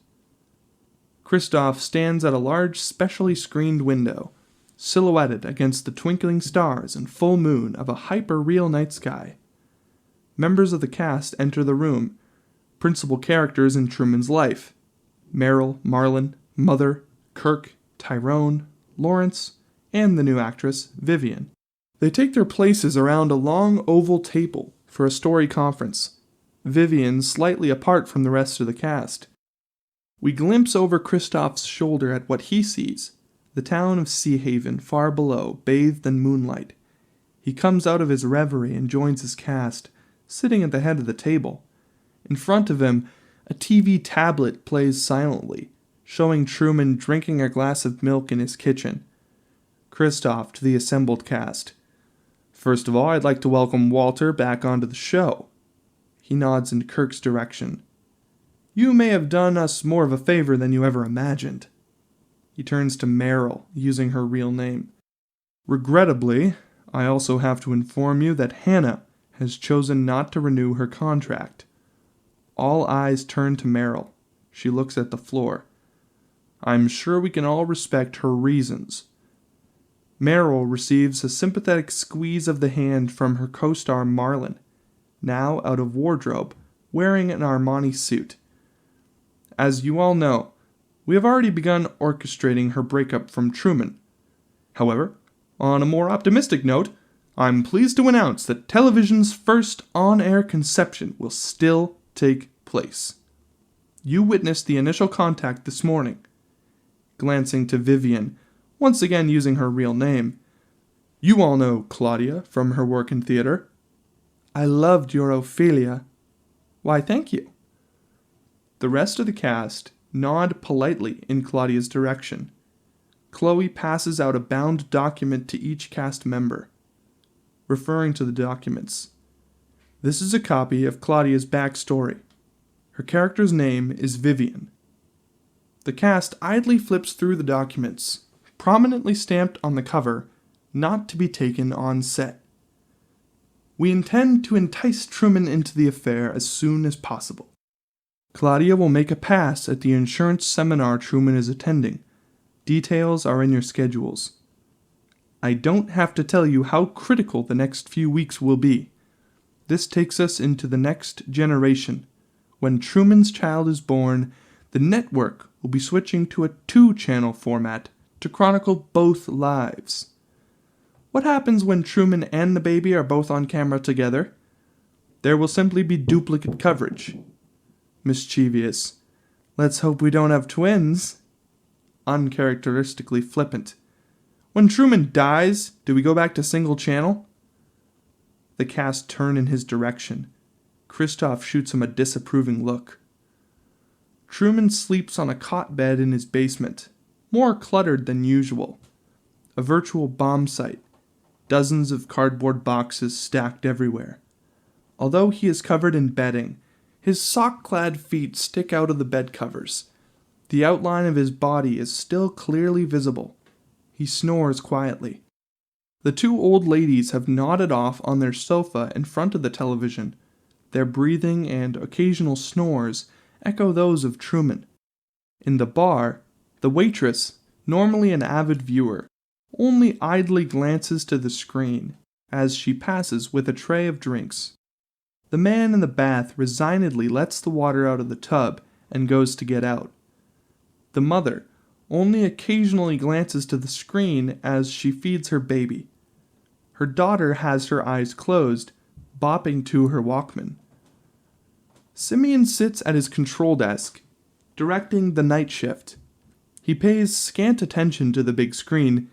Christoff stands at a large specially screened window, silhouetted against the twinkling stars and full moon of a hyper-real night sky. Members of the cast enter the room, principal characters in Truman's life: Meryl, Marlon, Mother, Kirk, Tyrone, Lawrence, and the new actress, Vivian. They take their places around a long oval table for a story conference, Vivian slightly apart from the rest of the cast. We glimpse over Christoff's shoulder at what he sees, the town of Seahaven far below, bathed in moonlight. He comes out of his reverie and joins his cast, sitting at the head of the table. In front of him, a TV tablet plays silently, showing Truman drinking a glass of milk in his kitchen. Christoff to the assembled cast. "First of all, I'd like to welcome Walter back onto the show." He nods in Kirk's direction. "You may have done us more of a favor than you ever imagined." He turns to Meryl, using her real name. "Regrettably, I also have to inform you that Hannah has chosen not to renew her contract." All eyes turn to Meryl. She looks at the floor. "I'm sure we can all respect her reasons." Meryl receives a sympathetic squeeze of the hand from her co-star Marlon, now out of wardrobe, wearing an Armani suit. "As you all know, we have already begun orchestrating her breakup from Truman. However, on a more optimistic note, I'm pleased to announce that television's first on-air conception will still take place. You witnessed the initial contact this morning." Glancing to Vivian, once again using her real name. "You all know Claudia from her work in theater." "I loved your Ophelia." "Why, thank you." The rest of the cast nod politely in Claudia's direction. Chloe passes out a bound document to each cast member. Referring to the documents, "This is a copy of Claudia's backstory. Her character's name is Vivian." The cast idly flips through the documents, prominently stamped on the cover, "Not to be taken on set." "We intend to entice Truman into the affair as soon as possible. Claudia will make a pass at the insurance seminar Truman is attending. Details are in your schedules. I don't have to tell you how critical the next few weeks will be. This takes us into the next generation. When Truman's child is born, the network will be switching to a 2-channel format to chronicle both lives. What happens when Truman and the baby are both on camera together? There will simply be duplicate coverage." Mischievous. "Let's hope we don't have twins." Uncharacteristically flippant. "When Truman dies, do we go back to single channel?" The cast turn in his direction. Christoff shoots him a disapproving look. Truman sleeps on a cot bed in his basement, more cluttered than usual. A virtual bomb site, dozens of cardboard boxes stacked everywhere. Although he is covered in bedding, his sock-clad feet stick out of the bed covers. The outline of his body is still clearly visible. He snores quietly. The 2 old ladies have nodded off on their sofa in front of the television. Their breathing and occasional snores echo those of Truman. In the bar, the waitress, normally an avid viewer, only idly glances to the screen as she passes with a tray of drinks. The man in the bath resignedly lets the water out of the tub and goes to get out. The mother only occasionally glances to the screen as she feeds her baby. Her daughter has her eyes closed, bopping to her Walkman. Simeon sits at his control desk, directing the night shift. He pays scant attention to the big screen,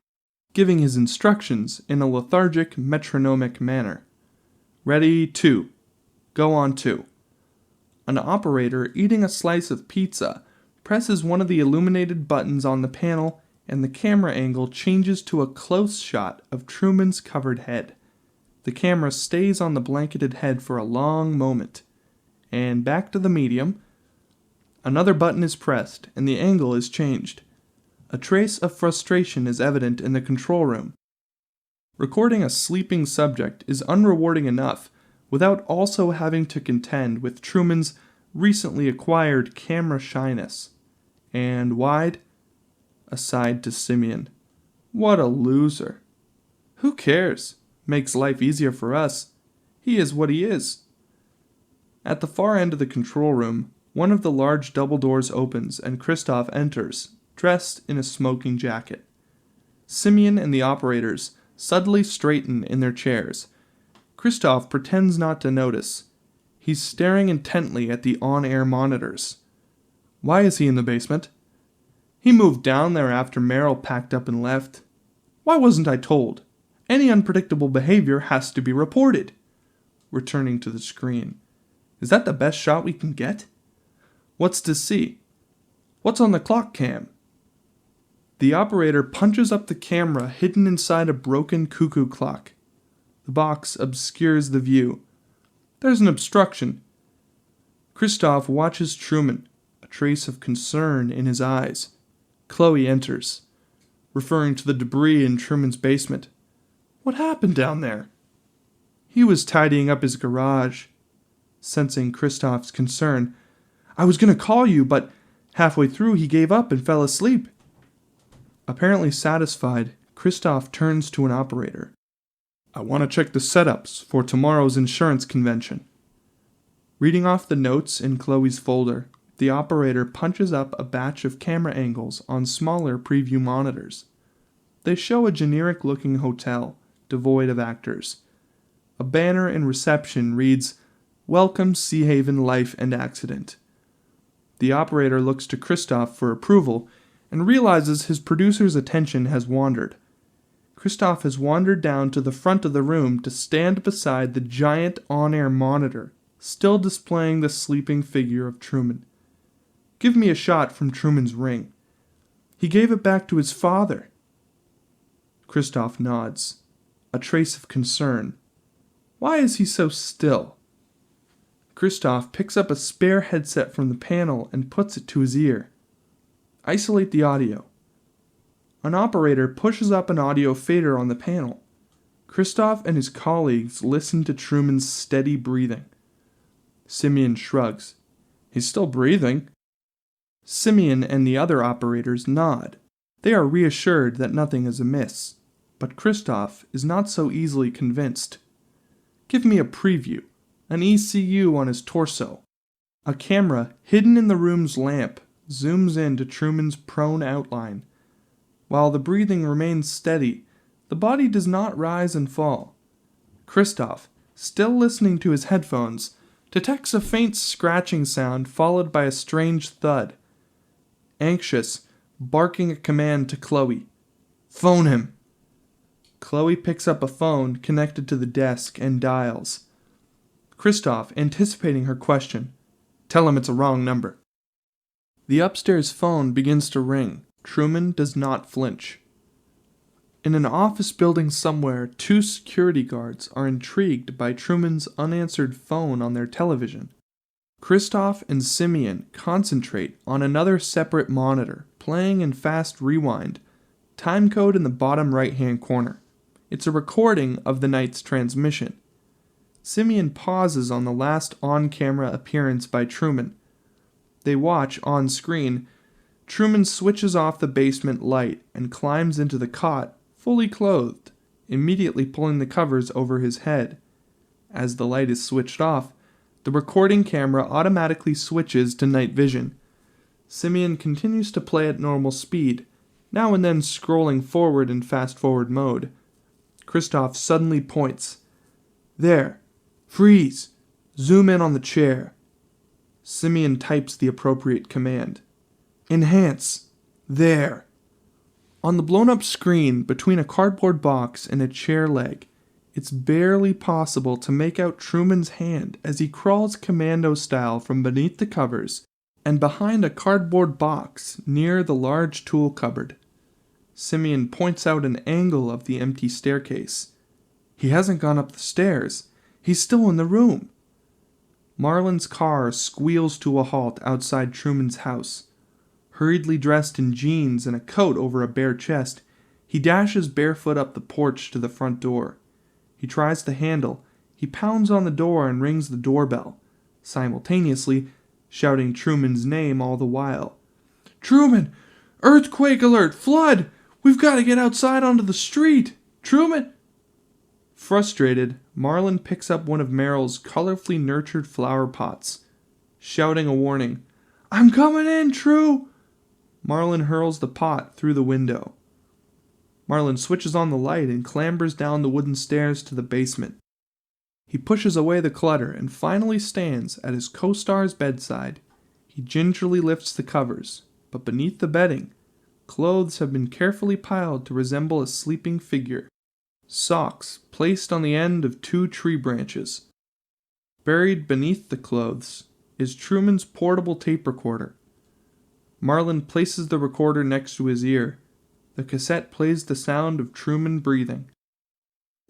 giving his instructions in a lethargic, metronomic manner. Ready, 2. Go on 2. An operator eating a slice of pizza presses one of the illuminated buttons on the panel, and the camera angle changes to a close shot of Truman's covered head. The camera stays on the blanketed head for a long moment. And back to the medium. Another button is pressed, and the angle is changed. A trace of frustration is evident in the control room. Recording a sleeping subject is unrewarding enough without also having to contend with Truman's recently acquired camera shyness. And wide, aside to Simeon. What a loser. Who cares? Makes life easier for us. He is what he is. At the far end of the control room, one of the large double doors opens and Christoff enters, dressed in a smoking jacket. Simeon and the operators suddenly straighten in their chairs. Christoff pretends not to notice. He's staring intently at the on-air monitors. Why is he in the basement? He moved down there after Meryl packed up and left. Why wasn't I told? Any unpredictable behavior has to be reported. Returning to the screen. Is that the best shot we can get? What's to see? What's on the clock cam? The operator punches up the camera hidden inside a broken cuckoo clock. The box obscures the view. There's an obstruction. Christoff watches Truman, a trace of concern in his eyes. Chloe enters, referring to the debris in Truman's basement. What happened down there? He was tidying up his garage. Sensing Christoff's concern, I was going to call you, but halfway through he gave up and fell asleep. Apparently satisfied, Christoff turns to an operator. I want to check the setups for tomorrow's insurance convention. Reading off the notes in Chloe's folder, the operator punches up a batch of camera angles on smaller preview monitors. They show a generic-looking hotel, devoid of actors. A banner in reception reads, Welcome Seahaven Life and Accident. The operator looks to Christoff for approval and realizes his producer's attention has wandered. Christoff has wandered down to the front of the room to stand beside the giant on-air monitor, still displaying the sleeping figure of Truman. Give me a shot from Truman's ring. He gave it back to his father. Christoff nods, a trace of concern. Why is he so still? Christoff picks up a spare headset from the panel and puts it to his ear. Isolate the audio. An operator pushes up an audio fader on the panel. Christoff and his colleagues listen to Truman's steady breathing. Simeon shrugs. He's still breathing. Simeon and the other operators nod. They are reassured that nothing is amiss. But Christoff is not so easily convinced. Give me a preview. An ECU on his torso. A camera hidden in the room's lamp zooms in to Truman's prone outline. While the breathing remains steady, the body does not rise and fall. Christoff, still listening to his headphones, detects a faint scratching sound followed by a strange thud. Anxious, barking a command to Chloe. Phone him. Chloe picks up a phone connected to the desk and dials. Christoff, anticipating her question. Tell him it's a wrong number. The upstairs phone begins to ring. Truman does not flinch. In an office building somewhere, 2 security guards are intrigued by Truman's unanswered phone on their television. Christoff and Simeon concentrate on another separate monitor, playing in fast rewind. Timecode in the bottom right-hand corner. It's a recording of the night's transmission. Simeon pauses on the last on-camera appearance by Truman. They watch, on screen, Truman switches off the basement light and climbs into the cot, fully clothed, immediately pulling the covers over his head. As the light is switched off, the recording camera automatically switches to night vision. Simeon continues to play at normal speed, now and then scrolling forward in fast-forward mode. Christoff suddenly points. There. Freeze. Zoom in on the chair. Simeon types the appropriate command. Enhance. There! On the blown-up screen, between a cardboard box and a chair leg, it's barely possible to make out Truman's hand as he crawls commando-style from beneath the covers and behind a cardboard box near the large tool cupboard. Simeon points out an angle of the empty staircase. He hasn't gone up the stairs. He's still in the room. Marlon's car squeals to a halt outside Truman's house. Hurriedly dressed in jeans and a coat over a bare chest, he dashes barefoot up the porch to the front door. He tries the handle. He pounds on the door and rings the doorbell, simultaneously shouting Truman's name all the while. "Truman! Earthquake alert! Flood! We've got to get outside onto the street! Truman!" Frustrated, Marlon picks up one of Meryl's colorfully nurtured flower pots, shouting a warning. "I'm coming in, True!" Marlon hurls the pot through the window. Marlon switches on the light and clambers down the wooden stairs to the basement. He pushes away the clutter and finally stands at his co-star's bedside. He gingerly lifts the covers, but beneath the bedding, clothes have been carefully piled to resemble a sleeping figure. Socks placed on the end of 2 tree branches. Buried beneath the clothes is Truman's portable tape recorder. Marlon places the recorder next to his ear. The cassette plays the sound of Truman breathing.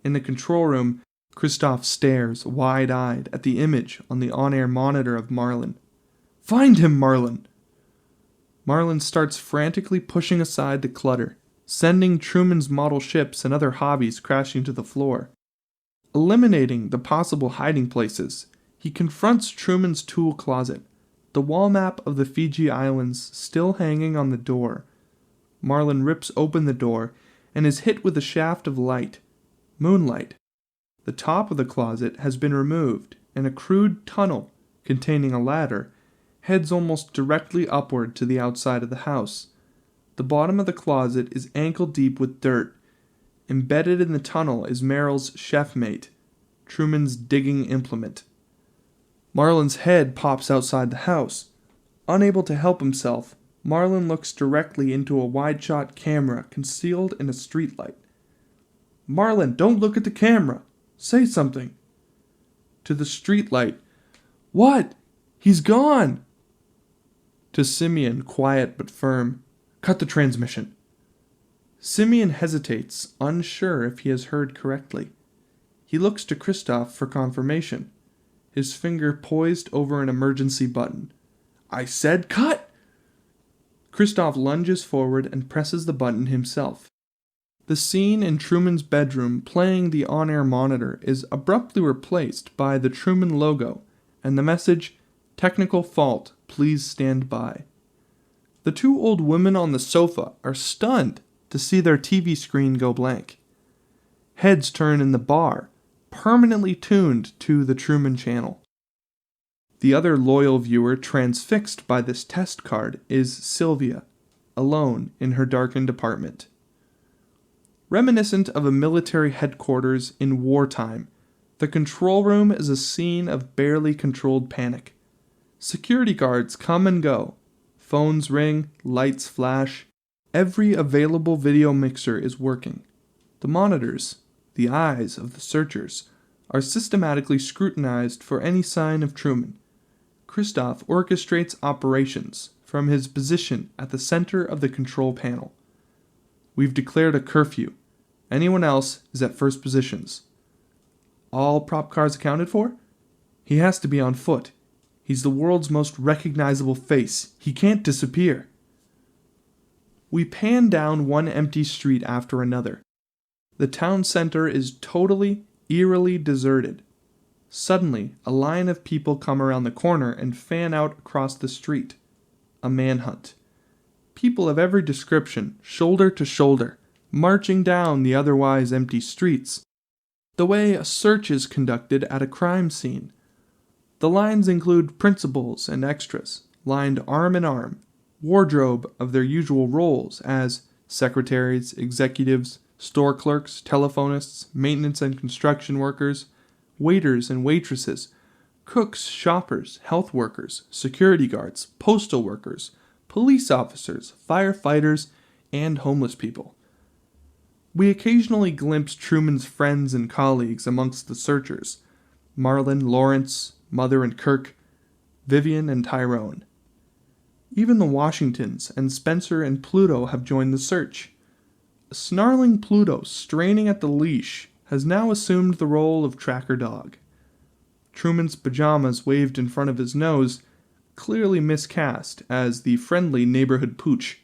In the control room, Christoff stares wide-eyed at the image on the on-air monitor of Marlon. "Find him, Marlon!" Marlon starts frantically pushing aside the clutter, sending Truman's model ships and other hobbies crashing to the floor. Eliminating the possible hiding places, he confronts Truman's tool closet, the wall map of the Fiji Islands still hanging on the door. Marlon rips open the door and is hit with a shaft of light. Moonlight. The top of the closet has been removed, and a crude tunnel, containing a ladder, heads almost directly upward to the outside of the house. The bottom of the closet is ankle deep with dirt. Embedded in the tunnel is Meryl's chef mate, Truman's digging implement. Marlon's head pops outside the house. Unable to help himself, Marlon looks directly into a wide-shot camera concealed in a streetlight. "Marlon, don't look at the camera! Say something!" To the streetlight, "What? He's gone!" To Simeon, quiet but firm, "Cut the transmission." Simeon hesitates, unsure if he has heard correctly. He looks to Christoff for confirmation, his finger poised over an emergency button. "I said cut!" Christoff lunges forward and presses the button himself. The scene in Truman's bedroom playing the on-air monitor is abruptly replaced by the Truman logo and the message, "Technical fault, please stand by." The 2 old women on the sofa are stunned to see their TV screen go blank. Heads turn in the bar, permanently tuned to the Truman channel. The other loyal viewer transfixed by this test card is Sylvia, alone in her darkened apartment. Reminiscent of a military headquarters in wartime, the control room is a scene of barely controlled panic. Security guards come and go. Phones ring, lights flash. Every available video mixer is working. The monitors, the eyes of the searchers, are systematically scrutinized for any sign of Truman. Christoff orchestrates operations from his position at the center of the control panel. "We've declared a curfew. Anyone else is at first positions." "All prop cars accounted for?" "He has to be on foot. He's the world's most recognizable face. He can't disappear." We pan down one empty street after another. The town center is totally, eerily deserted. Suddenly, a line of people come around the corner and fan out across the street. A manhunt. People of every description, shoulder to shoulder, marching down the otherwise empty streets. The way a search is conducted at a crime scene. The lines include principals and extras, lined arm in arm, wardrobe of their usual roles as secretaries, executives, store clerks, telephonists, maintenance and construction workers, waiters and waitresses, cooks, shoppers, health workers, security guards, postal workers, police officers, firefighters, and homeless people. We occasionally glimpse Truman's friends and colleagues amongst the searchers: Marlon, Lawrence, Mother and Kirk, Vivian and Tyrone. Even the Washingtons and Spencer and Pluto have joined the search. A snarling Pluto straining at the leash has now assumed the role of tracker dog. Truman's pajamas waved in front of his nose, clearly miscast as the friendly neighborhood pooch.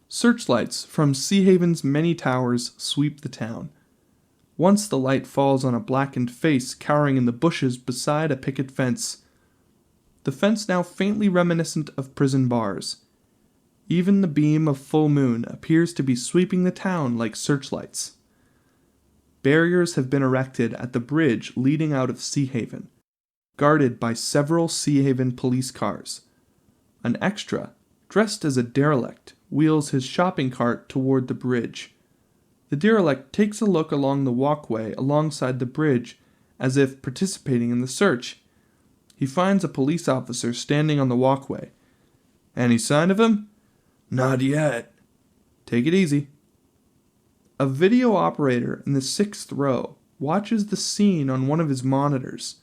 Searchlights from Seahaven's many towers sweep the town. Once the light falls on a blackened face cowering in the bushes beside a picket fence, the fence now faintly reminiscent of prison bars. Even the beam of full moon appears to be sweeping the town like searchlights. Barriers have been erected at the bridge leading out of Seahaven, guarded by several Seahaven police cars. An extra, dressed as a derelict, wheels his shopping cart toward the bridge. The derelict takes a look along the walkway alongside the bridge, as if participating in the search. He finds a police officer standing on the walkway. "Any sign of him?" "Not yet." "Take it easy." A video operator in the 6th row watches the scene on one of his monitors.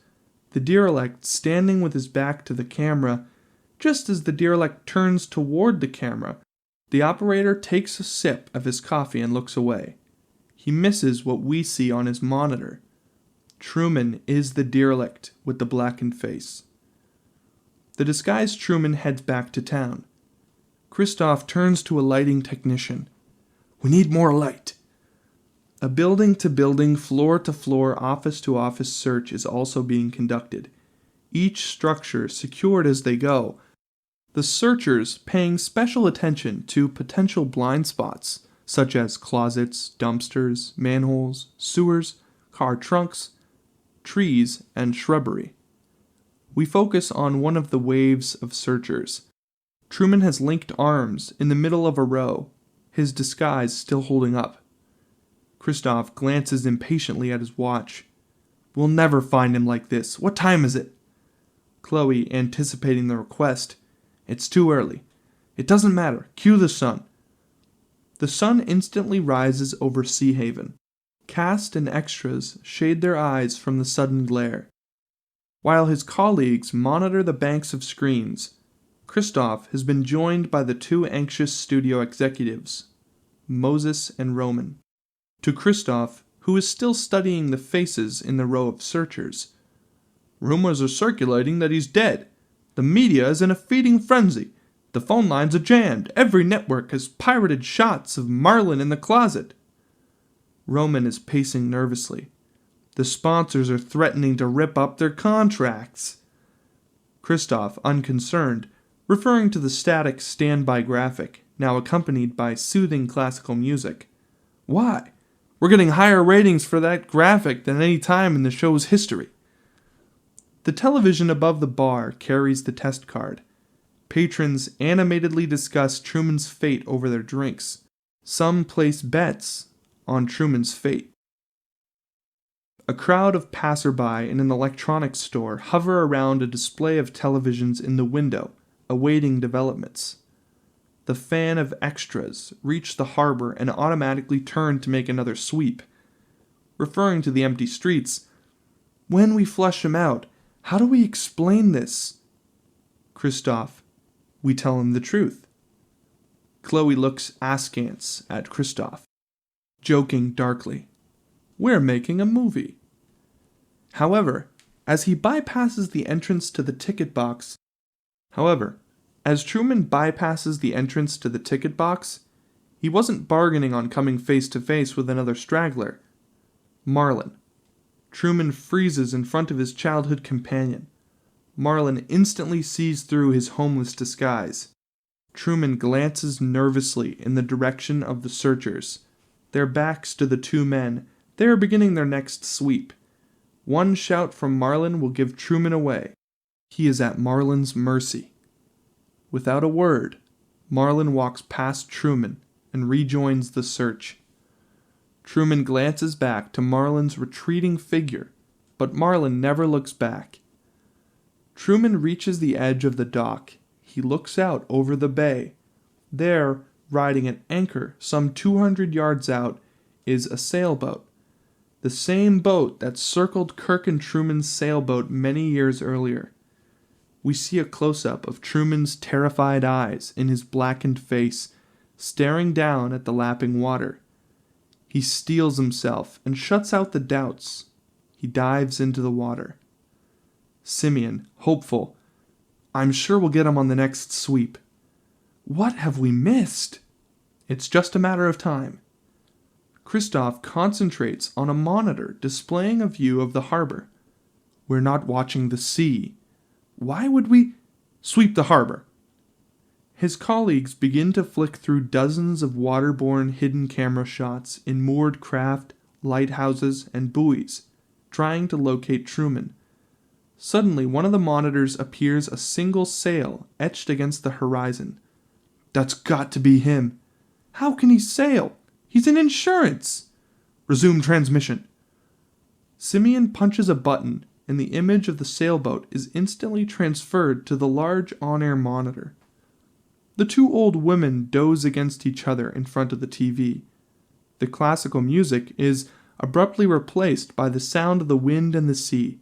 The derelict standing with his back to the camera. Just as the derelict turns toward the camera, the operator takes a sip of his coffee and looks away. He misses what we see on his monitor. Truman is the derelict with the blackened face. The disguised Truman heads back to town. Christoff turns to a lighting technician. "We need more light." A building-to-building, floor-to-floor, office-to-office search is also being conducted, each structure secured as they go, the searchers paying special attention to potential blind spots, such as closets, dumpsters, manholes, sewers, car trunks, trees, and shrubbery. We focus on one of the waves of searchers. Truman has linked arms in the middle of a row, his disguise still holding up. Christoff glances impatiently at his watch. "We'll never find him like this. What time is it?" Chloe, anticipating the request. "It's too early." "It doesn't matter. Cue the sun." The sun instantly rises over Seahaven. Cast and extras shade their eyes from the sudden glare. While his colleagues monitor the banks of screens, Christoff has been joined by the two anxious studio executives, Moses and Roman. To Christoff, who is still studying the faces in the row of searchers, "Rumors are circulating that he's dead. The media is in a feeding frenzy. The phone lines are jammed. Every network has pirated shots of Marlon in the closet." Roman is pacing nervously. "The sponsors are threatening to rip up their contracts." Christoff, unconcerned, referring to the static standby graphic, now accompanied by soothing classical music. "Why? We're getting higher ratings for that graphic than any time in the show's history." The television above the bar carries the test card. Patrons animatedly discuss Truman's fate over their drinks. Some place bets on Truman's fate. A crowd of passerby in an electronics store hover around a display of televisions in the window, awaiting developments. The fan of extras reach the harbor and automatically turn to make another sweep. Referring to the empty streets, "When we flush him out, how do we explain this?" Christoff, "We tell him the truth." Chloe looks askance at Christoff, joking darkly, "We're making a movie." However, as Truman bypasses the entrance to the ticket box, he wasn't bargaining on coming face to face with another straggler. Marlon. Truman freezes in front of his childhood companion. Marlon instantly sees through his homeless disguise. Truman glances nervously in the direction of the searchers. Their backs to the two men, they are beginning their next sweep. One shout from Marlon will give Truman away. He is at Marlon's mercy. Without a word, Marlon walks past Truman and rejoins the search. Truman glances back to Marlon's retreating figure, but Marlon never looks back. Truman reaches the edge of the dock. he looks out over the bay. There, riding at anchor some 200 yards out, is a sailboat. The same boat that circled Kirk and Truman's sailboat many years earlier. We see a close-up of Truman's terrified eyes in his blackened face, staring down at the lapping water. He steels himself and shuts out the doubts. He dives into the water. Simeon, hopeful. I'm sure we'll get him on the next sweep. What have we missed? It's just a matter of time. Christoff concentrates on a monitor displaying a view of the harbor. We're not watching the sea. Why would we sweep the harbor? His colleagues begin to flick through dozens of waterborne hidden camera shots in moored craft, lighthouses, and buoys, trying to locate Truman. Suddenly, one of the monitors appears a single sail etched against the horizon. That's got to be him. How can he sail? He's in insurance. Resume transmission. Simeon punches a button, and the image of the sailboat is instantly transferred to the large on-air monitor. The two old women doze against each other in front of the TV. The classical music is abruptly replaced by the sound of the wind and the sea.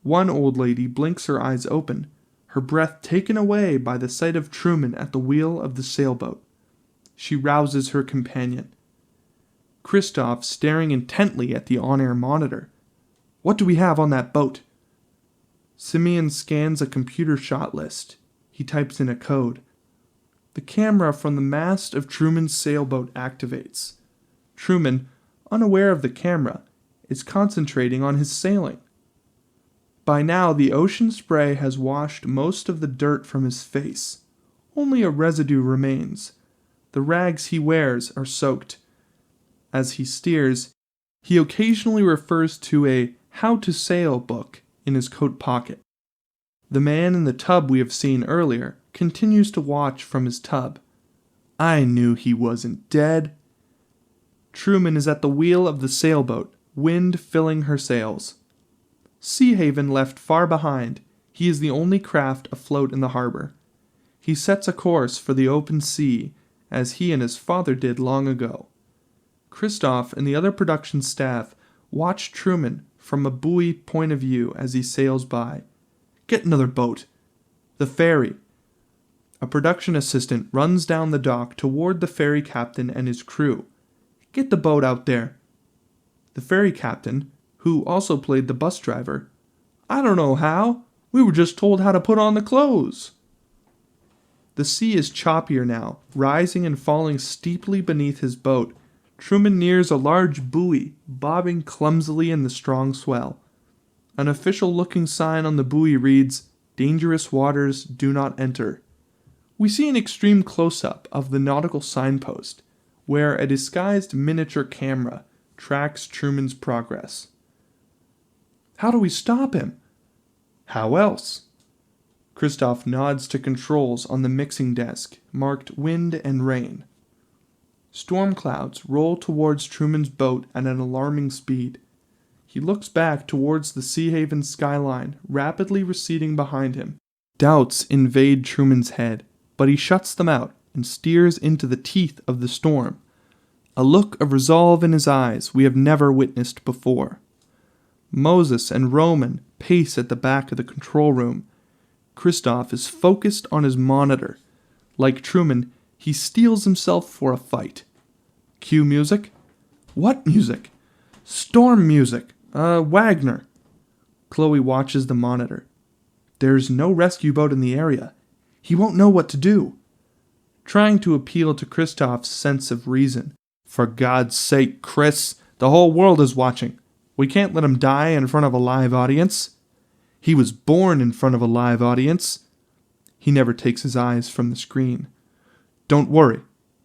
One old lady blinks her eyes open, her breath taken away by the sight of Truman at the wheel of the sailboat. She rouses her companion. Christoff staring intently at the on-air monitor. What do we have on that boat? Simeon scans a computer shot list. He types in a code. The camera from the mast of Truman's sailboat activates. Truman, unaware of the camera, is concentrating on his sailing. By now, the ocean spray has washed most of the dirt from his face. Only a residue remains. The rags he wears are soaked. As he steers, he occasionally refers to a How to Sail book in his coat pocket. The man in the tub we have seen earlier continues to watch from his tub. I knew he wasn't dead. Truman is at the wheel of the sailboat, wind filling her sails. Seahaven left far behind, he is the only craft afloat in the harbor. He sets a course for the open sea, as he and his father did long ago. Christoff and the other production staff watch Truman from a buoy point of view as he sails by. Get another boat. The ferry. A production assistant runs down the dock toward the ferry captain and his crew. Get the boat out there. The ferry captain, who also played the bus driver. I don't know how. We were just told how to put on the clothes. The sea is choppier now, rising and falling steeply beneath his boat. Truman nears a large buoy, bobbing clumsily in the strong swell. An official-looking sign on the buoy reads, Dangerous waters do not enter. We see an extreme close-up of the nautical signpost, where a disguised miniature camera tracks Truman's progress. How do we stop him? How else? Christoff nods to controls on the mixing desk, marked wind and rain. Storm clouds roll towards Truman's boat at an alarming speed. He looks back towards the Seahaven skyline, rapidly receding behind him. Doubts invade Truman's head, but he shuts them out and steers into the teeth of the storm. A look of resolve in his eyes we have never witnessed before. Moses and Roman pace at the back of the control room. Christoff is focused on his monitor. Like Truman, he steels himself for a fight. Cue music? What music? Storm music. Wagner. Chloe watches the monitor. There's no rescue boat in the area. He won't know what to do. Trying to appeal to Christoff's sense of reason. For God's sake, Chris, the whole world is watching. We can't let him die in front of a live audience. He was born in front of a live audience. He never takes his eyes from the screen. Don't worry.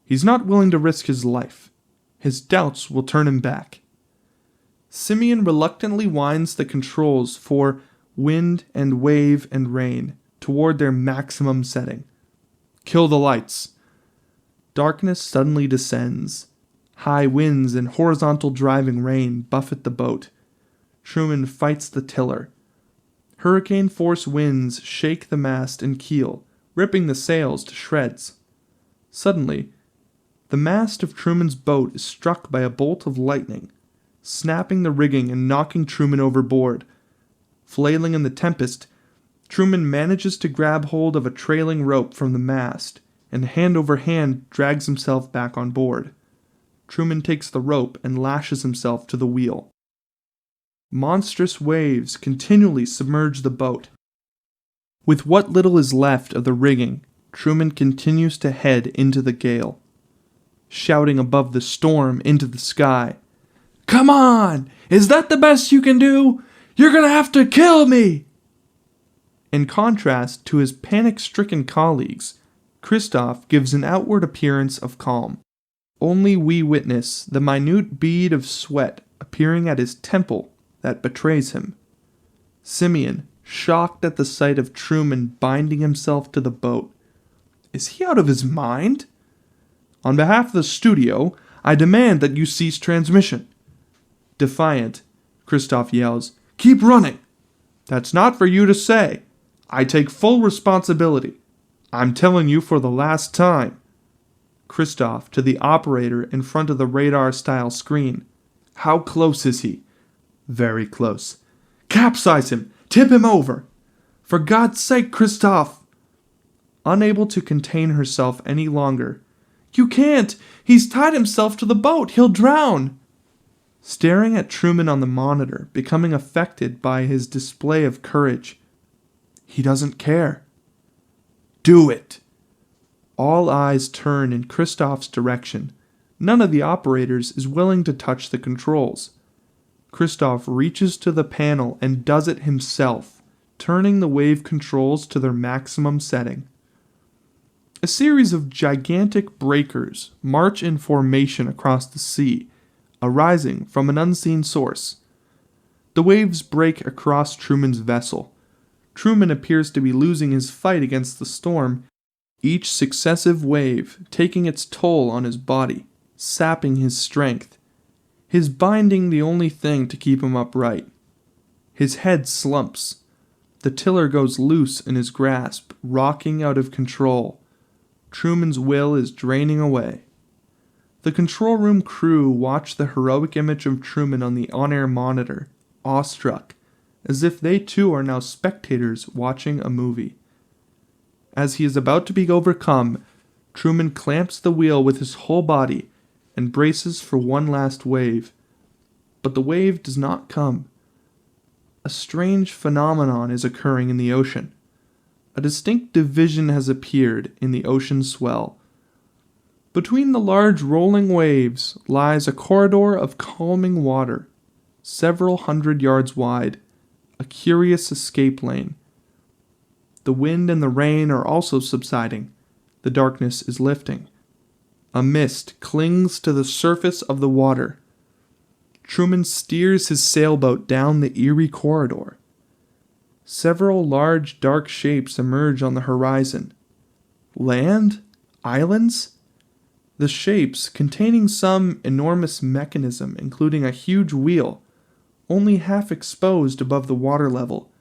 He's not willing to risk his life. His doubts will turn him back. Simeon reluctantly winds the controls for wind and wave and rain toward their maximum setting. Kill the lights. Darkness suddenly descends. High winds and horizontal driving rain buffet the boat. Truman fights the tiller. Hurricane-force winds shake the mast and keel, ripping the sails to shreds. Suddenly, the mast of Truman's boat is struck by a bolt of lightning, snapping the rigging and knocking Truman overboard. Flailing in the tempest, Truman manages to grab hold of a trailing rope from the mast, and hand over hand drags himself back on board. Truman takes the rope and lashes himself to the wheel. Monstrous waves continually submerge the boat. With what little is left of the rigging, Truman continues to head into the gale, shouting above the storm into the sky. "Come on! Is that the best you can do? You're gonna have to kill me!" In contrast to his panic-stricken colleagues, Christoff gives an outward appearance of calm. Only we witness the minute bead of sweat appearing at his temple that betrays him. Simeon, shocked at the sight of Truman binding himself to the boat. Is he out of his mind? "On behalf of the studio, I demand that you cease transmission." Defiant, Christoff yells, "Keep running!" "That's not for you to say. I take full responsibility. I'm telling you for the last time." Christoff to the operator in front of the radar-style screen. "How close is he?" "Very close." "Capsize him! Tip him over!" "For God's sake, Christoff!" Unable to contain herself any longer. "You can't! He's tied himself to the boat! He'll drown!" Staring at Truman on the monitor, becoming affected by his display of courage. He doesn't care. "Do it!" All eyes turn in Christoff's direction. None of the operators is willing to touch the controls. Christoff reaches to the panel and does it himself, turning the wave controls to their maximum setting. A series of gigantic breakers march in formation across the sea, arising from an unseen source. The waves break across Truman's vessel. Truman appears to be losing his fight against the storm, each successive wave taking its toll on his body, sapping his strength, his binding the only thing to keep him upright. His head slumps. The tiller goes loose in his grasp, rocking out of control. Truman's will is draining away. The control room crew watch the heroic image of Truman on the on-air monitor, awestruck, as if they too are now spectators watching a movie. As he is about to be overcome, Truman clamps the wheel with his whole body and braces for one last wave. But the wave does not come. A strange phenomenon is occurring in the ocean. A distinct division has appeared in the ocean swell. Between the large rolling waves lies a corridor of calming water, several hundred yards wide, a curious escape lane. The wind and the rain are also subsiding. The darkness is lifting. A mist clings to the surface of the water. Truman steers his sailboat down the eerie corridor. Several large dark shapes emerge on the horizon. Land? Islands? The shapes, containing some enormous mechanism, including a huge wheel, only half exposed above the water level.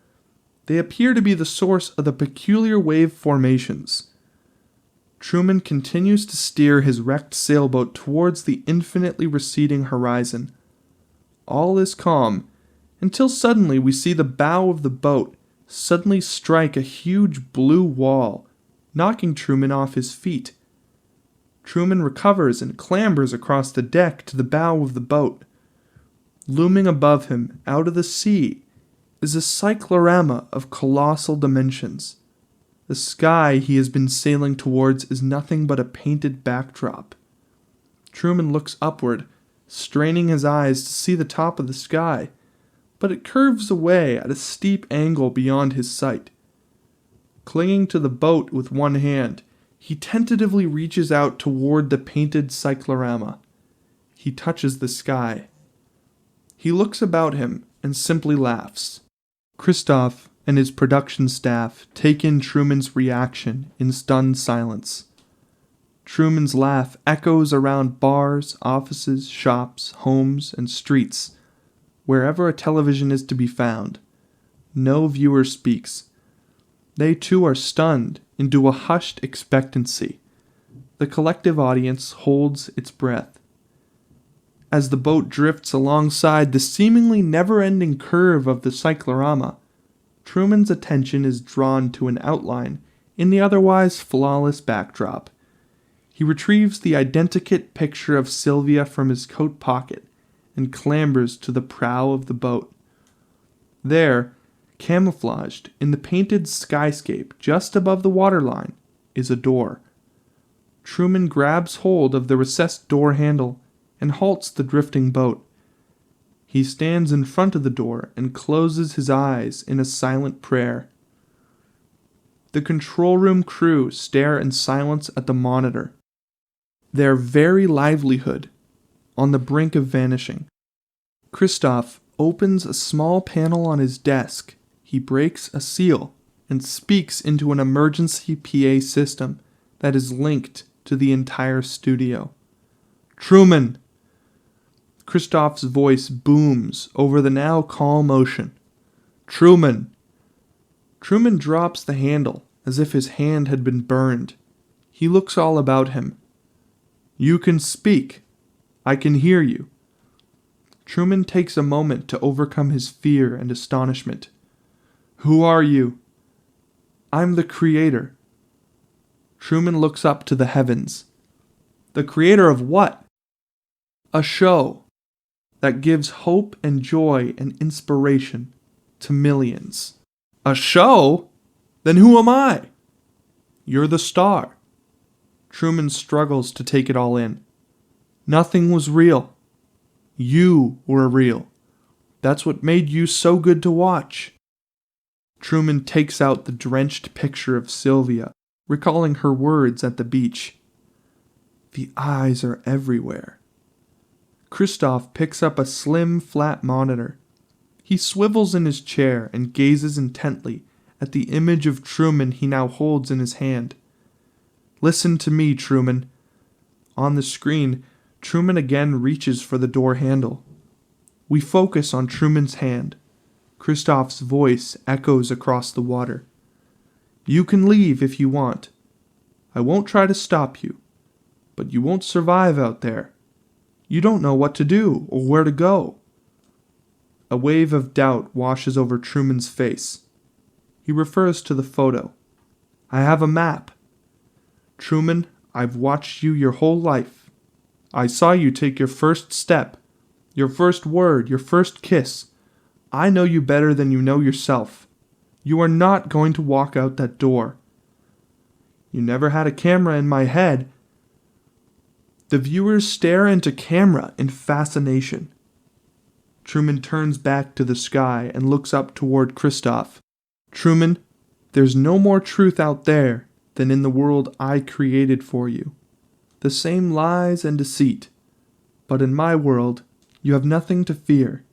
They appear to be the source of the peculiar wave formations. Truman continues to steer his wrecked sailboat towards the infinitely receding horizon. All is calm, until suddenly we see the bow of the boat suddenly strike a huge blue wall, knocking Truman off his feet. Truman recovers and clambers across the deck to the bow of the boat. Looming above him, out of the sea, is a cyclorama of colossal dimensions. The sky he has been sailing towards is nothing but a painted backdrop. Truman looks upward, straining his eyes to see the top of the sky, but it curves away at a steep angle beyond his sight. Clinging to the boat with one hand, he tentatively reaches out toward the painted cyclorama. He touches the sky. He looks about him and simply laughs. Christoff and his production staff take in Truman's reaction in stunned silence. Truman's laugh echoes around bars, offices, shops, homes, and streets, wherever a television is to be found. No viewer speaks. They too are stunned into a hushed expectancy. The collective audience holds its breath. As the boat drifts alongside the seemingly never-ending curve of the cyclorama, Truman's attention is drawn to an outline in the otherwise flawless backdrop. He retrieves the identikit picture of Sylvia from his coat pocket and clambers to the prow of the boat. There, camouflaged in the painted skyscape just above the waterline, is a door. Truman grabs hold of the recessed door handle and halts the drifting boat. He stands in front of the door and closes his eyes in a silent prayer. The control room crew stare in silence at the monitor, their very livelihood on the brink of vanishing. Christoff opens a small panel on his desk. He breaks a seal and speaks into an emergency PA system that is linked to the entire studio. "Truman!" Christoff's voice booms over the now calm ocean. "Truman!" Truman drops the handle as if his hand had been burned. He looks all about him. "You can speak. I can hear you." Truman takes a moment to overcome his fear and astonishment. "Who are you?" "I'm the creator." Truman looks up to the heavens. "The creator of what?" "A show that gives hope and joy and inspiration to millions." "A show? Then who am I?" "You're the star." Truman struggles to take it all in. "Nothing was real. You were real. That's what made you so good to watch." Truman takes out the drenched picture of Sylvia, recalling her words at the beach. "The eyes are everywhere." Christoff picks up a slim, flat monitor. He swivels in his chair and gazes intently at the image of Truman he now holds in his hand. "Listen to me, Truman." On the screen, Truman again reaches for the door handle. We focus on Truman's hand. Christoff's voice echoes across the water. "You can leave if you want. I won't try to stop you, but you won't survive out there. You don't know what to do or where to go." A wave of doubt washes over Truman's face. He refers to the photo. "I have a map. Truman, I've watched you your whole life. I saw you take your first step, your first word, your first kiss. I know you better than you know yourself. You are not going to walk out that door. You never had a camera in my head." The viewers stare into camera in fascination. Truman turns back to the sky and looks up toward Christoff. "Truman, there's no more truth out there than in the world I created for you. The same lies and deceit. But in my world, you have nothing to fear."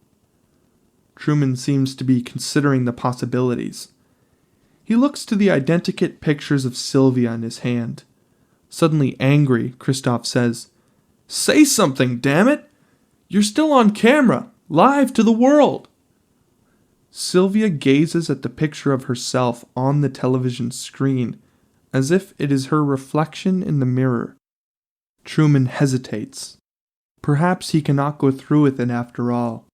Truman seems to be considering the possibilities. He looks to the identikit pictures of Sylvia in his hand. Suddenly angry, Christoff says, "Say something, damn it! You're still on camera, live to the world." Sylvia gazes at the picture of herself on the television screen, as if it is her reflection in the mirror. Truman hesitates. Perhaps he cannot go through with it after all.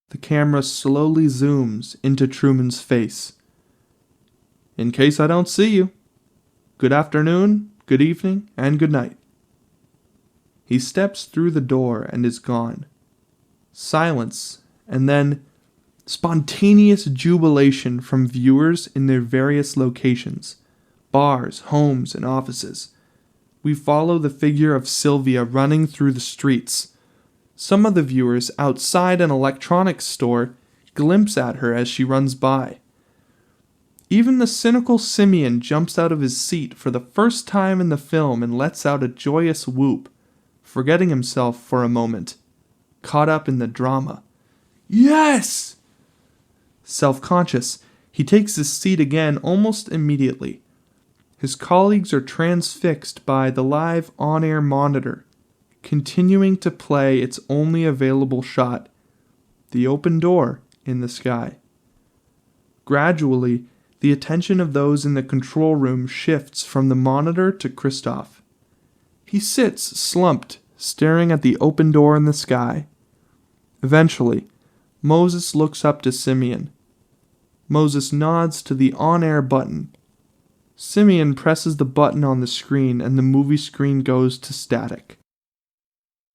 The camera slowly zooms into Truman's face. "In case I don't see you, good afternoon, good evening, and good night." He steps through the door and is gone. Silence, and then spontaneous jubilation from viewers in their various locations, bars, homes, and offices. We follow the figure of Sylvia running through the streets. Some of the viewers outside an electronics store glimpse at her as she runs by. Even the cynical Simeon jumps out of his seat for the first time in the film and lets out a joyous whoop, forgetting himself for a moment, caught up in the drama. "Yes!" Self-conscious, he takes his seat again almost immediately. His colleagues are transfixed by the live on-air monitor, continuing to play its only available shot, the open door in the sky. Gradually, The attention of those in the control room shifts from the monitor to Christoff. He sits slumped, staring at the open door in the sky. Eventually, Moses looks up to Simeon. Moses nods to the on-air button. Simeon presses the button on the screen and the movie screen goes to static.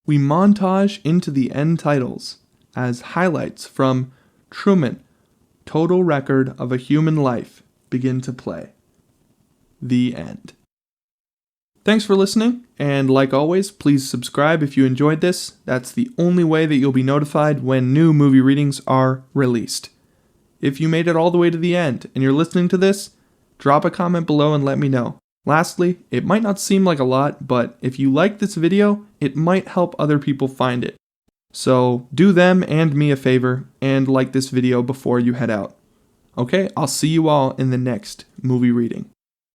We montage into the end titles as highlights from Truman, Total Record of a Human Life begin to play. The end. Thanks for listening, and like always, please subscribe if you enjoyed this. That's the only way that you'll be notified when new movie readings are released. If you made it all the way to the end and you're listening to this, drop a comment below and let me know. Lastly, it might not seem like a lot, but if you like this video, it might help other people find it. So do them and me a favor and like this video before you head out. Okay, I'll see you all in the next movie reading.